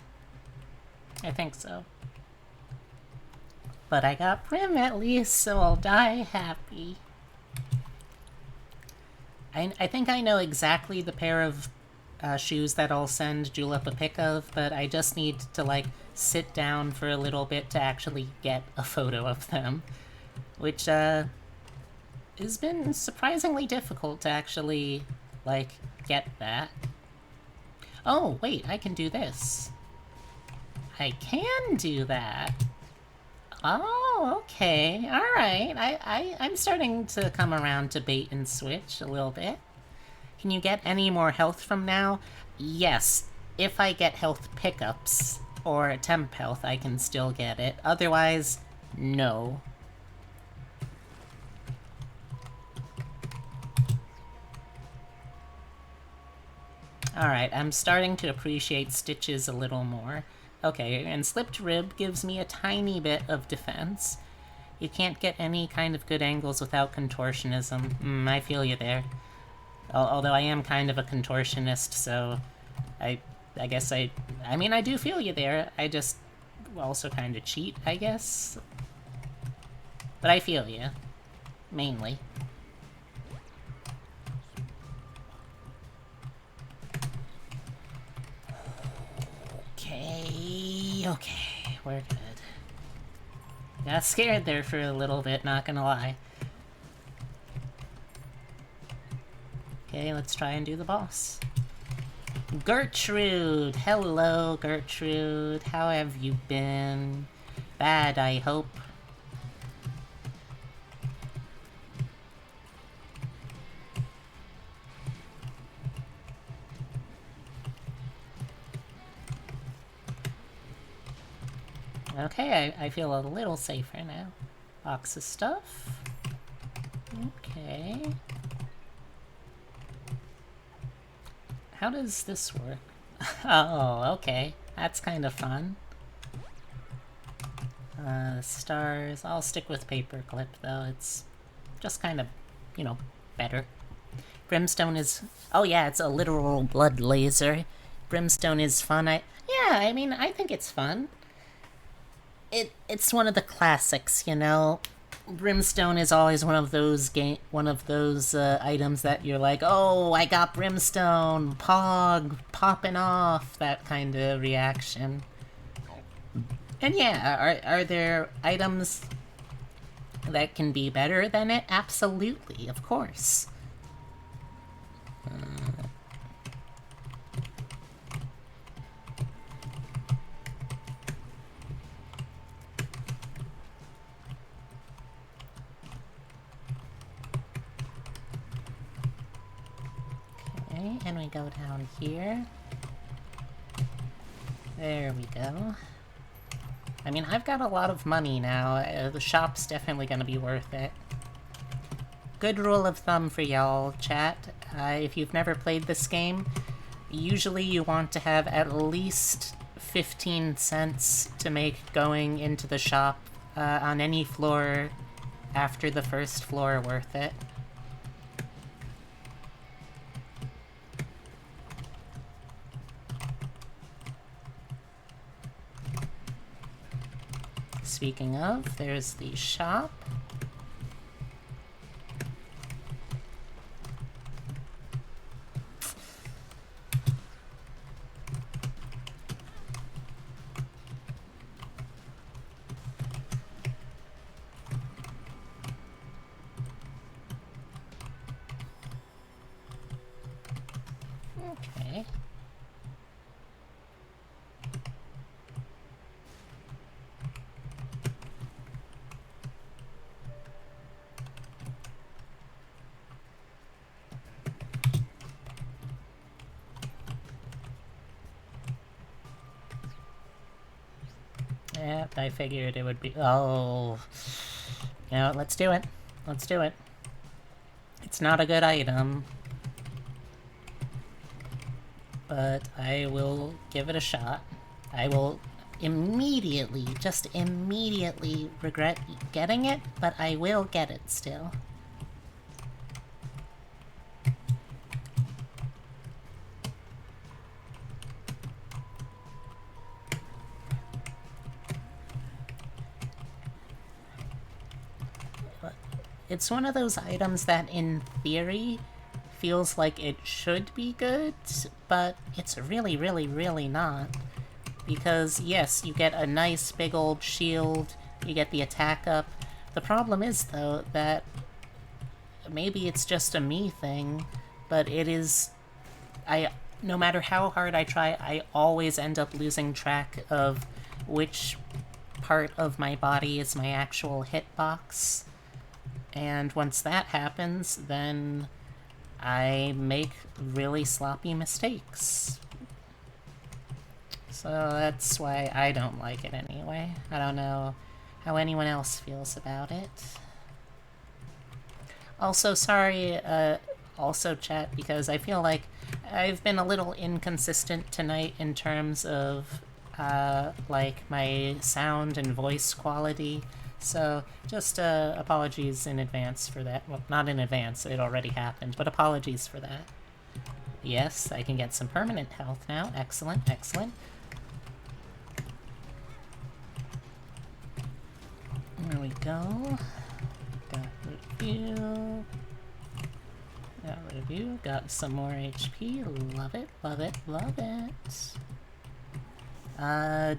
Speaker 1: I think so. But I got brim at least, so I'll die happy. I think I know exactly the pair of shoes that I'll send Julep a pic of, but I just need to, like, sit down for a little bit to actually get a photo of them. Which, has been surprisingly difficult to actually, like, get that. Oh, wait, I can do this. I can do that. Oh! Oh, okay. Alright. I'm starting to come around to bait and switch a little bit. Can you get any more health from now? Yes. If I get health pickups or temp health, I can still get it. Otherwise, no. Alright, I'm starting to appreciate stitches a little more. Okay, and slipped rib gives me a tiny bit of defense. You can't get any kind of good angles without contortionism. I feel you there. Although I am kind of a contortionist, so I guess I mean, I do feel you there. I just also kind of cheat, I guess. But I feel you. Mainly. Okay, we're good. Got scared there for a little bit, not gonna lie. Okay, let's try and do the boss. Gertrude! Hello, Gertrude. How have you been? Bad, I hope. Okay, I feel a little safer now. Box of stuff. Okay. How does this work? Oh, okay. That's kind of fun. Stars. I'll stick with paperclip, though. It's just kind of, you know, better. Brimstone is... Oh yeah, it's a literal blood laser. Brimstone is fun. Yeah, I mean, I think it's fun. It's one of the classics, you know. Brimstone is always one of those items that you're like, oh, I got Brimstone, Pog, popping off, that kind of reaction. And yeah, are there items that can be better than it? Absolutely, of course. Okay, and we go down here. There we go. I mean, I've got a lot of money now. The shop's definitely gonna be worth it. Good rule of thumb for y'all, chat. If you've never played this game, usually you want to have at least 15 cents to make going into the shop on any floor after the first floor worth it. Speaking of, there's the shop. Okay. Yep, I figured it would be... Oh. No, let's do it. Let's do it. It's not a good item. But I will give it a shot. I will immediately, just immediately regret getting it, but I will get it still. It's one of those items that, in theory, feels like it should be good, but it's really, really, really not. Because, yes, you get a nice big old shield, you get the attack up. The problem is, though, that maybe it's just a me thing, but it is... no matter how hard I try, I always end up losing track of which part of my body is my actual hitbox. And once that happens, then I make really sloppy mistakes. So that's why I don't like it anyway. I don't know how anyone else feels about it. Also, sorry, also chat, because I feel like I've been a little inconsistent tonight in terms of, like, my sound and voice quality. So, just, apologies in advance for that. Well, not in advance, it already happened, but apologies for that. Yes, I can get some permanent health now. Excellent, excellent. There we go. Got rid of you. Got rid of you. Got some more HP. Love it, love it, love it.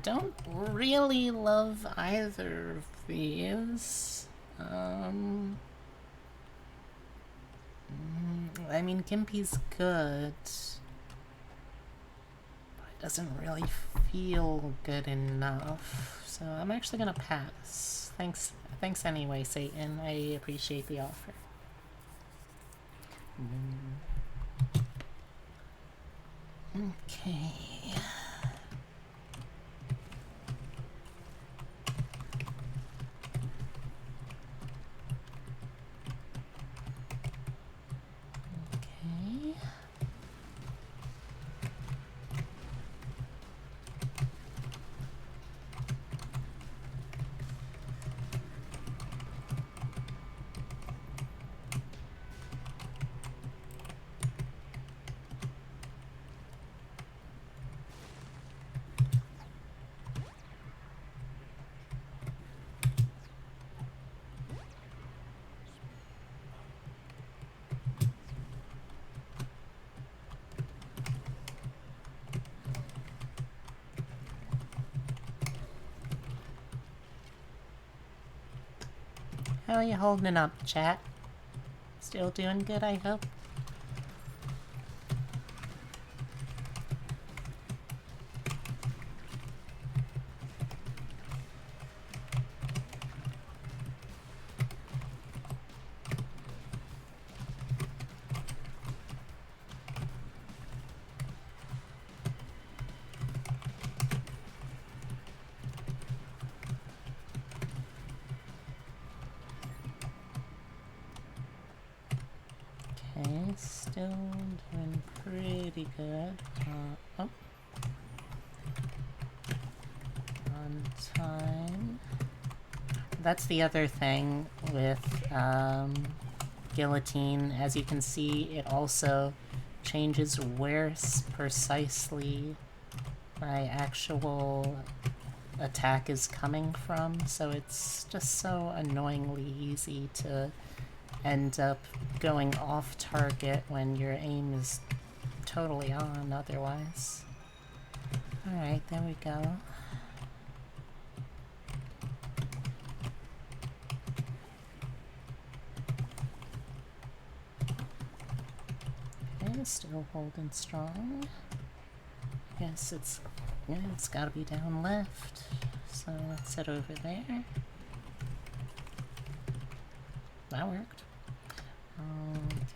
Speaker 1: Don't really love either of these. I mean, Gimpy's good, but it doesn't really feel good enough. So I'm actually gonna pass. Thanks anyway, Satan. I appreciate the offer. Okay. Okay. How are you holding up, chat? Still doing good, I hope? Okay, still doing pretty good. Oh. On time. That's the other thing with Guillotine. As you can see, it also changes where precisely my actual attack is coming from, so it's just so annoyingly easy to end up going off target when your aim is totally on otherwise. Alright, there we go. Okay, still holding strong. Yes, it's gotta be down left. So let's head over there. That worked.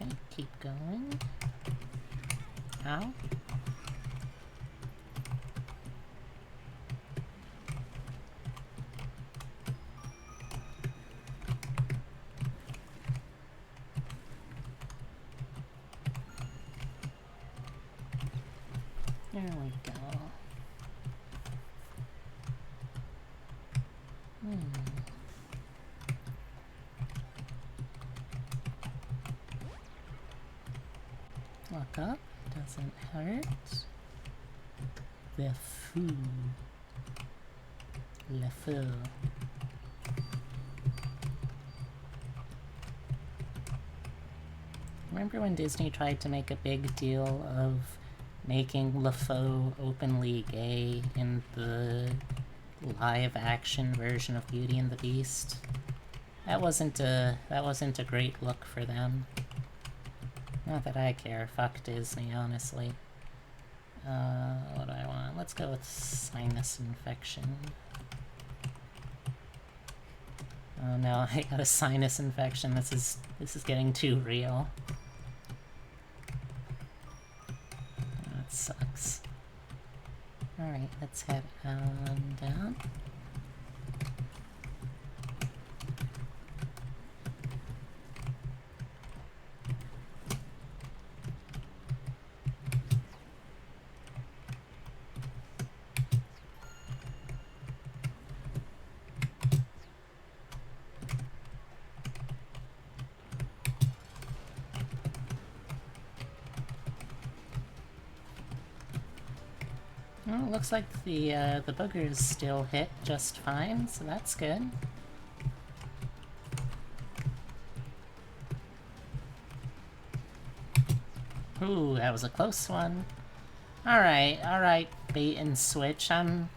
Speaker 1: Okay, keep going. Ow. There we go. Lock up, doesn't hurt. The foo. Le feu. Remember when Disney tried to make a big deal of making LeFou openly gay in the live-action version of Beauty and the Beast? That wasn't a great look for them. Not that I care. Fuck Disney, honestly. What do I want? Let's go with sinus infection. Oh no, I got a sinus infection. This is getting too real. That sucks. Alright, let's head on down. Well, it looks like the boogers still hit just fine, so that's good. Ooh, that was a close one. Alright, bait and switch. I'm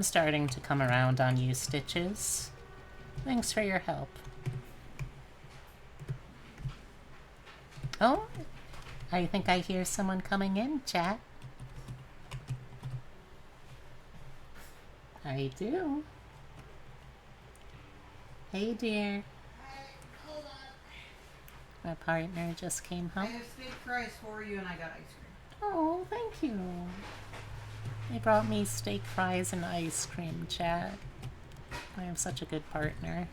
Speaker 1: starting to come around on you, Stitches. Thanks for your help. Oh, I think I hear someone coming in, chat. I do. Hey, dear.
Speaker 7: Hey, hold on.
Speaker 1: My partner just came
Speaker 7: I
Speaker 1: home.
Speaker 7: have steak fries for you and I got ice cream.
Speaker 1: Oh, thank you. They brought me steak fries and ice cream, chat. I am such a good partner.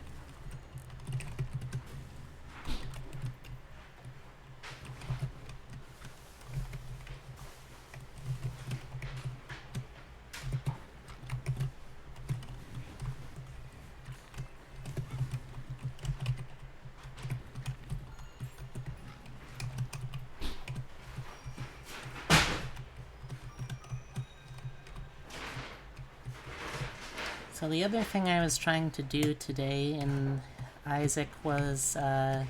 Speaker 1: So the other thing I was trying to do today in Isaac was on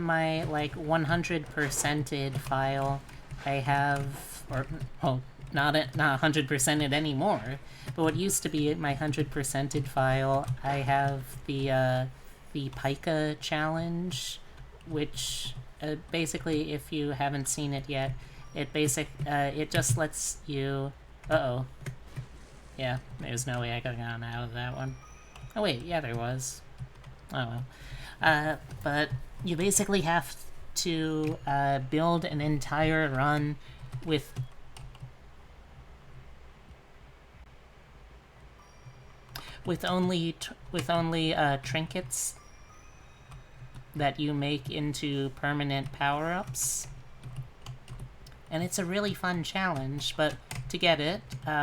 Speaker 1: my like 100%ed file, I have, or oh, not 100%ed anymore, but what used to be my 100%ed file, I have the Pica challenge, which basically, if you haven't seen it yet, it just lets you. Uh-oh. Yeah, there's no way I could have gotten out of that one. Oh wait, yeah there was. Oh well. But you basically have to build an entire run with only trinkets that you make into permanent power-ups. And it's a really fun challenge, but to get it,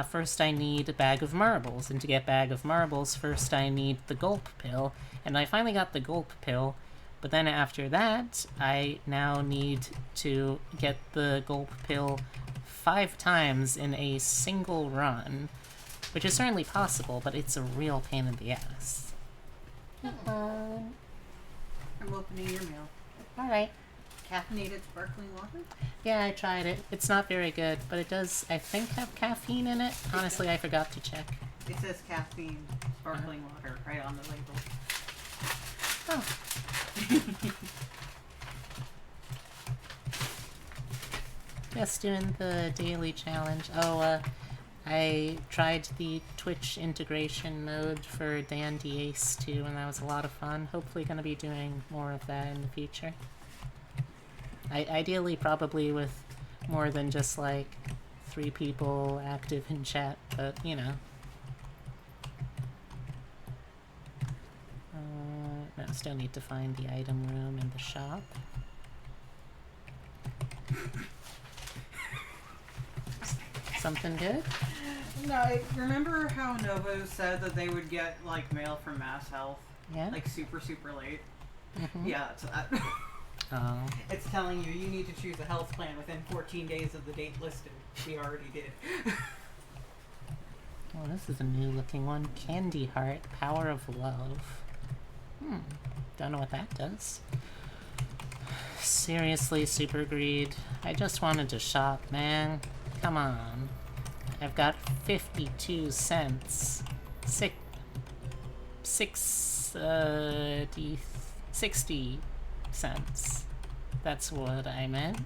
Speaker 1: first I need a bag of marbles, and to get bag of marbles, first I need the gulp pill, and I finally got the gulp pill, but then after that, I now need to get the gulp pill 5 times in a single run, which is certainly possible, but it's a real pain in the ass.
Speaker 7: I'm opening your mail.
Speaker 1: Alright.
Speaker 7: Caffeinated sparkling water?
Speaker 1: Yeah, I tried it. It's not very good, but it does, I think, have caffeine in it. Honestly, I forgot to check.
Speaker 7: It says caffeine sparkling water right on the label.
Speaker 1: Oh. Just doing the daily challenge. Oh, I tried the Twitch integration mode for Dandy Ace too, and that was a lot of fun. Hopefully gonna be doing more of that in the future. Ideally, probably with more than just like 3 people active in chat, but you know. No, still need to find the item room in the shop. Something good?
Speaker 7: No, remember how Novo said that they would get like mail from Mass Health?
Speaker 1: Yeah.
Speaker 7: Like super late?
Speaker 1: Mm-hmm.
Speaker 7: Yeah, that's that.
Speaker 1: Oh.
Speaker 7: It's telling you need to choose a health plan within 14 days of the date listed. We already did.
Speaker 1: Oh, this is a new looking one. Candy Heart, Power of Love. Don't know what that does. Seriously, Super Greed. I just wanted to shop, man. Come on. I've got 52 cents. 60 cents. That's what I meant.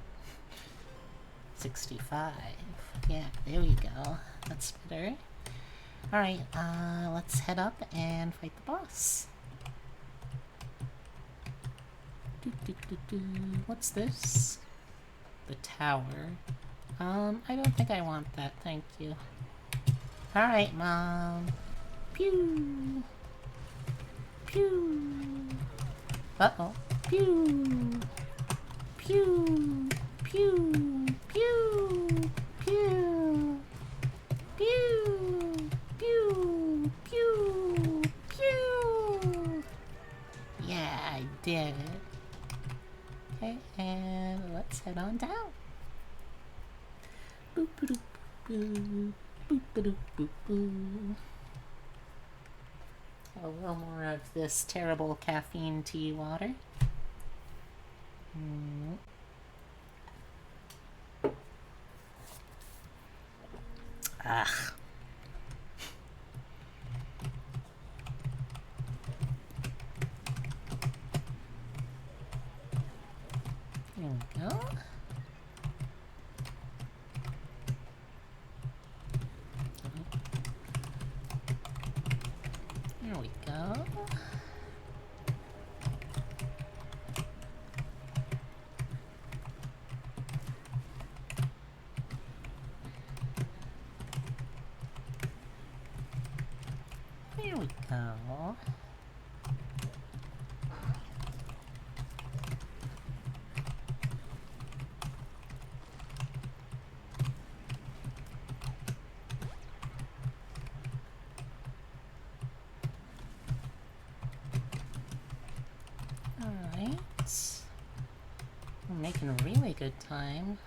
Speaker 1: 65. Yeah, there we go. That's better. Alright, let's head up and fight the boss. What's this? The tower. I don't think I want that, thank you. Alright, Mom. Pew! Pew! Uh-oh. Pew! Pew! Pew! Pew! Pew! Pew! Pew! Pew! Pew! Yeah, I did it. Okay, and let's head on down. Boop boop boop boop boop boop boop. A little more of this terrible caffeine tea water. Ah. There we go. There we go. There we go. Alright. We're making a really good time.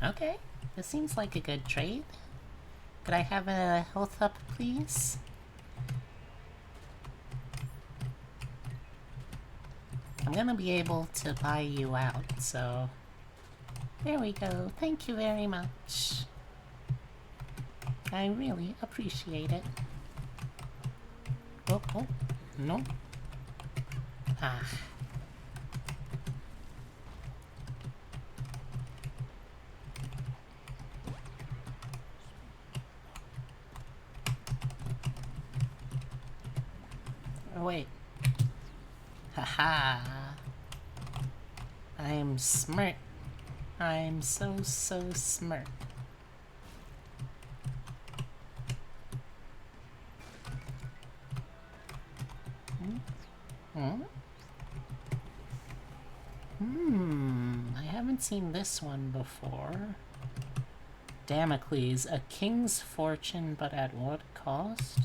Speaker 1: Okay, this seems like a good trade. Could I have a health up, please? I'm gonna be able to buy you out, so... There we go. Thank you very much. I really appreciate it. Oh, oh, no. Ah. Oh, wait. Haha. I'm smart. I'm so smart. I haven't seen this one before. Damocles, a king's fortune, but at what cost?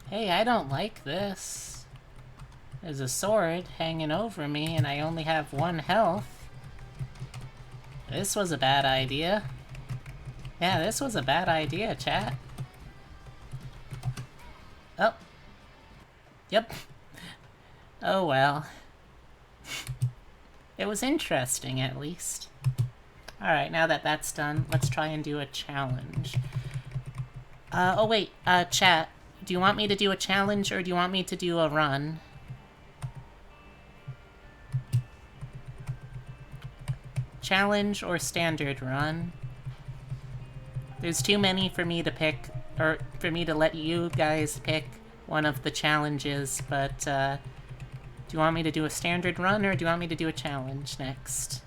Speaker 1: Hey, I don't like this. There's a sword hanging over me and I only have 1 health. This was a bad idea. Yeah, this was a bad idea, chat. Oh. Yep. Oh well. It was interesting, at least. Alright, now that that's done, let's try and do a challenge. Oh wait, chat. Do you want me to do a challenge or do you want me to do a run? Challenge or standard run? There's too many for me to pick, or for me to let you guys pick one of the challenges, but, do you want me to do a standard run, or do you want me to do a challenge next?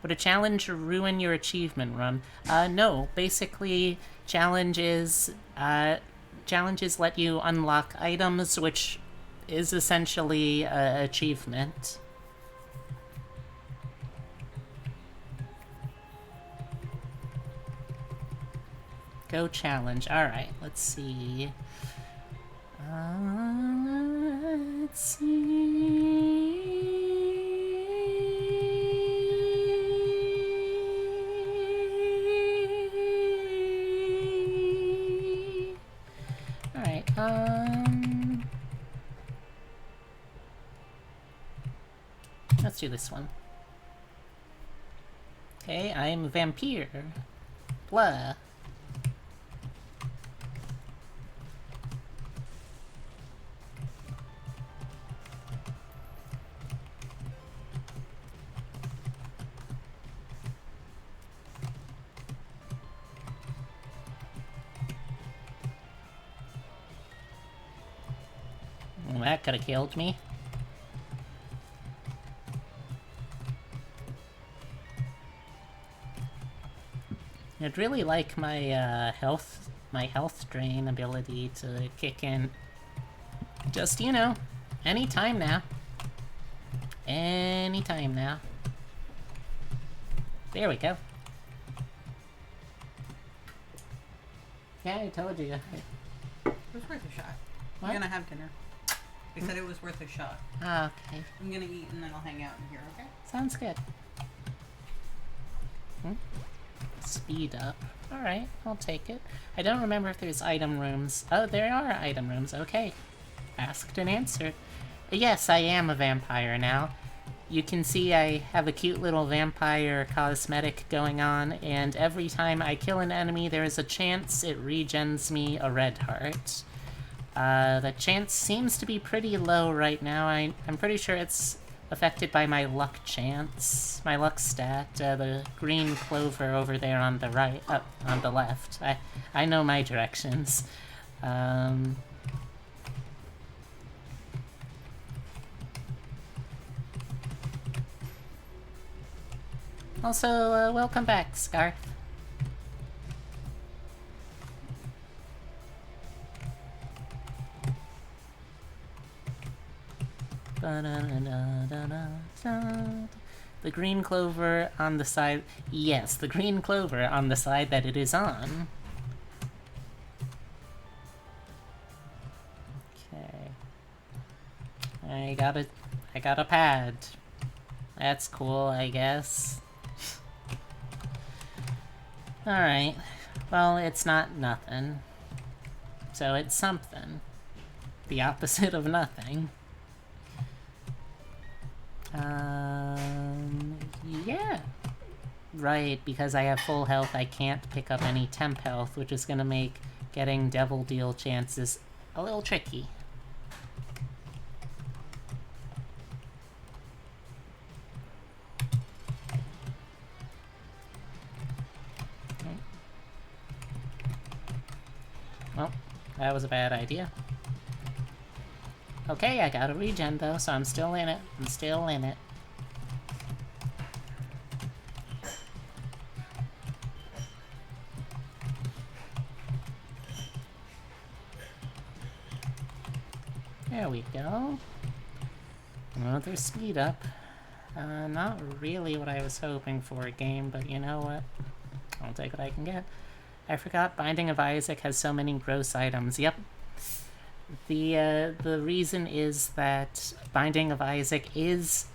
Speaker 1: Would a challenge ruin your achievement run? No. Basically, challenges let you unlock items, which is essentially an achievement. Go challenge. Alright, let's see. Let's see. Alright, let's do this one. Okay, I'm a vampire. Blah. that could have killed me. I'd really like my health drain ability to kick in. Just, you know, anytime now. Anytime now. There we go. Yeah, I told you.
Speaker 7: It was worth a shot.
Speaker 1: What?
Speaker 7: I'm gonna have dinner. I said it was worth a shot.
Speaker 1: Ah, okay.
Speaker 7: I'm gonna eat and then I'll hang out in here, okay?
Speaker 1: Sounds good. Speed up. Alright, I'll take it. I don't remember if there's item rooms. Oh, there are item rooms. Okay. Asked and answered. Yes, I am a vampire now. You can see I have a cute little vampire cosmetic going on, and every time I kill an enemy, there is a chance it regens me a red heart. The chance seems to be pretty low right now. I'm pretty sure it's affected by my luck chance, my luck stat, the green clover over there on the right, on the left. I know my directions. Also, welcome back, Scarf. The green clover on the side... Yes, the green clover on the side that it is on. Okay. I got a pad. That's cool, I guess. Alright. Well, it's not nothing. So it's something. The opposite of nothing. Yeah. Right, because I have full health, I can't pick up any temp health, which is gonna make getting Devil Deal chances a little tricky. Well, that was a bad idea. Okay, I got a regen though, so I'm still in it. I'm still in it. There we go. Another speed up. Not really what I was hoping for a game, but you know what? I'll take what I can get. I forgot Binding of Isaac has so many gross items. Yep. The reason is that Binding of Isaac is,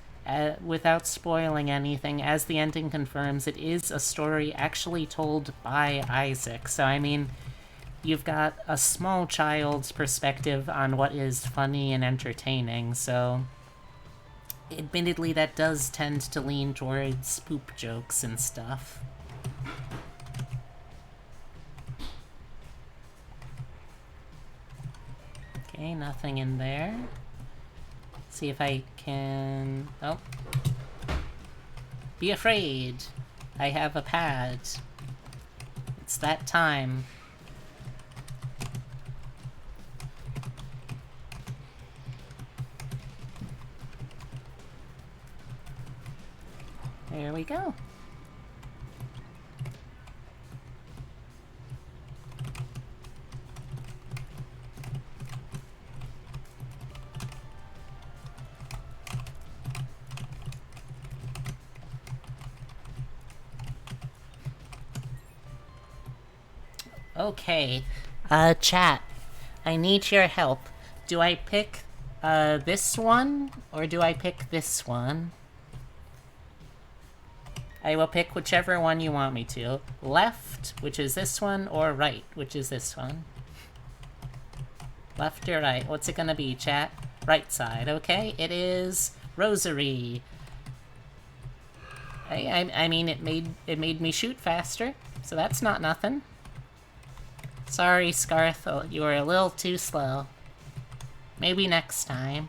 Speaker 1: without spoiling anything, as the ending confirms, it is a story actually told by Isaac. So, I mean, you've got a small child's perspective on what is funny and entertaining, so... Admittedly, that does tend to lean towards poop jokes and stuff. Okay, nothing in there. See if I can... Oh. Be afraid. I have a pad. It's that time. There we go. Okay, chat, I need your help. Do I pick, this one, or do I pick this one? I will pick whichever one you want me to. Left, which is this one, or right, which is this one. Left or right? What's it gonna be, chat? Right side, okay? It is Rosary. I mean, it made me shoot faster, so that's not nothing. Sorry, Scarth, you were a little too slow. Maybe next time.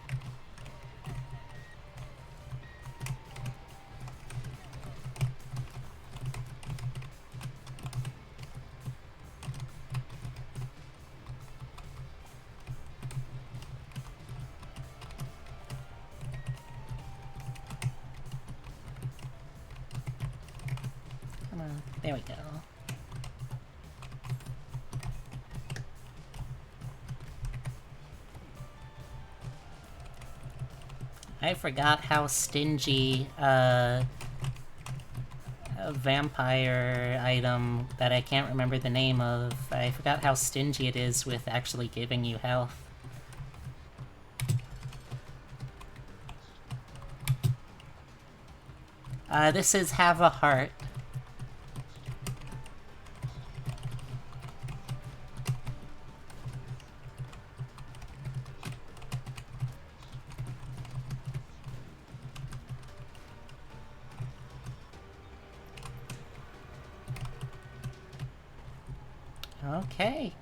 Speaker 1: There we go. I forgot how stingy a vampire item that I can't remember the name of. I forgot how stingy it is with actually giving you health. This is Have a Heart. Okay.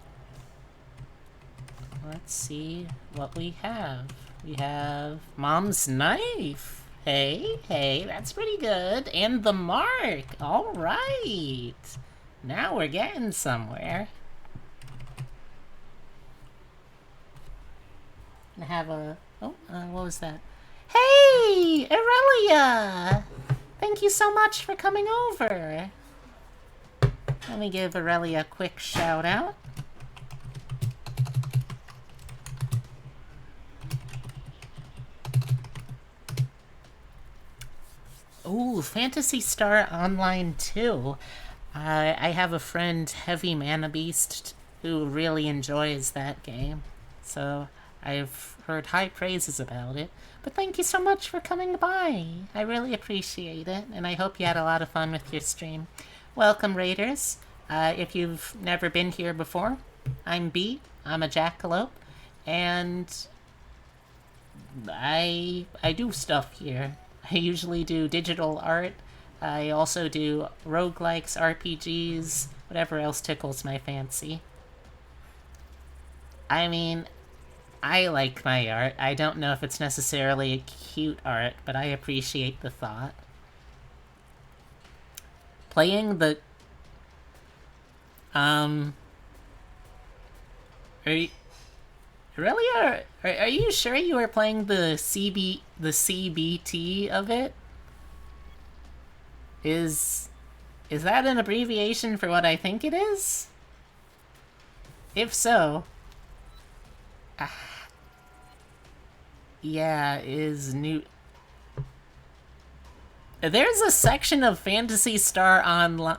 Speaker 1: Let's see what we have. We have Mom's Knife. Hey, that's pretty good. And the mark. All right. Now we're getting somewhere. I have a... Oh, what was that? Hey, Aurelia! Thank you so much for coming over. Let me give Aurelia a quick shout out. Ooh, Phantasy Star Online 2. I have a friend, Heavy Mana Beast, who really enjoys that game. So I've heard high praises about it. But thank you so much for coming by. I really appreciate it, and I hope you had a lot of fun with your stream. Welcome, Raiders. If you've never been here before, I'm B. I'm a jackalope, and I do stuff here. I usually do digital art. I also do roguelikes, RPGs, whatever else tickles my fancy. I mean, I like my art. I don't know if it's necessarily cute art, but I appreciate the thought. Playing the... Are you sure you were playing the CBT of it? Is that an abbreviation for what I think it is? If so... yeah, is new... There's a section of Phantasy Star Online...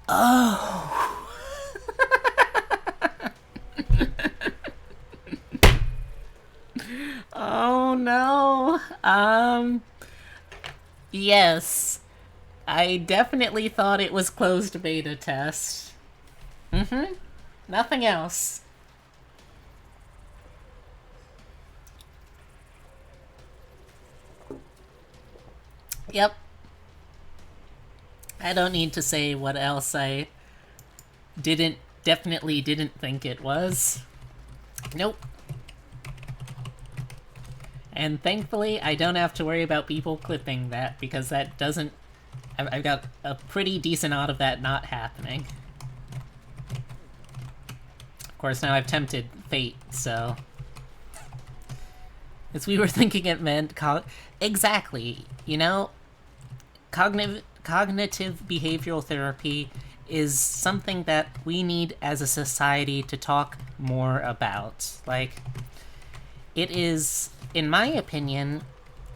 Speaker 1: Oh... Oh no. Yes. I definitely thought it was closed beta test. Nothing else. Yep. I don't need to say what else I definitely didn't think it was. Nope. And thankfully, I don't have to worry about people clipping that, because that doesn't... I've got a pretty decent odd of that not happening. Of course, now I've tempted fate, so... As we were thinking it meant... Exactly. You know, cognitive behavioral therapy is something that we need as a society to talk more about. Like, it is... in my opinion,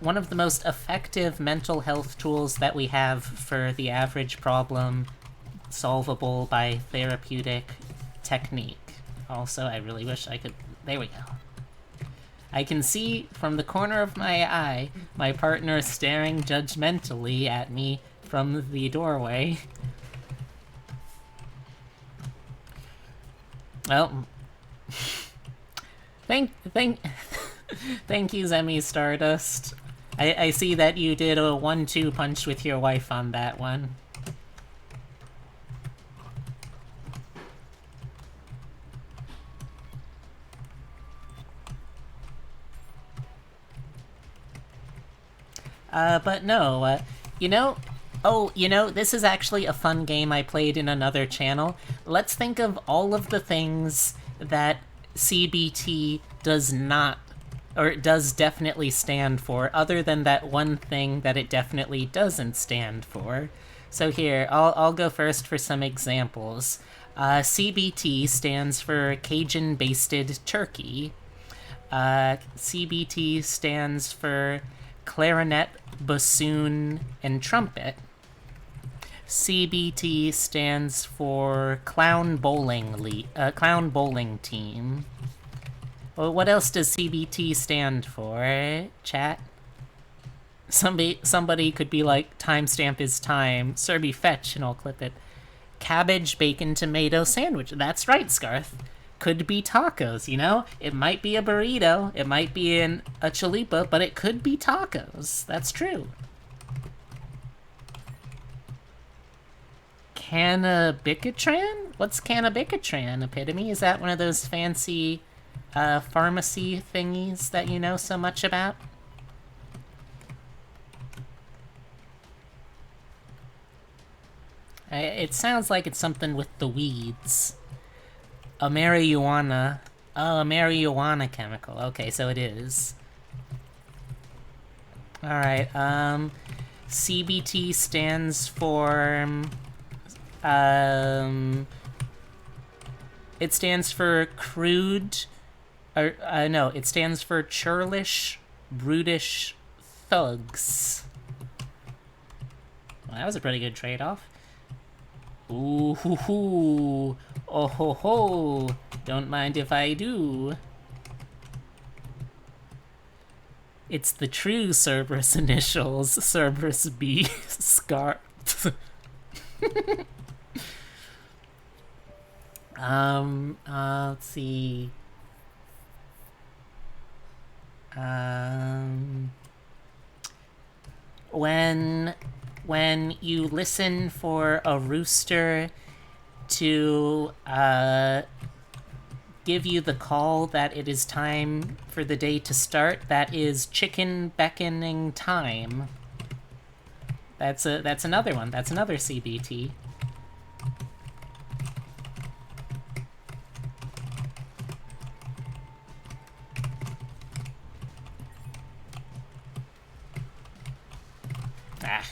Speaker 1: one of the most effective mental health tools that we have for the average problem solvable by therapeutic technique. Also, I really wish I could... There we go. I can see from the corner of my eye my partner staring judgmentally at me from the doorway. Well... Thank you, Zemi Stardust. I see that you did a 1-2 punch with your wife on that one. But no, this is actually a fun game I played in another channel. Let's think of all of the things that CBT does not, or does definitely stand for, other than that one thing that it definitely doesn't stand for. So here, I'll go first for some examples. CBT stands for Cajun Basted Turkey. CBT stands for Clarinet, Bassoon, and Trumpet. CBT stands for Clown Bowling Team. Well, what else does CBT stand for, chat? Somebody could be like, timestamp is time, Serby fetch, and I'll clip it. Cabbage, bacon, tomato sandwich. That's right, Scarth. Could be tacos, you know? It might be a burrito, it might be a chalupa, but it could be tacos. That's true. Cannabicatran? What's cannabicatran, Epitome? Is that one of those fancy pharmacy thingies that you know so much about? It sounds like it's something with the weeds. A marijuana. Oh, a marijuana chemical. Okay, so it is. Alright, CBT stands for... it stands for crude... no, it stands for churlish, brutish thugs. Well, that was a pretty good trade-off. Ooh hoo hoo. Oh ho ho. Don't mind if I do. It's the true Cerberus initials. Cerberus B. Scar. Let's see. When you listen for a rooster to give you the call that it is time for the day to start, that is chicken beckoning time. That's another one. That's another CBT. Ah.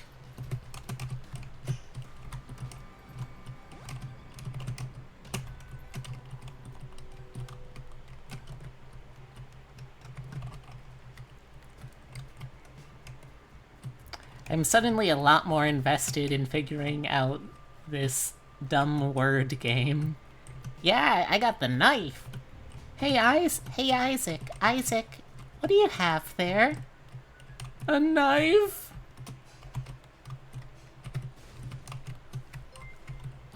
Speaker 1: I'm suddenly a lot more invested in figuring out this dumb word game. Yeah, I got the knife. Hey, Isaac. Isaac, what do you have there? A knife?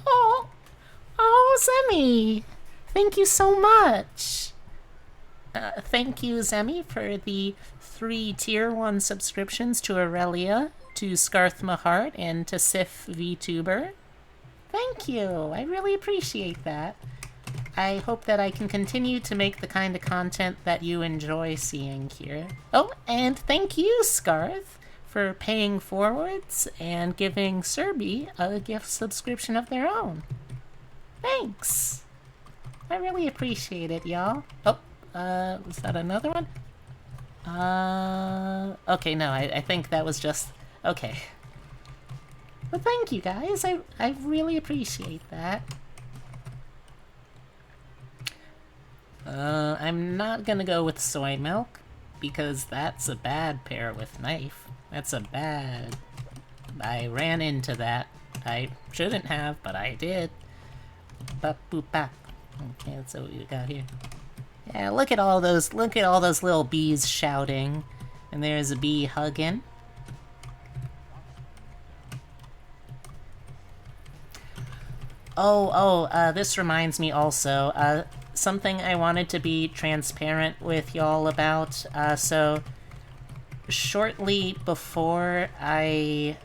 Speaker 1: Oh, Zemi. Thank you so much. Thank you, Zemi, for the 3 Tier 1 subscriptions to Aurelia, to Scarth Mahart, and to Sif Vtuber. Thank you. I really appreciate that. I hope that I can continue to make the kind of content that you enjoy seeing here. Oh, and thank you, Scarth, for paying forwards and giving Serby a gift subscription of their own. Thanks. I really appreciate it, y'all. Oh, was that another one? Okay, no, I think that was just... Okay. But thank you, guys. I really appreciate that. I'm not gonna go with soy milk, because that's a bad pair with knife. That's a bad... I ran into that. I shouldn't have, but I did. Bop boop bop. Okay, that's what we got here. Yeah, look at all those little bees shouting. And there's a bee hugging. This reminds me also, something I wanted to be transparent with y'all about. So, shortly before I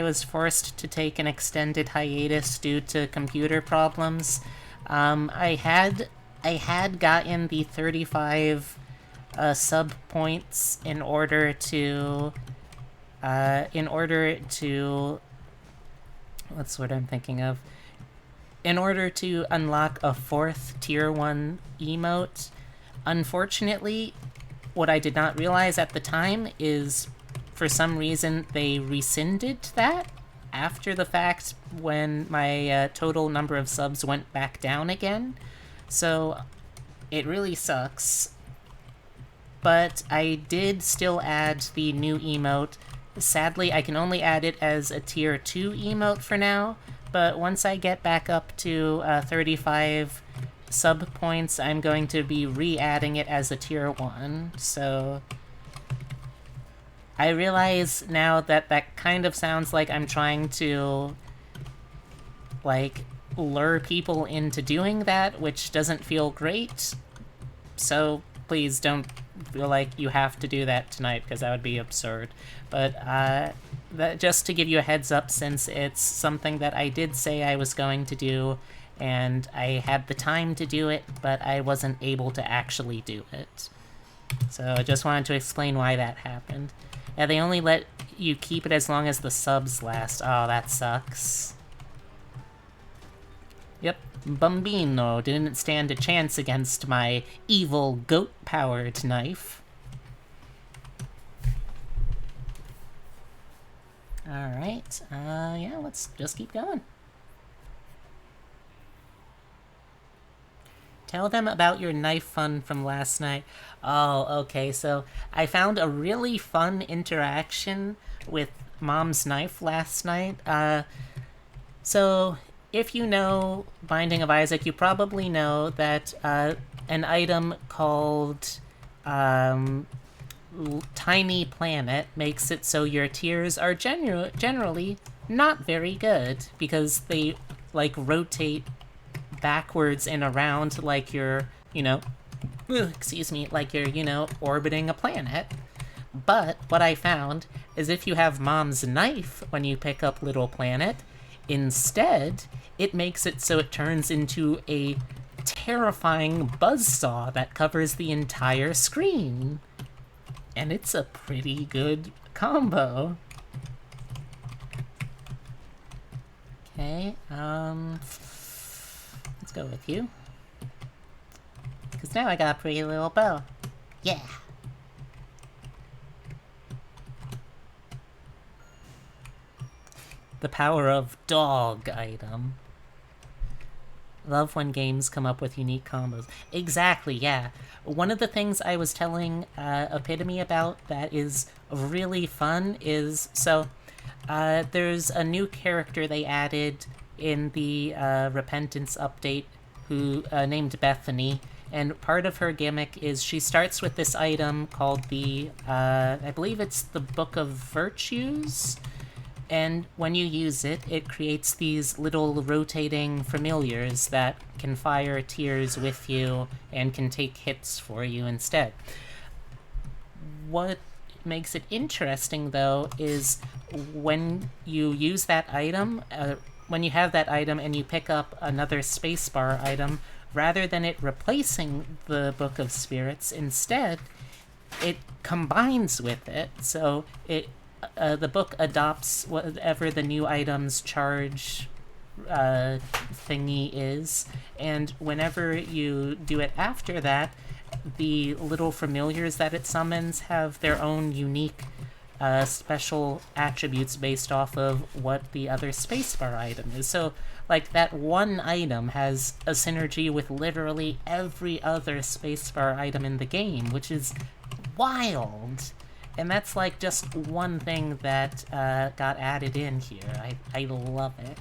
Speaker 1: was forced to take an extended hiatus due to computer problems, I had gotten the 35 sub points in order to what's what I'm thinking of? In order to unlock a 4th Tier 1 emote. Unfortunately, what I did not realize at the time is for some reason, they rescinded that after the fact when my total number of subs went back down again. So it really sucks. But I did still add the new emote. Sadly, I can only add it as a tier 2 emote for now, but once I get back up to 35 sub points, I'm going to be re-adding it as a tier 1, so... I realize now that that kind of sounds like I'm trying to, like, lure people into doing that, which doesn't feel great, so please don't feel like you have to do that tonight, because that would be absurd. But that, just to give you a heads up, since it's something that I did say I was going to do, and I had the time to do it, but I wasn't able to actually do it. So I just wanted to explain why that happened. Yeah, they only let you keep it as long as the subs last. Oh, that sucks. Yep, Bambino didn't stand a chance against my evil goat-powered knife. Alright, yeah, let's just keep going. Tell them about your knife fun from last night. Oh, okay, so I found a really fun interaction with Mom's knife last night. So if you know Binding of Isaac, you probably know that an item called Tiny Planet makes it so your tiers are generally not very good, because they, like, rotate backwards and around like you're, like you're, orbiting a planet. But what I found is if you have Mom's knife when you pick up Little Planet, instead, it makes it so it turns into a terrifying buzzsaw that covers the entire screen. And it's a pretty good combo. Okay, let's go with you. Because now I got a pretty little bow. Yeah! The power of dog item. Love when games come up with unique combos. Exactly, yeah. One of the things I was telling Epitome about that is really fun is, so there's a new character they added in the Repentance update who named Bethany, and part of her gimmick is she starts with this item called the, I believe it's the Book of Virtues, and when you use it, it creates these little rotating familiars that can fire tiers with you and can take hits for you instead. What makes it interesting, though, is when you use that item, when you have that item and you pick up another spacebar item, rather than it replacing the Book of Spirits, instead, it combines with it. So it the book adopts whatever the new item's charge thingy is, and whenever you do it after that, the little familiars that it summons have their own unique special attributes based off of what the other spacebar item is. So, like, that one item has a synergy with literally every other spacebar item in the game, which is wild. And that's, like, just one thing that got added in here. I love it.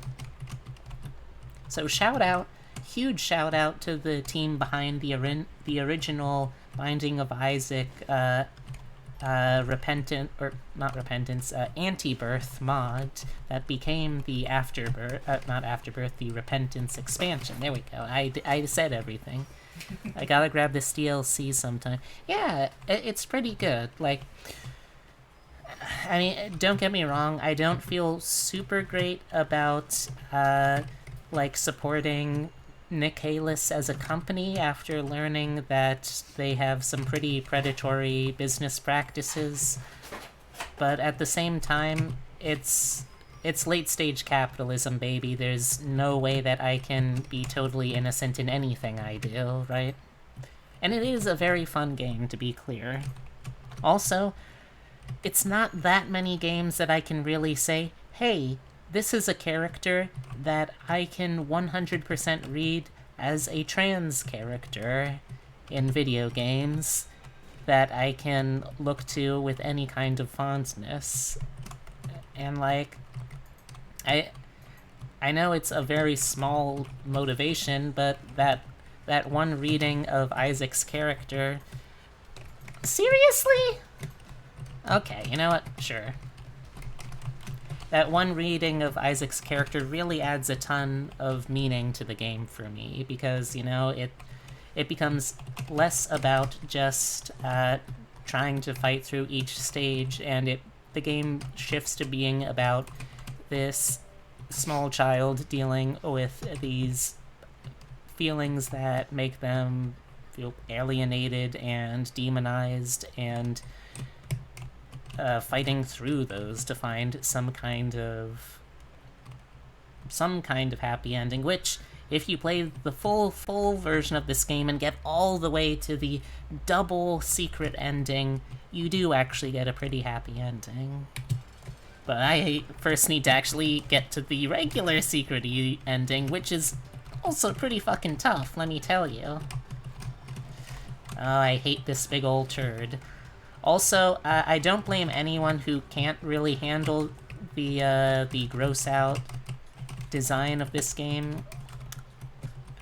Speaker 1: So huge shout out to the team behind the original Binding of Isaac Anti-Birth mod that became the the Repentance expansion. There we go. I said everything. I gotta grab this DLC sometime. Yeah, it's pretty good. Like, I mean, don't get me wrong, I don't feel super great about, like, supporting Nicalis as a company after learning that they have some pretty predatory business practices. But at the same time, it's late-stage capitalism, baby. There's no way that I can be totally innocent in anything I do, right? And it is a very fun game, to be clear. Also, it's not that many games that I can really say, hey, this is a character that I can 100% read as a trans character in video games that I can look to with any kind of fondness. And like, I know it's a very small motivation, but that one reading of Isaac's character... Seriously? Okay, you know what? Sure. That one reading of Isaac's character really adds a ton of meaning to the game for me, because, you know, it becomes less about just trying to fight through each stage, and the game shifts to being about this small child dealing with these feelings that make them feel alienated and demonized, and fighting through those to find some kind of happy ending, which, if you play the full version of this game and get all the way to the double secret ending, you do actually get a pretty happy ending. But I first need to actually get to the regular secret ending, which is also pretty fucking tough, let me tell you. Oh, I hate this big old turd. Also, I don't blame anyone who can't really handle the gross out design of this game.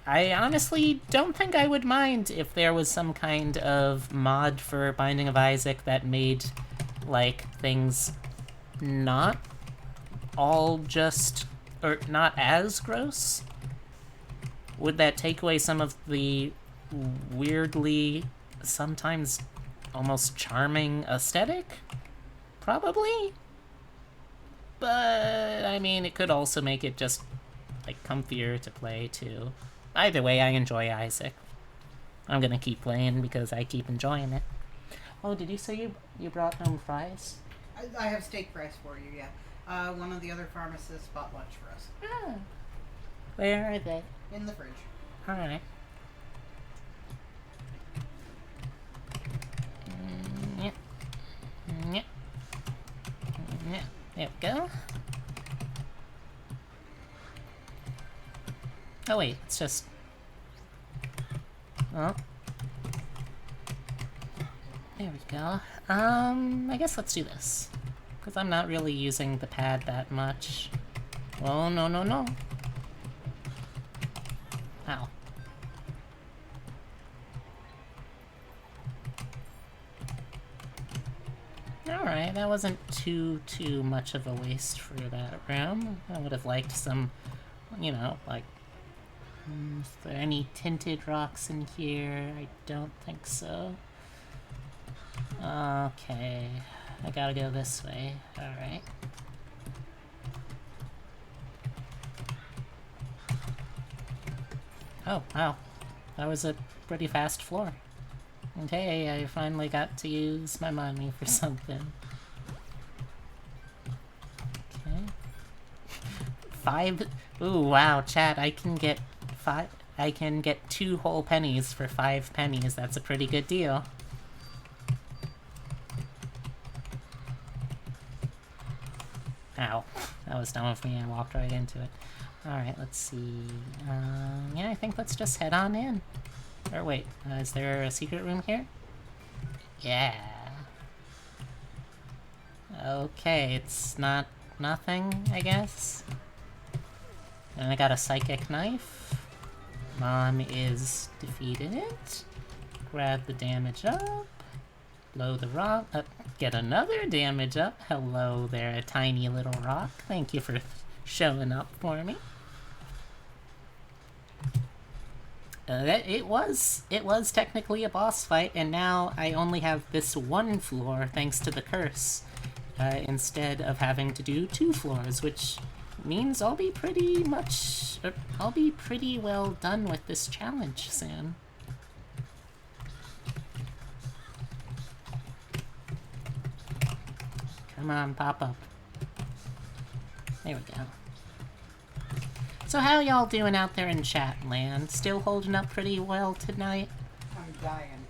Speaker 1: I honestly don't think I would mind if there was some kind of mod for Binding of Isaac that made, like, things not all just, or not as gross. Would that take away some of the weirdly, sometimes almost charming aesthetic? Probably. But, I mean, it could also make it just, like, comfier to play, too. Either way, I enjoy Isaac. I'm gonna keep playing because I keep enjoying it. Oh, did you say you brought home fries?
Speaker 7: I have steak fries for you, yeah. One of the other pharmacists bought lunch for us.
Speaker 1: Ah. Where are they?
Speaker 7: In the fridge.
Speaker 1: Alright. Yep. Yep. Yep. There we go. Oh wait, it's just... Oh. There we go. I guess let's do this. Because I'm not really using the pad that much. Oh, no, no, no. Ow. Alright, that wasn't too much of a waste for that room. I would have liked some, you know, like... is there any tinted rocks in here? I don't think so. Okay, I gotta go this way. Alright. Oh, wow. That was a pretty fast floor. And hey, I finally got to use my money for something. Okay. 5... Ooh, wow, chat, I can get 2 whole pennies for 5 pennies. That's a pretty good deal. Ow. That was dumb of me, I walked right into it. Alright, let's see. Yeah, I think let's just head on in. Or wait, is there a secret room here? Yeah. Okay, it's not nothing, I guess. And I got a psychic knife. Mom is defeated. Grab the damage up. Blow the rock up. Get another damage up. Hello there, a tiny little rock. Thank you for showing up for me. It was technically a boss fight, and now I only have this one floor thanks to the curse, instead of having to do 2 floors, which means I'll be pretty well done with this challenge soon. Come on, pop up. There we go. So how y'all doing out there in chat land? Still holding up pretty well tonight?
Speaker 7: I'm dying.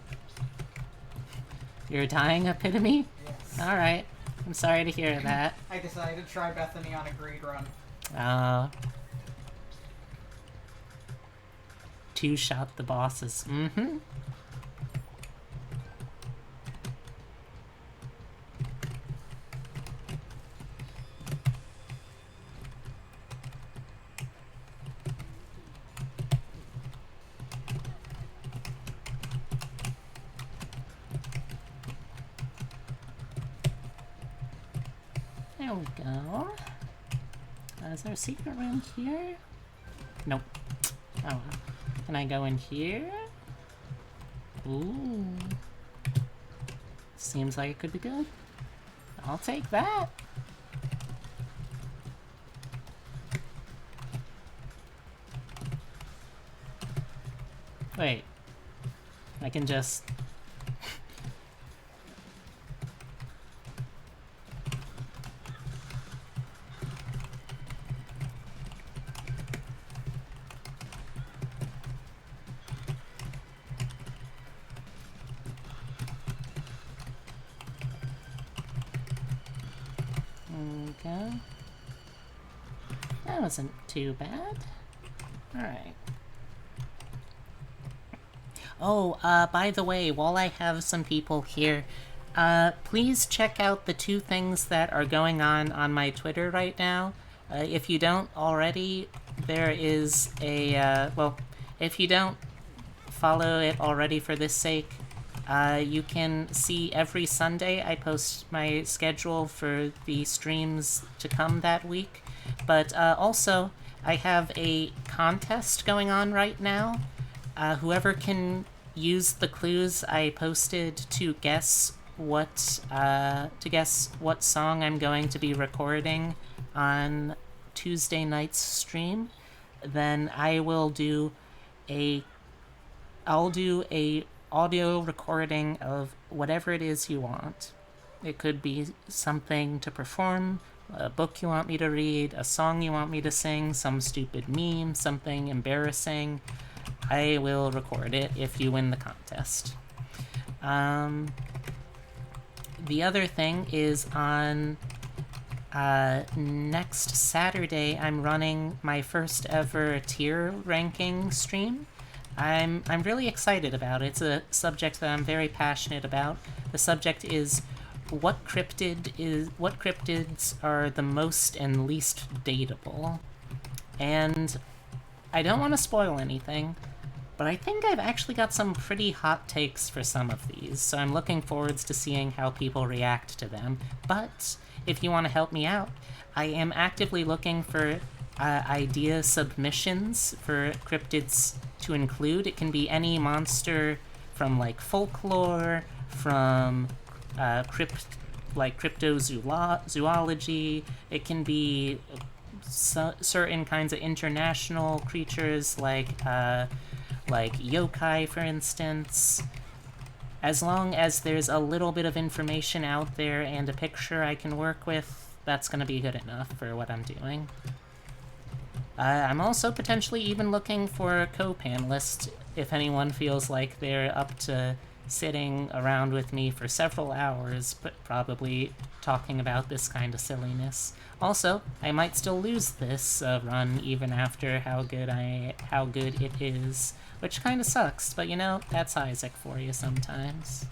Speaker 1: You're dying, Epitome?
Speaker 7: Yes.
Speaker 1: Alright. I'm sorry to hear that.
Speaker 7: I decided to try Bethany on a grade run.
Speaker 1: Two-shot the bosses. Mm-hmm. There we go. Is there a secret room here? Nope. Oh well. Can I go in here? Ooh. Seems like it could be good. I'll take that. Wait. I can just... Okay. That wasn't too bad. Alright. Oh, by the way, while I have some people here, please check out the two things that are going on my Twitter right now. If you don't already, there is a, well, if you don't follow it already for this sake, you can see every Sunday I post my schedule for the streams to come that week. But also, I have a contest going on right now. Whoever can use the clues I posted to guess what song I'm going to be recording on Tuesday night's stream, then I'll do a audio recording of whatever it is you want. It could be something to perform, a book you want me to read, a song you want me to sing, some stupid meme, something embarrassing. I will record it if you win the contest. The other thing is on next Saturday, I'm running my first ever tier ranking stream. I'm really excited about it. It's a subject that I'm very passionate about. The subject is what cryptids are the most and least dateable. And I don't want to spoil anything, but I think I've actually got some pretty hot takes for some of these, so I'm looking forwards to seeing how people react to them. But if you want to help me out, I am actively looking for idea submissions for cryptids to include. It can be any monster from like folklore, from cryptozoology. It can be certain kinds of international creatures like yokai, for instance. As long as there's a little bit of information out there and a picture I can work with, that's going to be good enough for what I'm doing. I'm also potentially even looking for a co-panelist if anyone feels like they're up to sitting around with me for several hours, but probably talking about this kind of silliness. Also, I might still lose this run even after how good it is, which kind of sucks, but you know, that's Isaac for you sometimes.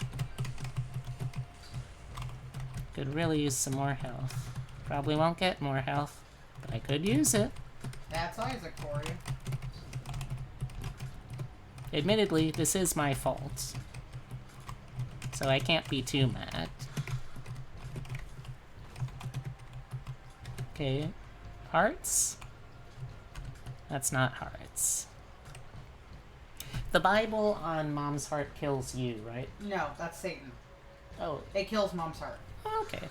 Speaker 1: Could really use some more health. Probably won't get more health, but I could use it.
Speaker 7: That's Isaac for you.
Speaker 1: Admittedly, this is my fault, so I can't be too mad. Okay, hearts? That's not hearts. The Bible on Mom's Heart kills you, right?
Speaker 7: No, that's Satan.
Speaker 1: Oh,
Speaker 7: It kills Mom's heart.
Speaker 1: okay.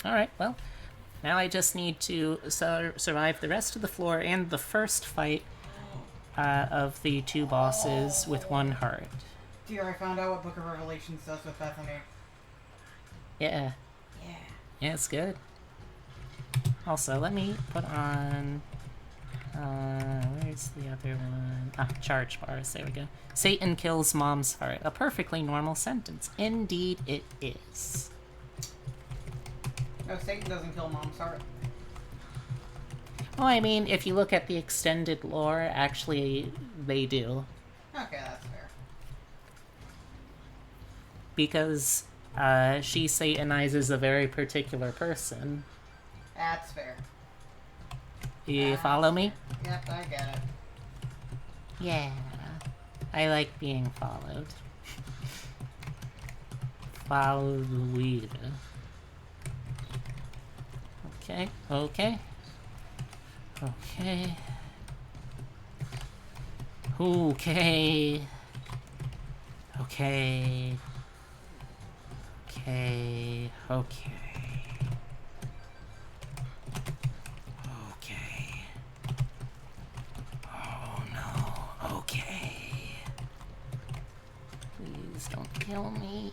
Speaker 1: Alright, well, now I just need to survive the rest of the floor and the first fight of the two bosses with one heart.
Speaker 7: Dear, I found out what Book of Revelation says with Bethany.
Speaker 1: Yeah.
Speaker 7: Yeah.
Speaker 1: Yeah, it's good. Also, let me put on Where's the other one? Ah, charge bars. There we go. Satan kills mom's heart. A perfectly normal sentence. Indeed it is.
Speaker 7: No, Satan doesn't kill mom's heart.
Speaker 1: Well, I mean, if you look at the extended lore, actually, they do.
Speaker 7: Okay, that's fair.
Speaker 1: Because, she satanizes a very particular person.
Speaker 7: That's fair.
Speaker 1: You follow me?
Speaker 7: Yep, I get it.
Speaker 1: Yeah. I like being followed. Follow the leader. Okay, okay. Okay. Okay. Okay. Okay. Okay. Okay. Oh no. Okay. Please don't kill me.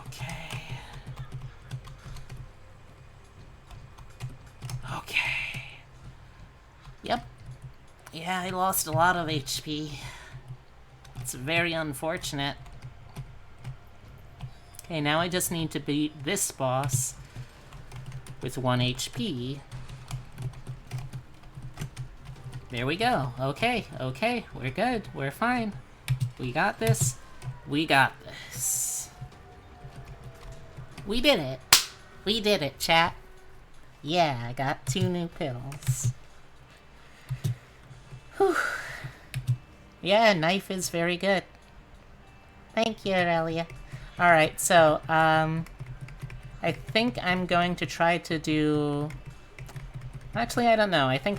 Speaker 1: Okay. Okay. Yep. Yeah, I lost a lot of HP. It's very unfortunate. Okay, now I just need to beat this boss with 1 HP. There we go. Okay, okay, we're good. We're fine. We got this. We got this. We did it. We did it, chat. Yeah, I got 2 new pills. Whew. Yeah, knife is very good. Thank you, Aurelia. Alright, so, I think I'm going to try to do... Actually, I don't know. I think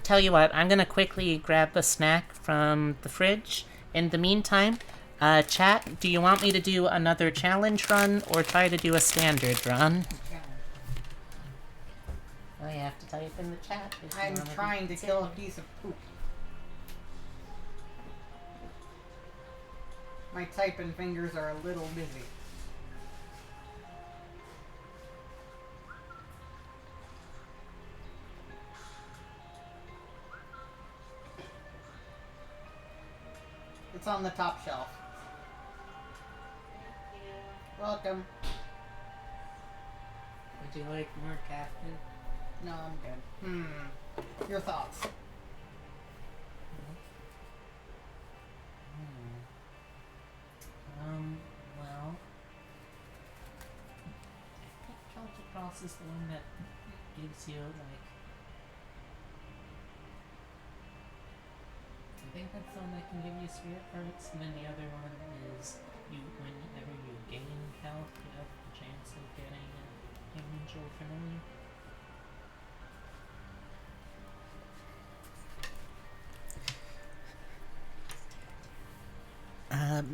Speaker 1: tell you what, I'm gonna quickly grab a snack from the fridge. In the meantime, chat, do you want me to do another challenge run or try to do a standard run? Oh, you have to type in the chat.
Speaker 7: I'm trying to kill a piece of poop. My typing fingers are a little busy. It's on the top shelf. Welcome.
Speaker 1: Would you like more caffeine?
Speaker 7: No, I'm good. Your thoughts?
Speaker 1: Well... I think Celtic Cross is the one that gives you, like... I think that's the one that can give you spirit parts, and then the other one is whenever you gain health, you have the chance of getting an angel familiar.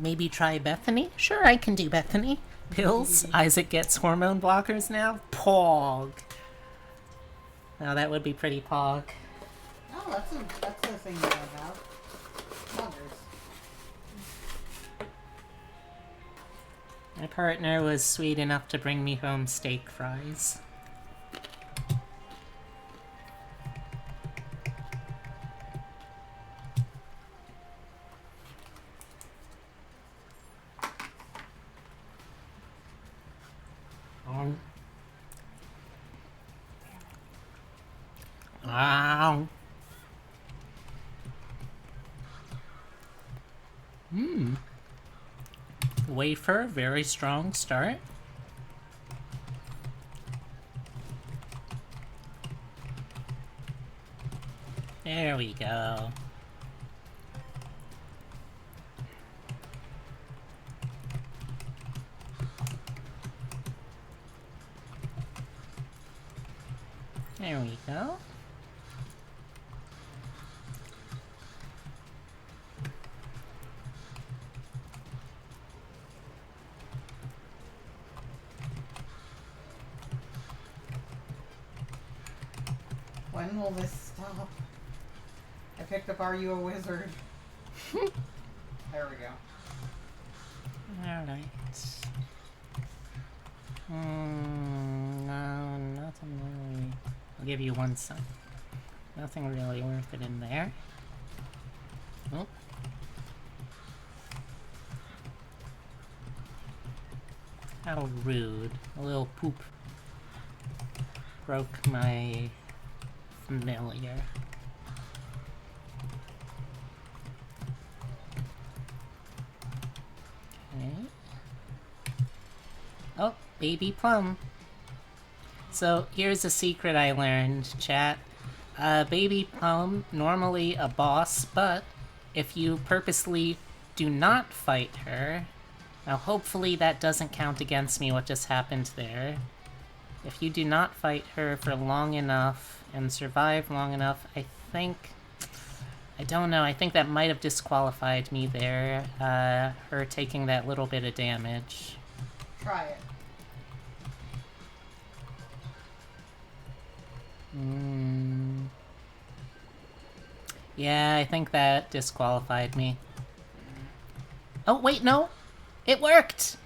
Speaker 1: Maybe try Bethany? Sure, I can do Bethany. Pills? Isaac gets hormone blockers now? Pog. Now that would be pretty pog.
Speaker 7: Oh, that's a thing that I have. Others.
Speaker 1: My partner was sweet enough to bring me home steak fries. Ow. Wafer, very strong start. There we go. There we go.
Speaker 7: When will this stop? I picked up Are You a Wizard? There we go.
Speaker 1: Alright. No, nothing really. I'll give you one sign. Nothing really worth it in there. Oh. How rude. A little poop broke my familiar. Okay. Oh, baby plum. So here's a secret I learned, chat. Baby plum, normally a boss, but if you purposely do not fight her, now hopefully that doesn't count against me what just happened there. If you do not fight her for long enough and survive long enough, I don't know, I think that might have disqualified me there, her taking that little bit of damage.
Speaker 7: Try it.
Speaker 1: Yeah, I think that disqualified me. Oh, wait, no! It worked!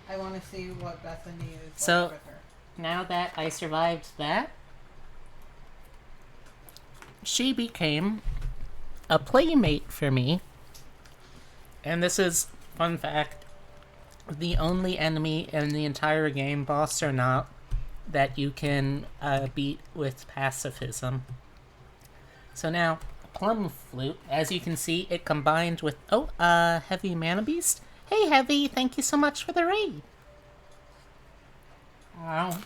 Speaker 7: I want to see what Bethany is
Speaker 1: So-
Speaker 7: like with her.
Speaker 1: Now that I survived that, she became a playmate for me. And this is, fun fact, the only enemy in the entire game, boss or not, that you can beat with pacifism. So now, Plum Flute, as you can see, it combined with... Oh, Heavy Mana Beast? Hey, Heavy, thank you so much for the raid. Wow.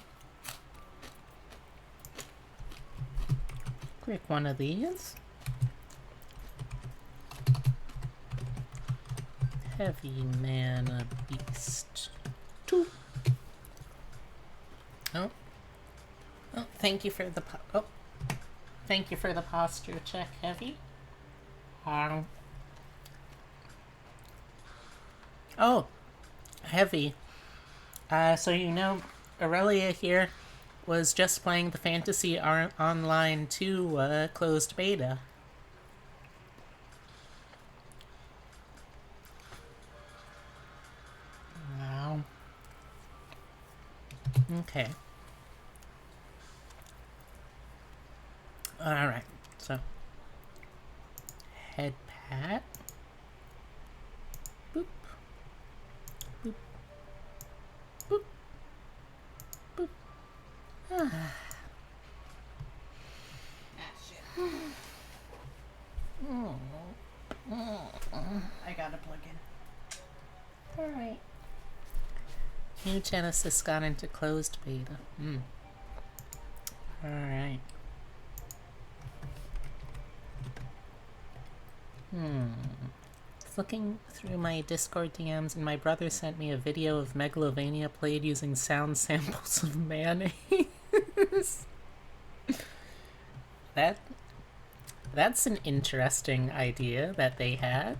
Speaker 1: Click one of these. Heavy Mana Beast 2. Oh. Oh, thank you for the thank you for the posture check, Heavy. Oh, Heavy. So you know, Aurelia here was just playing the Fantasy Online 2 closed beta. Wow. Okay. Alright, so head pat. Boop. Boop. Boop. Boop. Ah.
Speaker 7: I gotta plug in.
Speaker 1: Alright. New Genesis got into closed beta. Alright. Looking through my Discord DMs, and my brother sent me a video of Megalovania played using sound samples of mayonnaise. That's an interesting idea that they had.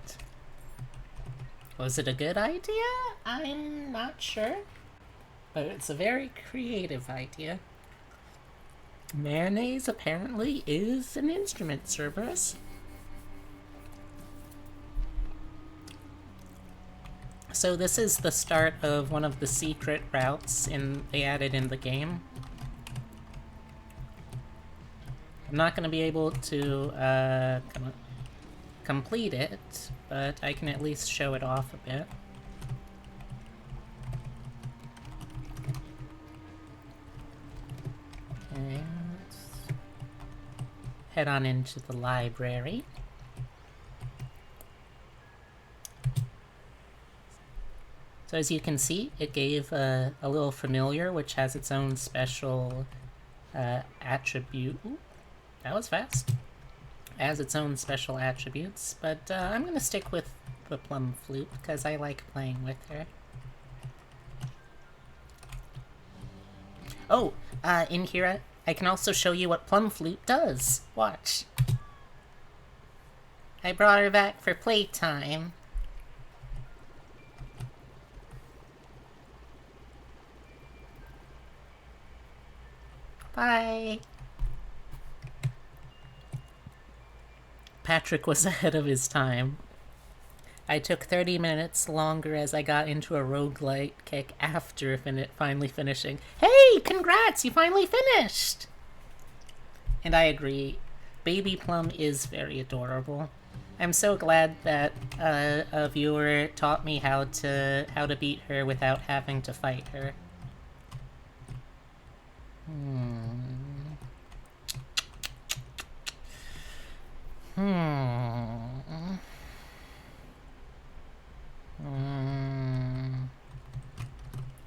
Speaker 1: Was it a good idea? I'm not sure. But it's a very creative idea. Mayonnaise apparently is an instrument, Cerberus. So this is the start of one of the secret routes they added in the game. I'm not going to be able to complete it, but I can at least show it off a bit. Okay, let's head on into the library. So as you can see, it gave a little familiar, which has its own special attribute. Ooh, that was fast. Has its own special attributes, but I'm going to stick with the Plum Flute because I like playing with her. Oh, in here I can also show you what Plum Flute does. Watch. I brought her back for playtime. Bye. Patrick was ahead of his time. I took 30 minutes longer as I got into a roguelite kick after finally finishing. Hey, congrats, you finally finished! And I agree, Baby Plum is very adorable. I'm so glad that a viewer taught me how to beat her without having to fight her.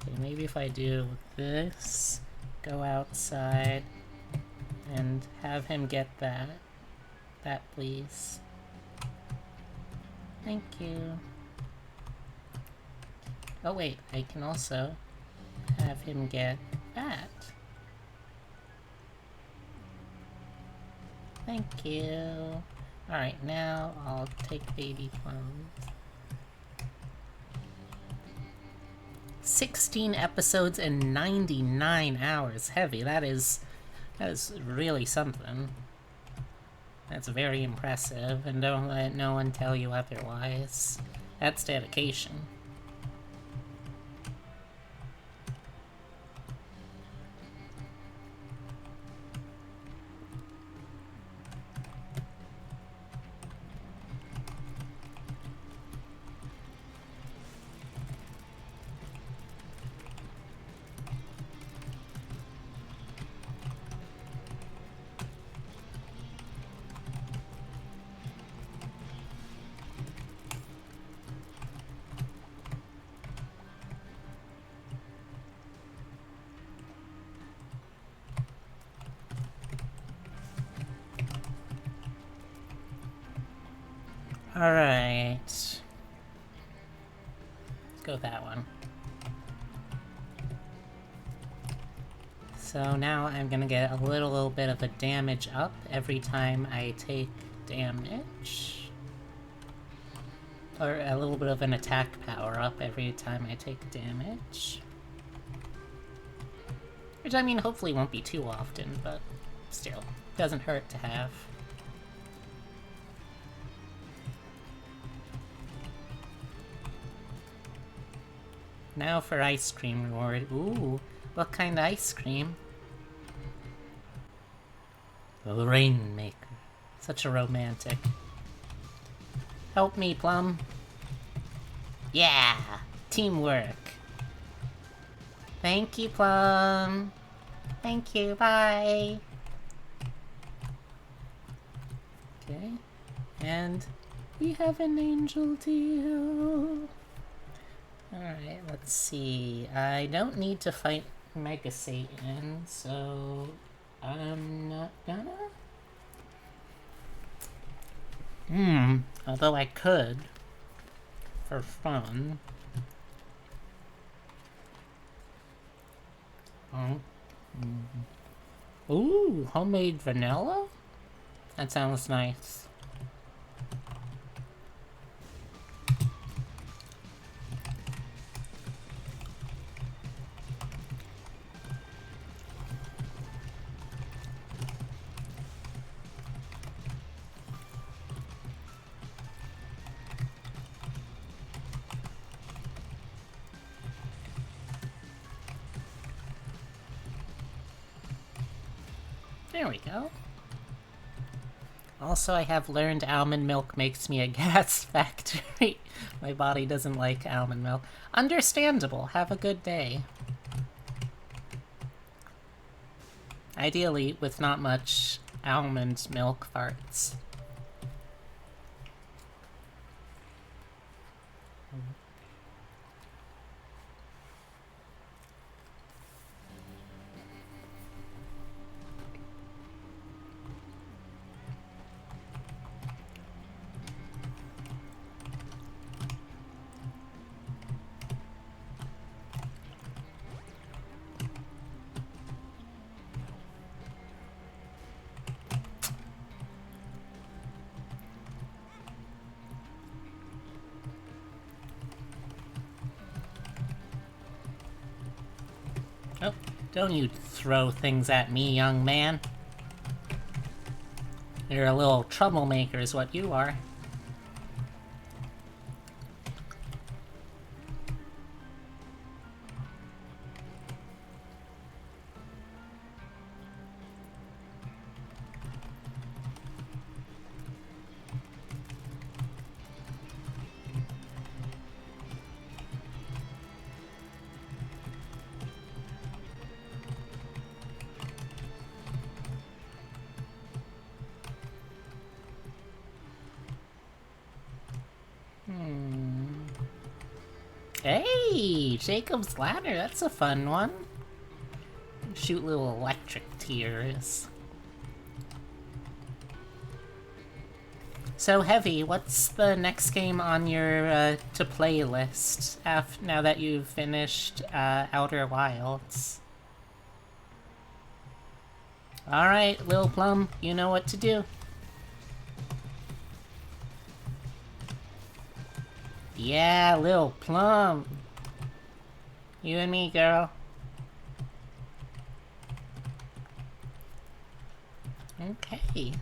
Speaker 1: Okay, maybe if I do this, go outside, and have him get that. That, please. Thank you. Oh wait, I can also have him get that. Thank you. Alright, now I'll take Baby Plum. 16 episodes and 99 hours. Heavy. That is really something. That's very impressive, and don't let no one tell you otherwise. That's dedication. Alright. Let's go with that one. So now I'm gonna get a little bit of a damage up every time I take damage. Or a little bit of an attack power up every time I take damage. Which, I mean, hopefully won't be too often, but still, doesn't hurt to have. Now for ice cream reward. Ooh, what kind of ice cream? The Rainmaker. Such a romantic. Help me, Plum. Yeah! Teamwork. Thank you, Plum. Thank you, bye. Okay. And we have an angel deal. Alright, let's see. I don't need to fight Mega Satan, so I'm not gonna. Although I could. For fun. Ooh, homemade vanilla? That sounds nice. There we go. Also, I have learned almond milk makes me a gas factory. My body doesn't like almond milk. Understandable. Have a good day. Ideally, with not much almond milk farts. Oh, don't you throw things at me, young man. You're a little troublemaker is what you are. Hey, Jacob's Ladder, that's a fun one. Shoot little electric tears. So, Heavy, what's the next game on your to-play list now that you've finished Outer Wilds? Alright, Lil Plum, you know what to do. Yeah, Lil Plum. You and me, girl. Okay.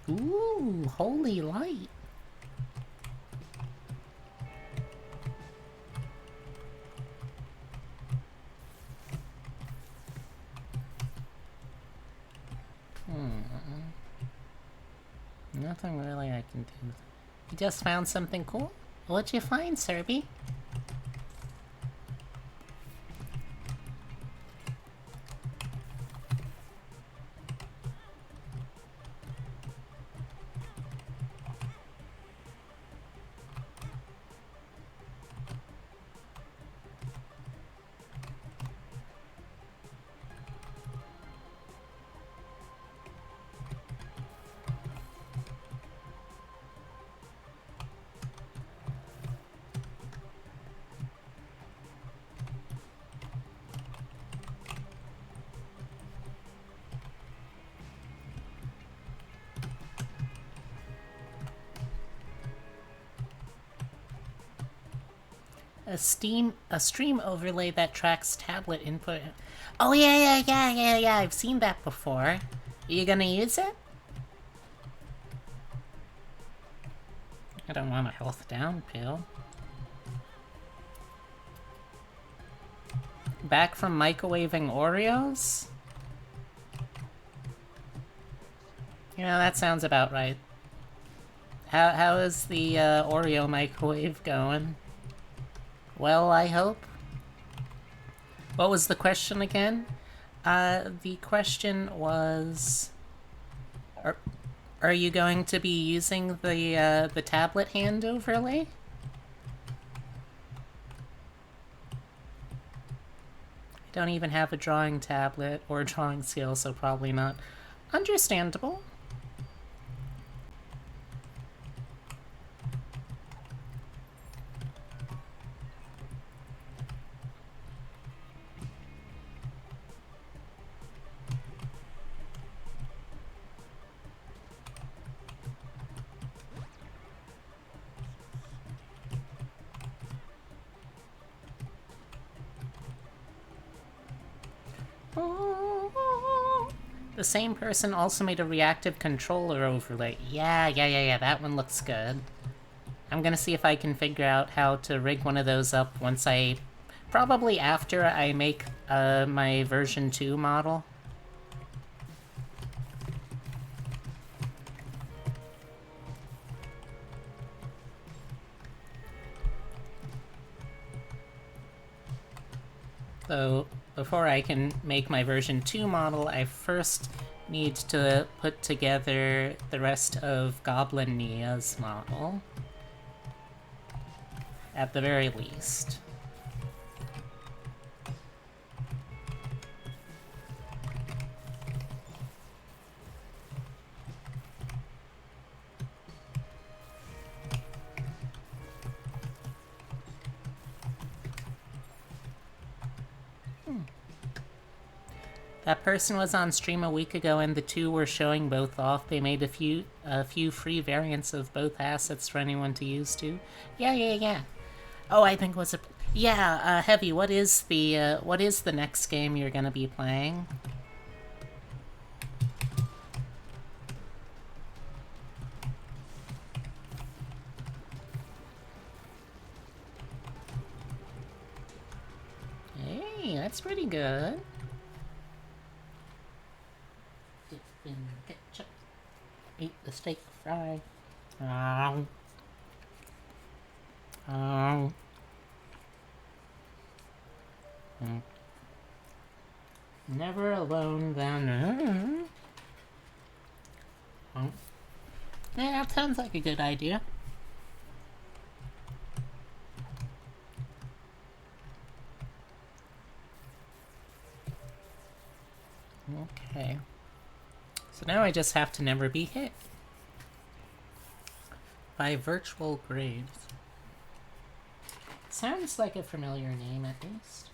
Speaker 1: Ooh, holy light. Nothing really I can do. You just found something cool? What'd you find, Serby? A stream overlay that tracks tablet input. Oh yeah. I've seen that before. Are you gonna use it? I don't want a health down pill. Back from microwaving Oreos? You know, that sounds about right. How is the Oreo microwave going? Well, I hope. What was the question again? The question was... Are you going to be using the tablet hand overlay? I don't even have a drawing tablet or drawing skill, so probably not. Understandable. The same person also made a reactive controller overlay. Yeah, that one looks good. I'm gonna see if I can figure out how to rig one of those up once probably after I make my version 2 model. So, before I can make my version 2 model, I first need to put together the rest of Goblin Nia's model. At the very least. That person was on stream a week ago, and the two were showing both off. They made a few free variants of both assets for anyone to use too. Yeah. Oh, I think was a yeah. Heavy. What is the next game you're gonna be playing? Hey, that's pretty good. Dip in ketchup. Eat the steak fry. Ow. Ow. Never alone then. Yeah, that sounds like a good idea. Okay. So now I just have to never be hit by virtual graves. Sounds like a familiar name, at least.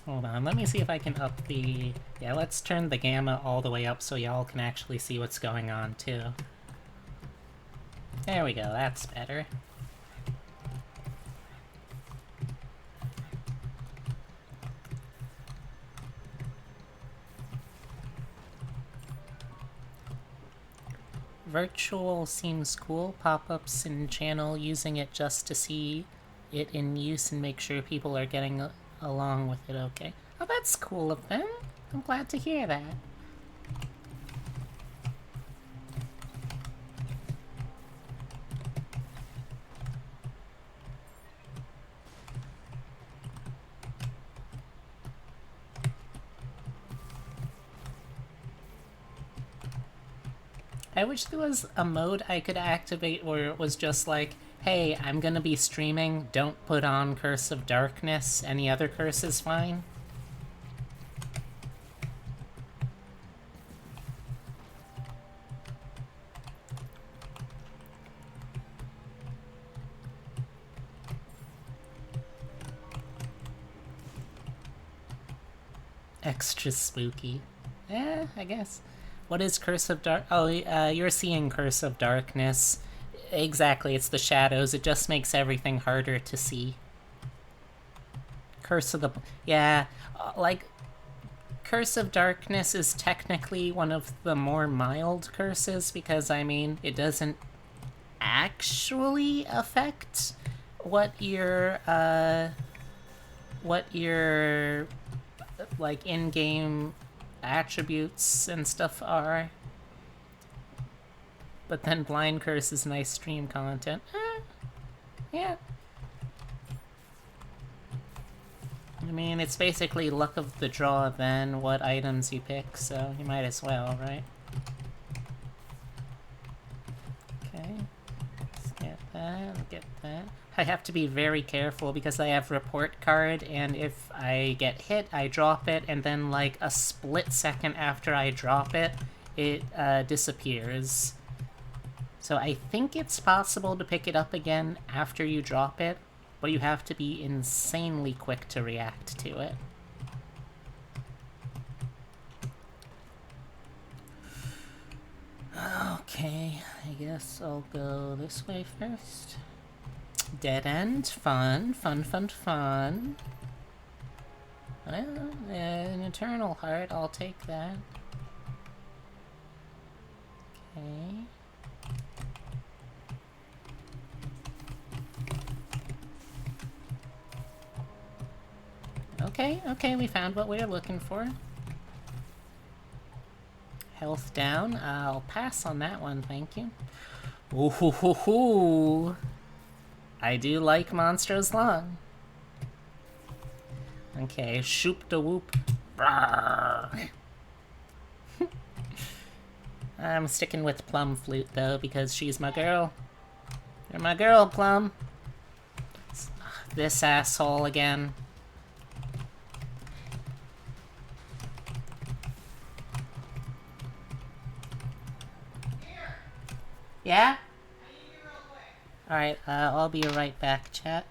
Speaker 1: Hold on, let me see if I can up the... Yeah, let's turn the gamma all the way up so y'all can actually see what's going on, too. There we go, that's better. Virtual seems cool. Pop-ups in channel, using it just to see it in use and make sure people are getting along with it okay. Oh, that's cool of them. I'm glad to hear that. I wish there was a mode I could activate where it was just like, hey, I'm gonna be streaming, don't put on Curse of Darkness, any other curse is fine. Extra spooky. Yeah, I guess. What is Curse of Dark? Oh, you're seeing Curse of Darkness. Exactly, it's the shadows. It just makes everything harder to see. Curse of the... Yeah, like... Curse of Darkness is technically one of the more mild curses because, I mean, it doesn't actually affect what your like, in-game attributes and stuff are. But then Blind Curse is nice stream content. Yeah. I mean, it's basically luck of the draw then what items you pick, so you might as well, right? Okay. Let's get that. I have to be very careful because I have report card, and if I get hit, I drop it, and then like a split second after I drop it, it disappears. So I think it's possible to pick it up again after you drop it, but you have to be insanely quick to react to it. Okay, I guess I'll go this way first. Dead end, fun. Well, an Eternal Heart, I'll take that. Okay. Okay, we found what we were looking for. Health down. I'll pass on that one, thank you. Ooh hoo hoo hoo. I do like Monstros Long. Okay, shoop da whoop. I'm sticking with Plum Flute though because she's my girl. You're my girl, Plum. This asshole again. Yeah? Alright, I'll be right back, chat.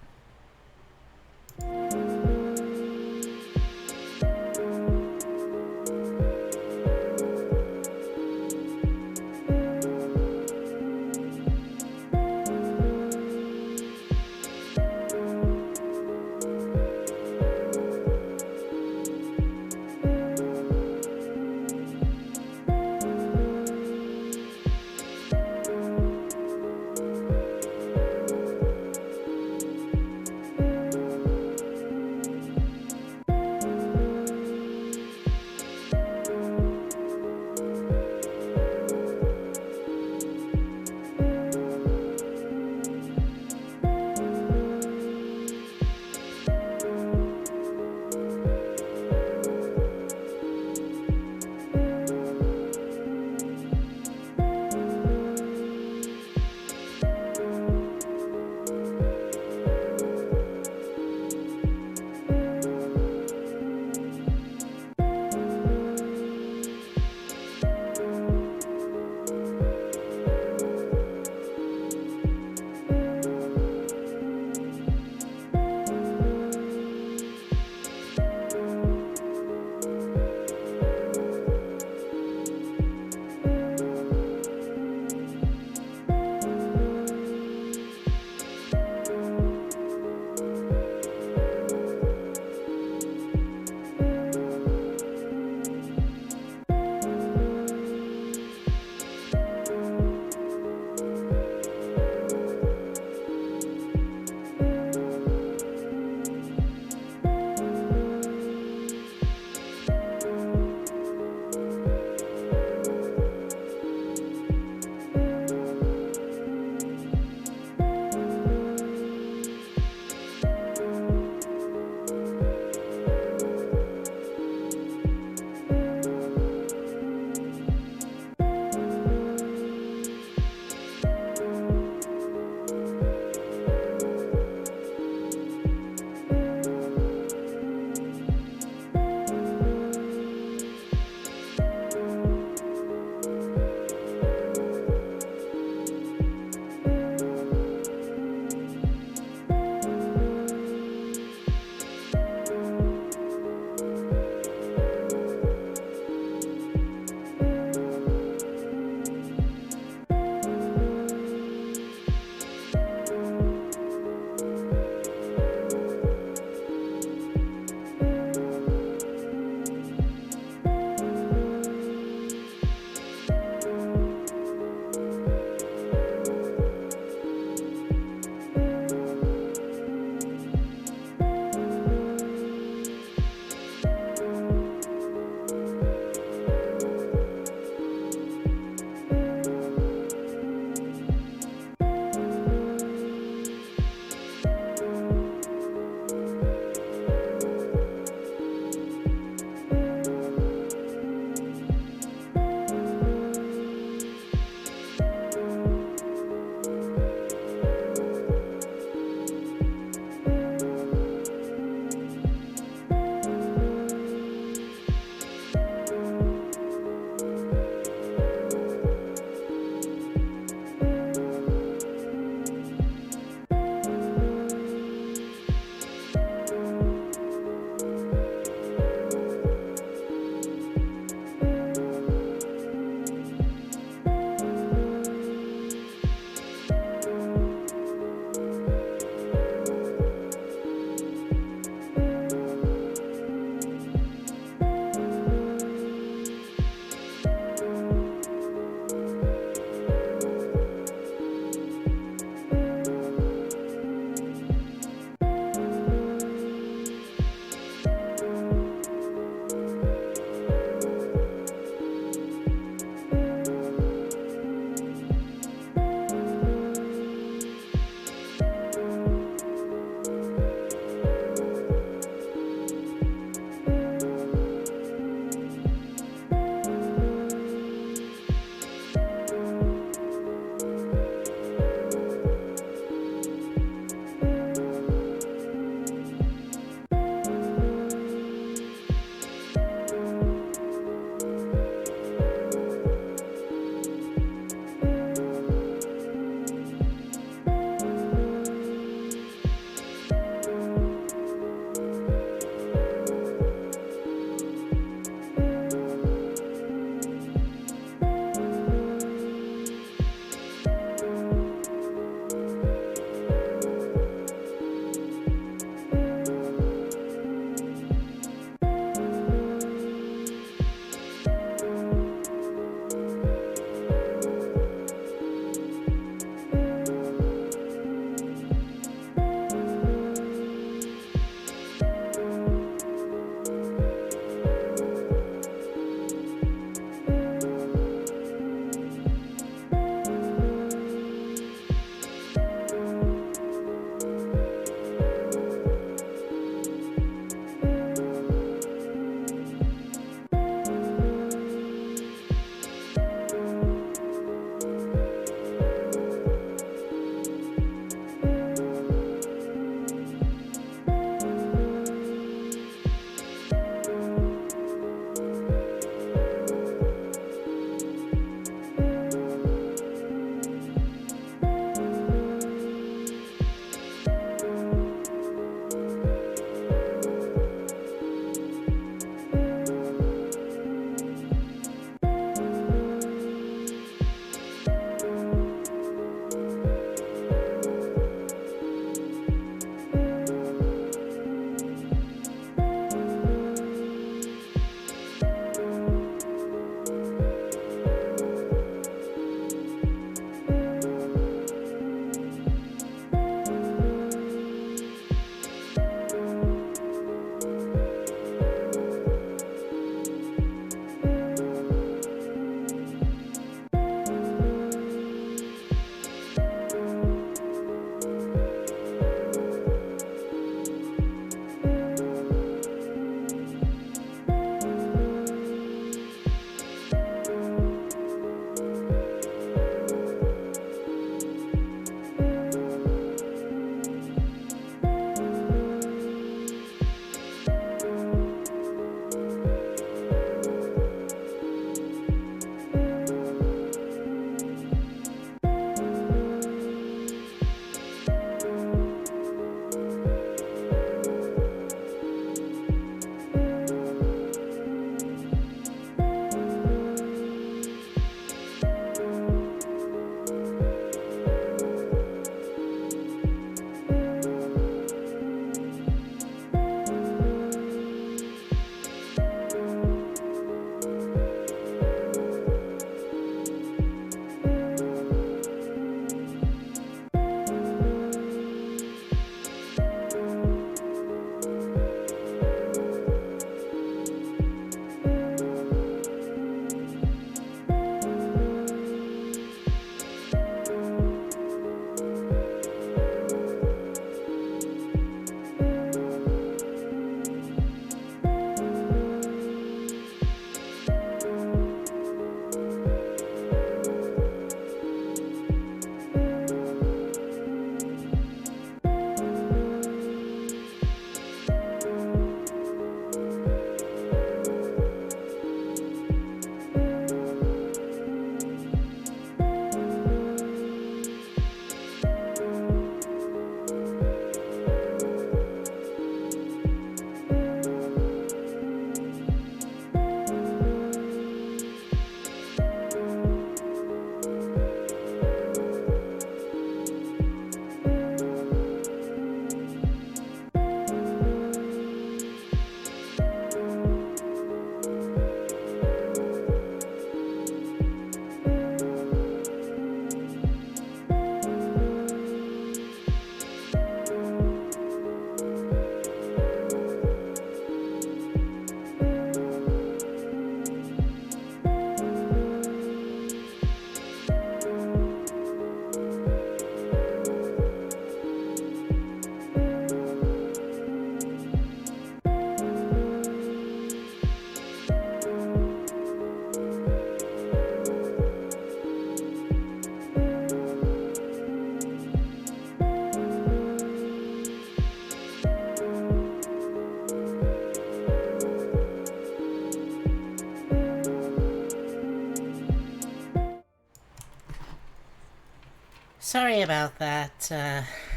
Speaker 1: Sorry about that.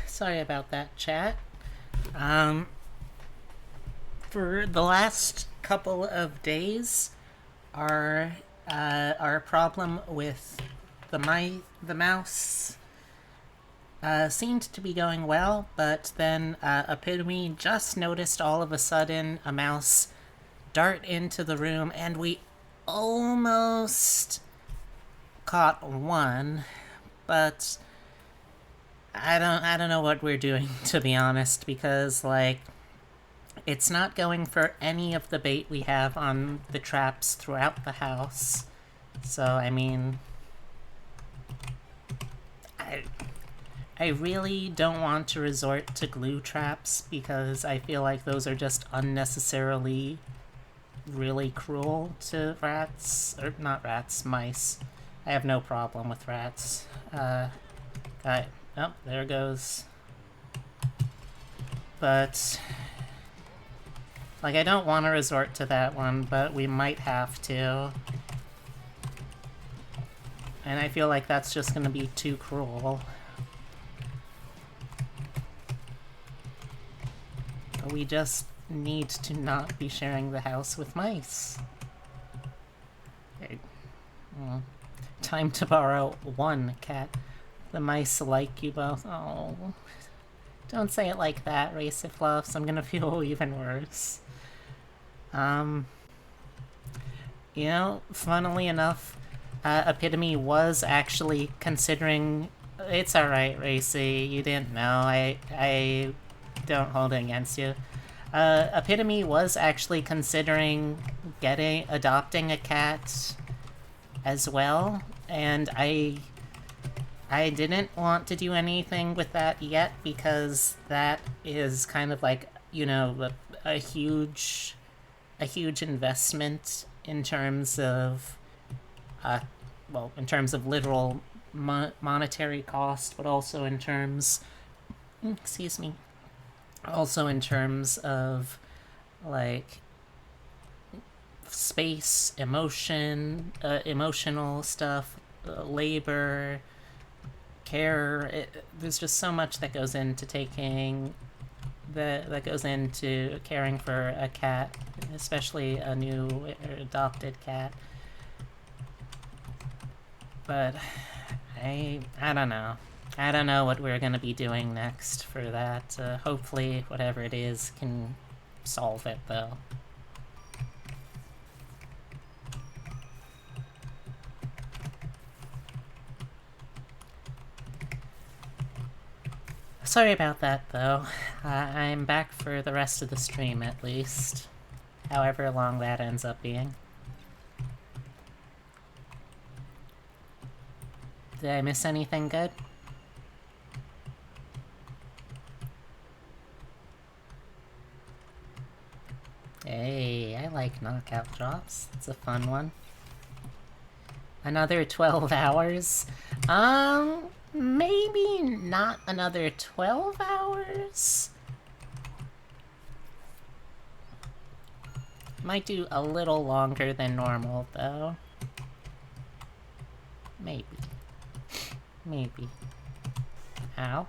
Speaker 1: Sorry about that, chat. Um, for the last couple of days, our problem with the mouse seemed to be going well, but then Epitome just noticed all of a sudden a mouse dart into the room, and we almost caught one, but I don't know what we're doing, to be honest, because like it's not going for any of the bait we have on the traps throughout the house. So I mean, I really don't want to resort to glue traps because I feel like those are just unnecessarily really cruel to rats, or not rats, mice. I have no problem with rats. Oh, there goes. But like, I don't want to resort to that one, but we might have to. And I feel like that's just gonna be too cruel. But we just need to not be sharing the house with mice. Okay. Time to borrow one cat. The mice like you both. Oh. Don't say it like that, Racifluffs. I'm gonna feel even worse. You know, funnily enough, Epitome was actually considering... It's alright, Racy. You didn't know. I don't hold it against you. Epitome was actually considering adopting a cat as well, and I didn't want to do anything with that yet because that is kind of like, you know, a huge investment in terms of in terms of literal monetary cost, but also in terms also in terms of like space, emotional stuff, labor, care. There's just so much that goes into that goes into caring for a cat, especially a new or adopted cat. But I don't know. I don't know what we're gonna be doing next for that. Hopefully, whatever it is can solve it, though. Sorry about that, though. I'm back for the rest of the stream, at least. However long that ends up being. Did I miss anything good? Hey, I like knockout drops. It's a fun one. Another 12 hours? Maybe not another 12 hours? Might do a little longer than normal, though. Maybe. Maybe. Ow.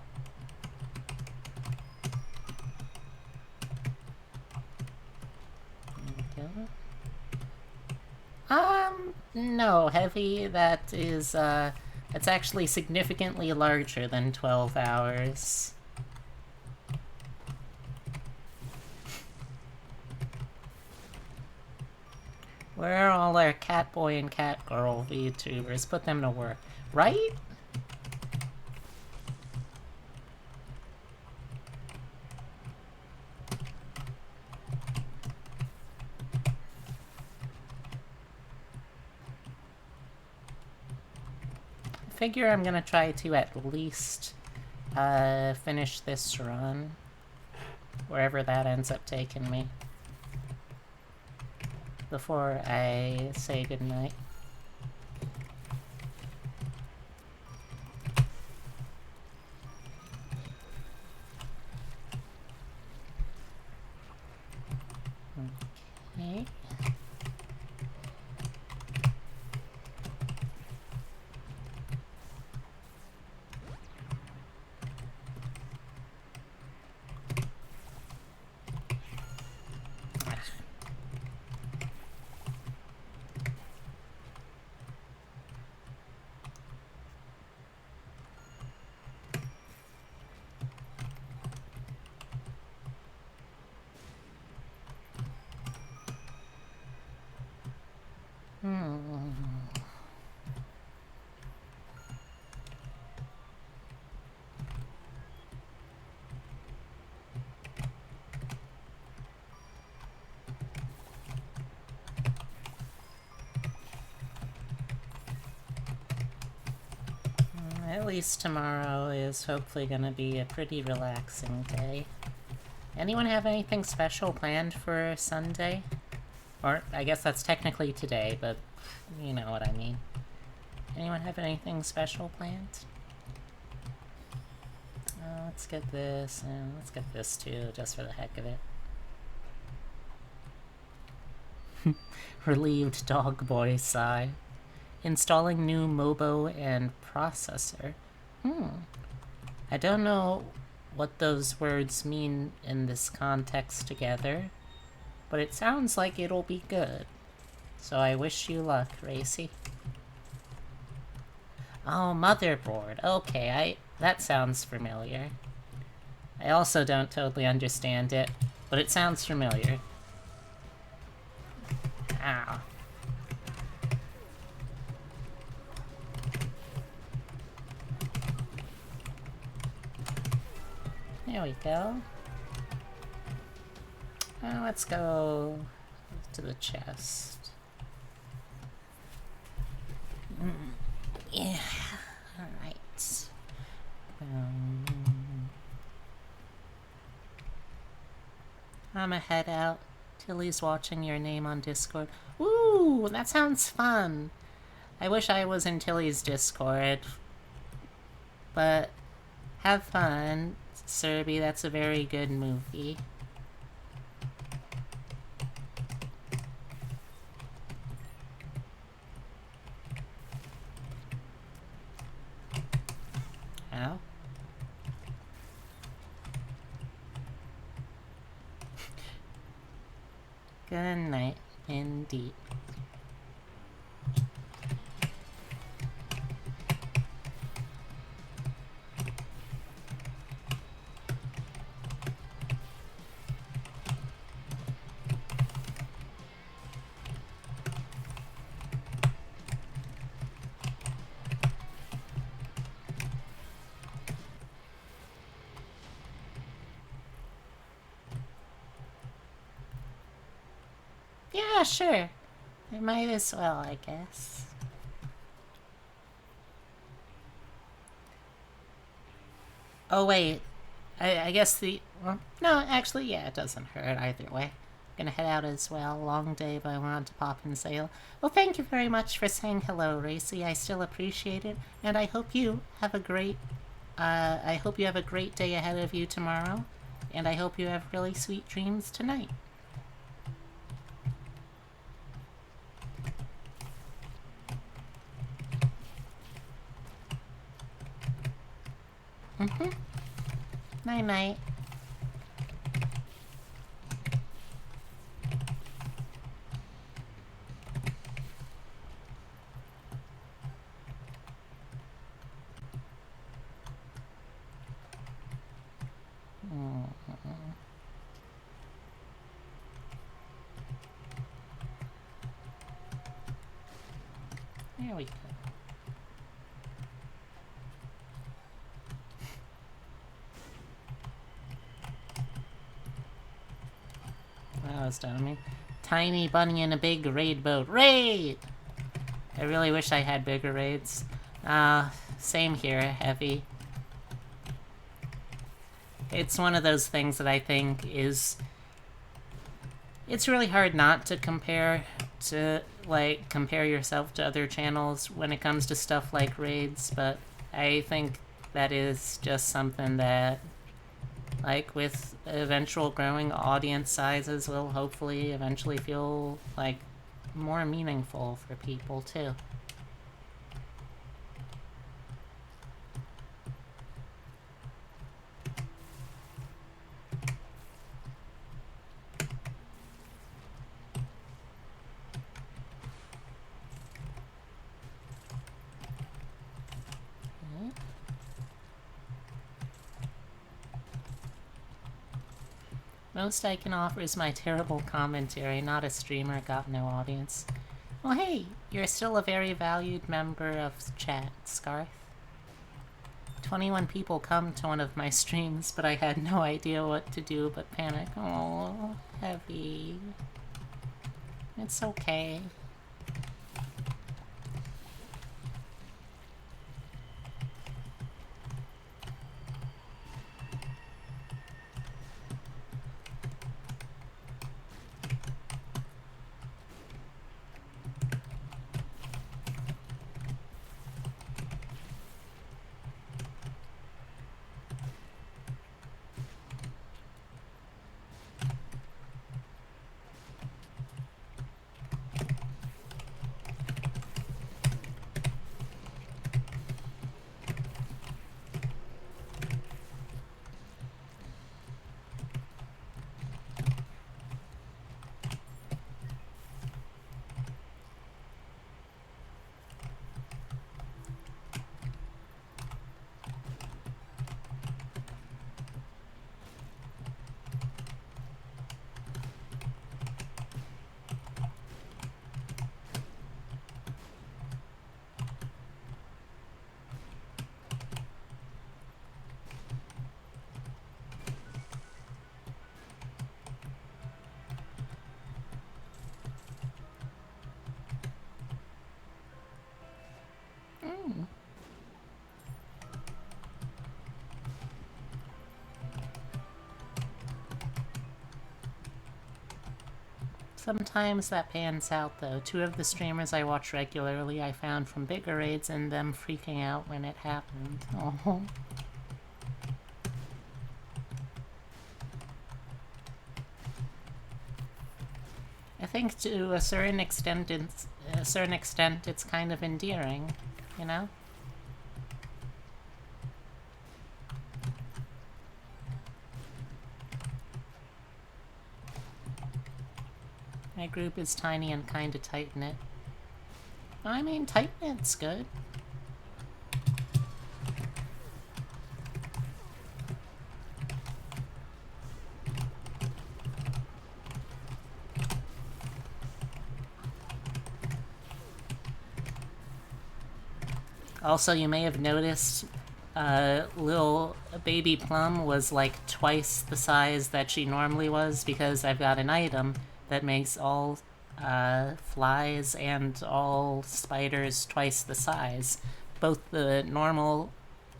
Speaker 1: No, Heavy, that is, it's actually significantly larger than 12 hours. Where are all our Catboy and Catgirl VTubers? Put them to work. Right? Figure I'm gonna try to at least finish this run, wherever that ends up taking me, before I say goodnight. Okay. At least tomorrow is hopefully gonna be a pretty relaxing day. Anyone have anything special planned for Sunday? Or, I guess that's technically today, but you know what I mean. Anyone have anything special planned? Let's get this, and let's get this too, just for the heck of it. Relieved dog boy sigh. Installing new MOBO and processor. I don't know what those words mean in this context together, but it sounds like it'll be good. So I wish you luck, Racy. Oh, motherboard. Okay, that sounds familiar. I also don't totally understand it, but it sounds familiar. Ow. There we go. Let's go to the chest. Yeah, alright. I'ma head out. Tilly's watching your name on Discord. Ooh, that sounds fun. I wish I was in Tilly's Discord. But have fun, Serby. That's a very good movie. Ow. Good night, indeed. Yeah, sure. I might as well, I guess. Oh, wait. I guess well, no, actually, yeah, it doesn't hurt either way. Gonna head out as well. Long day, but I wanted to pop and say, well, thank you very much for saying hello, Racy. I still appreciate it, and I hope you have a great, I hope you have a great day ahead of you tomorrow, and I hope you have really sweet dreams tonight. Night-night. There we go. That was dummy. Tiny bunny in a big raid boat. Raid! I really wish I had bigger raids. Same here, Heavy. It's one of those things that I think is... It's really hard not to compare yourself to other channels when it comes to stuff like raids, but I think that is just something that, like, with eventual growing audience sizes, will hopefully eventually feel, like, more meaningful for people, too. Most I can offer is my terrible commentary, not a streamer, got no audience. Well, hey, you're still a very valued member of chat, Scarf. 21 people come to one of my streams, but I had no idea what to do but panic. Oh, heavy. It's okay. Sometimes that pans out, though. Two of the streamers I watch regularly I found from bigger raids and them freaking out when it happened. Oh. I think to a certain extent it's kind of endearing, you know? My group is tiny and kinda tight-knit. I mean, tight-knit's good. Also, you may have noticed little baby Plum was like twice the size that she normally was because I've got an item that makes all flies and all spiders twice the size. Both the normal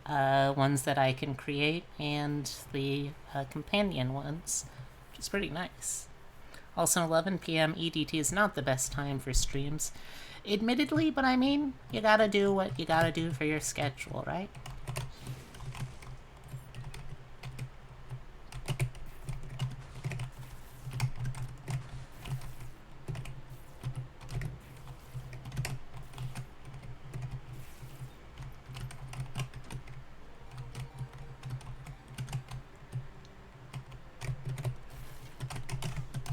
Speaker 1: ones that I can create and the companion ones, which is pretty nice. Also, 11 p.m. EDT is not the best time for streams, admittedly, but I mean, you gotta do what you gotta do for your schedule, right?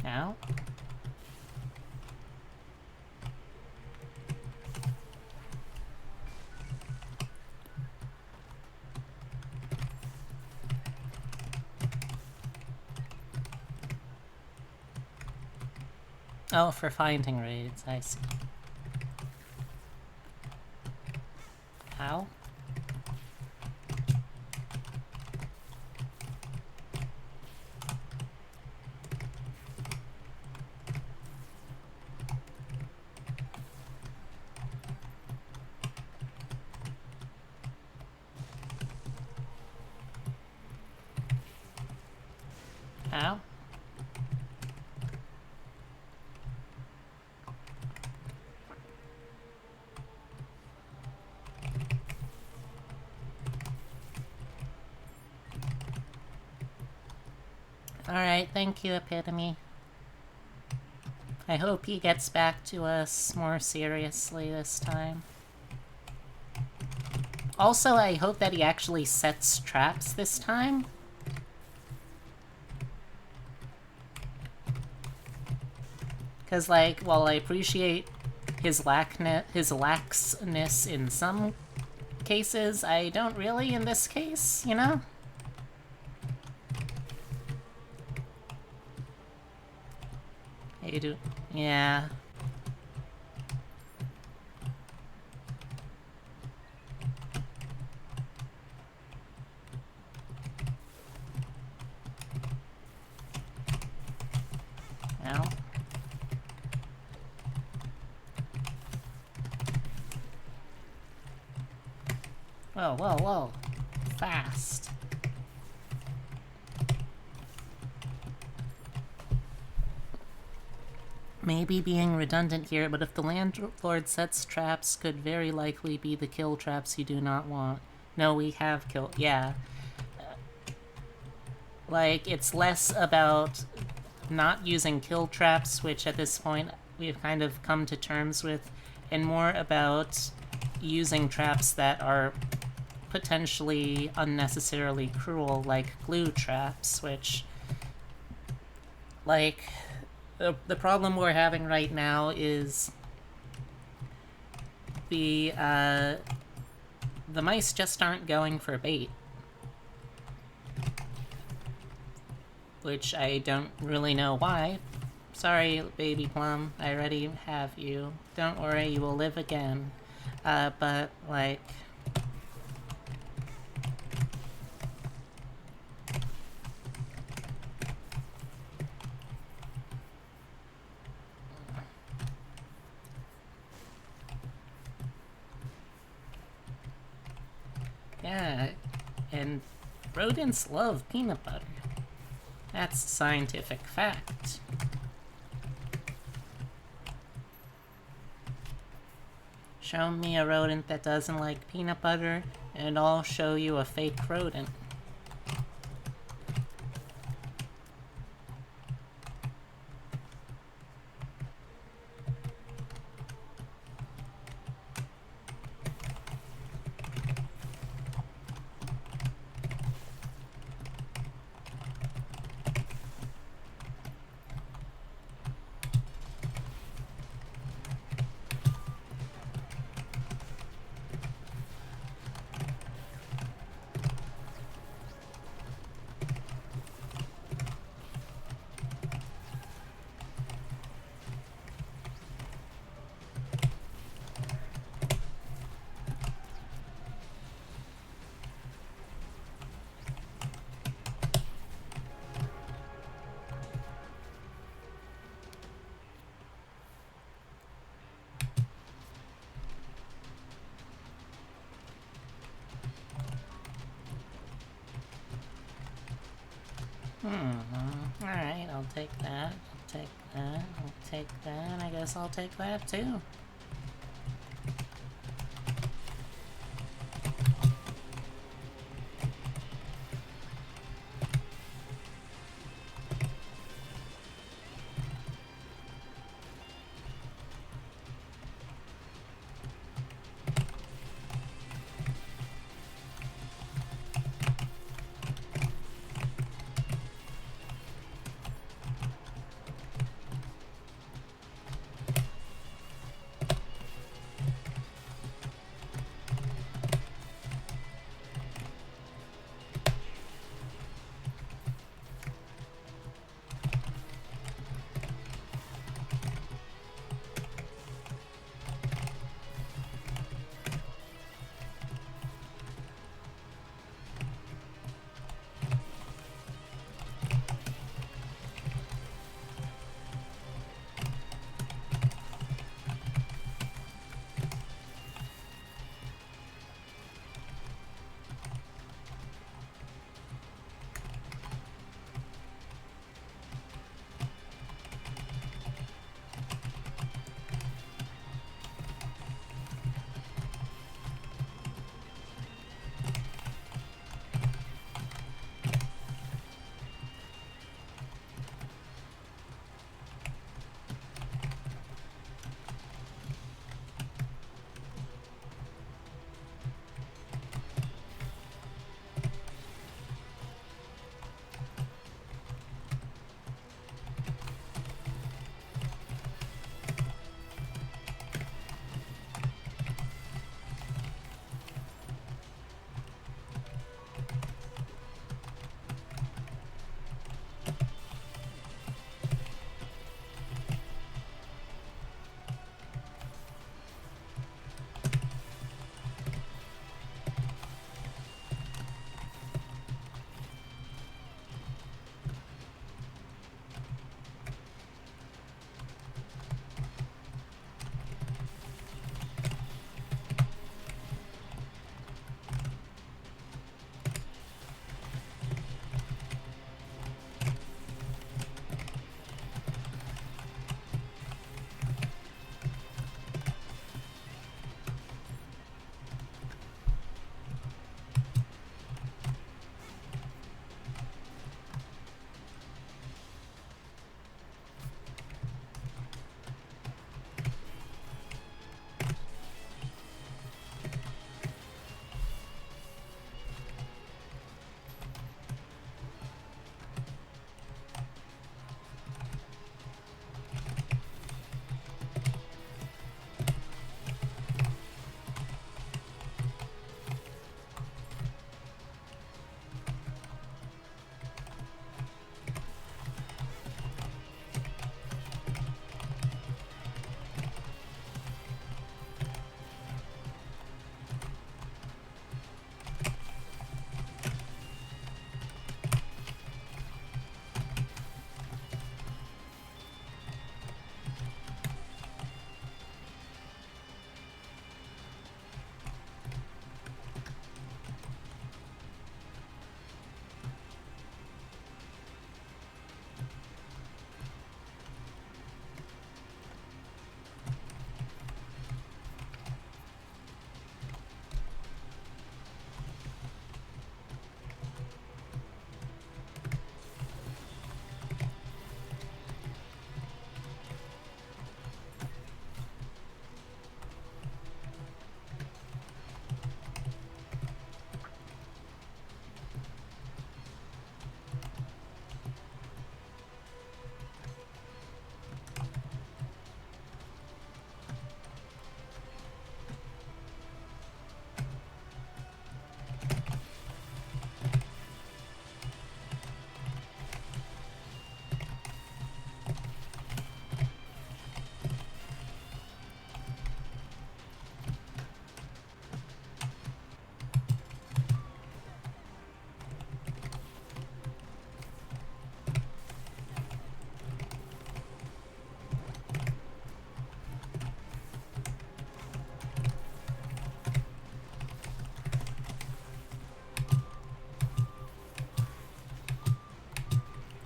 Speaker 1: Now? Oh, for finding raids, I see. How? How? Alright, thank you, Epitome. I hope he gets back to us more seriously this time. Also, I hope that he actually sets traps this time. Because, like, while I appreciate his laxness in some cases, I don't really in this case, you know? You do. Yeah. Whoa, whoa, whoa. Fast. Maybe being redundant here, but if the landlord sets traps, could very likely be the kill traps you do not want. No, we have killed. Yeah. Like, it's less about not using kill traps, which at this point we've kind of come to terms with, and more about using traps that are potentially unnecessarily cruel, like glue traps, which, like, the problem we're having right now is the mice just aren't going for bait. Which I don't really know why. Sorry, baby plum, I already have you. Don't worry, you will live again. But, like... Yeah, and rodents love peanut butter. That's a scientific fact. Show me a rodent that doesn't like peanut butter, and I'll show you a fake rodent. Alright, I'll take that. I'll take that. I'll take that. I guess I'll take that too.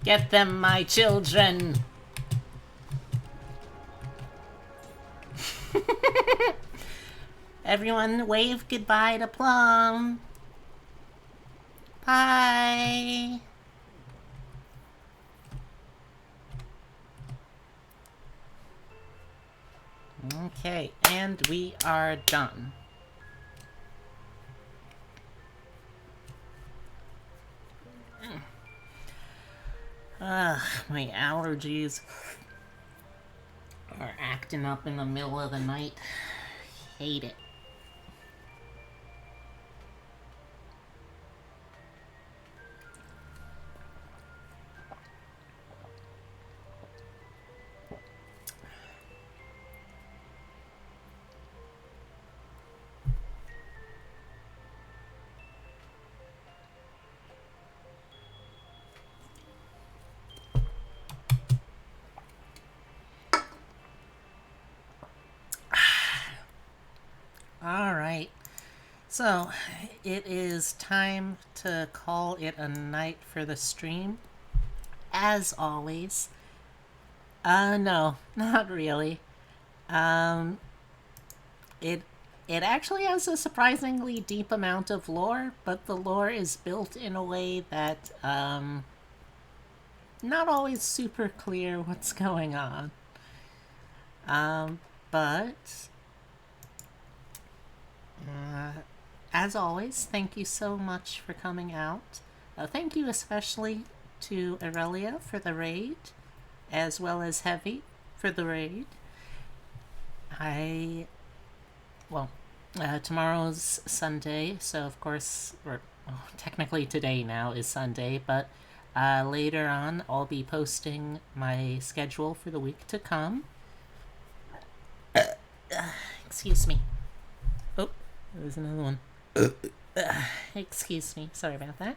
Speaker 1: Get them, my children! Everyone wave goodbye to Plum. Bye. Okay, and we are done. My allergies are acting up in the middle of the night. Hate it. Alright, so it is time to call it a night for the stream. As always. No, not really. It it actually has a surprisingly deep amount of lore, but the lore is built in a way that, not always super clear what's going on. But as always, thank you so much for coming out. Thank you especially to Aurelia for the raid, as well as Heavy for the raid. Tomorrow's Sunday, so of course, technically today now is Sunday, but later on I'll be posting my schedule for the week to come. Excuse me. Oh, there's another one. Excuse me, sorry about that.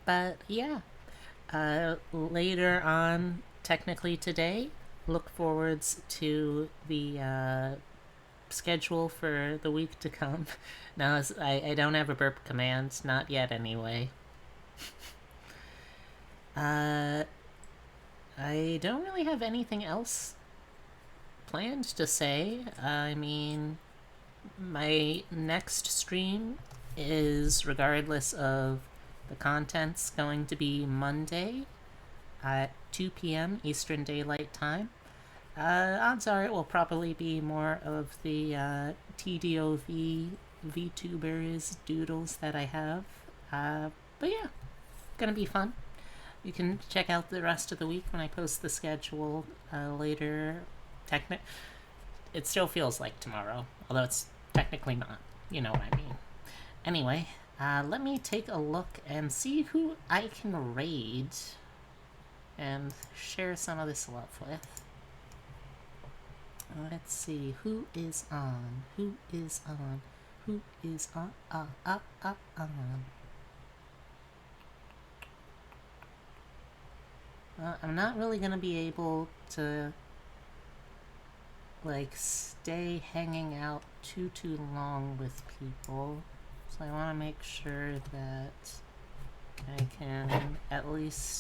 Speaker 1: But yeah, later on, technically today, look forwards to the schedule for the week to come. No, I don't have a burp command, not yet anyway. I don't really have anything else planned to say. I mean, my next stream is, regardless of the contents, going to be Monday at 2 p.m. Eastern Daylight Time. Odds are it will probably be more of the TDOV VTubers doodles that I have. But yeah, gonna be fun. You can check out the rest of the week when I post the schedule later. It still feels like tomorrow, although it's technically not. You know what I mean. Anyway, let me take a look and see who I can raid and share some of this love with. Let's see, who is on? Who is on? Who is on? I'm not really gonna be able to like stay hanging out too long with people, so I want to make sure that I can at least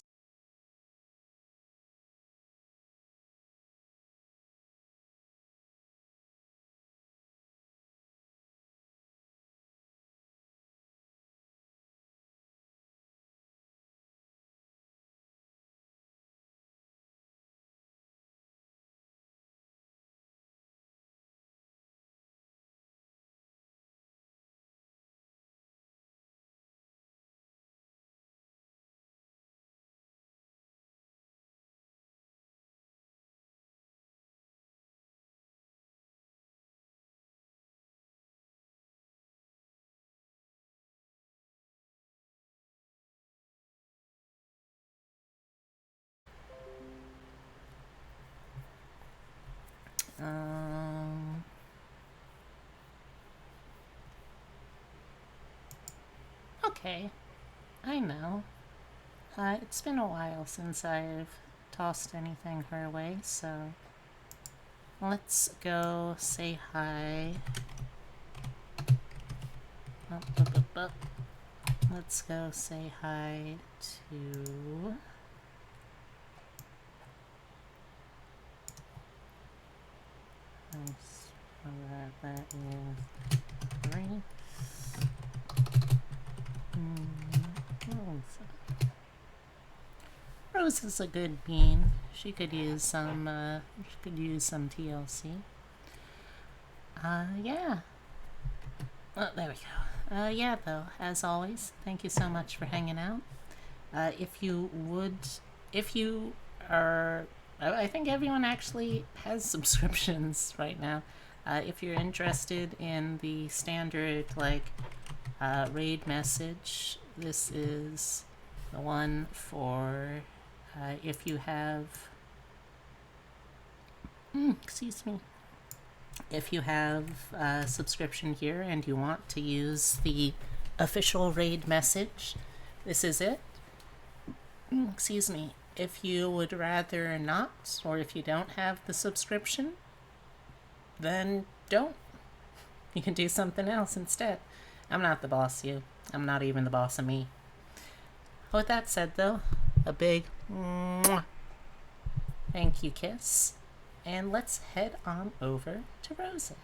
Speaker 1: okay, I know. It's been a while since I've tossed anything her way, so let's go say hi. let's go say hi to... That is Grace. Rose is a good bean. She could use some TLC. Yeah. Oh, there we go. Yeah, though, as always, thank you so much for hanging out. If you are, I think everyone actually has subscriptions right now. If you're interested in the standard, raid message, this is the one for, if you have, excuse me. If you have a subscription here and you want to use the official raid message, this is it. Excuse me. If you would rather not, or if you don't have the subscription, then don't. You can do something else instead. I'm not the boss of you. I'm not even the boss of me. With that said, though, a big mwah, thank you kiss. And let's head on over to Rosa.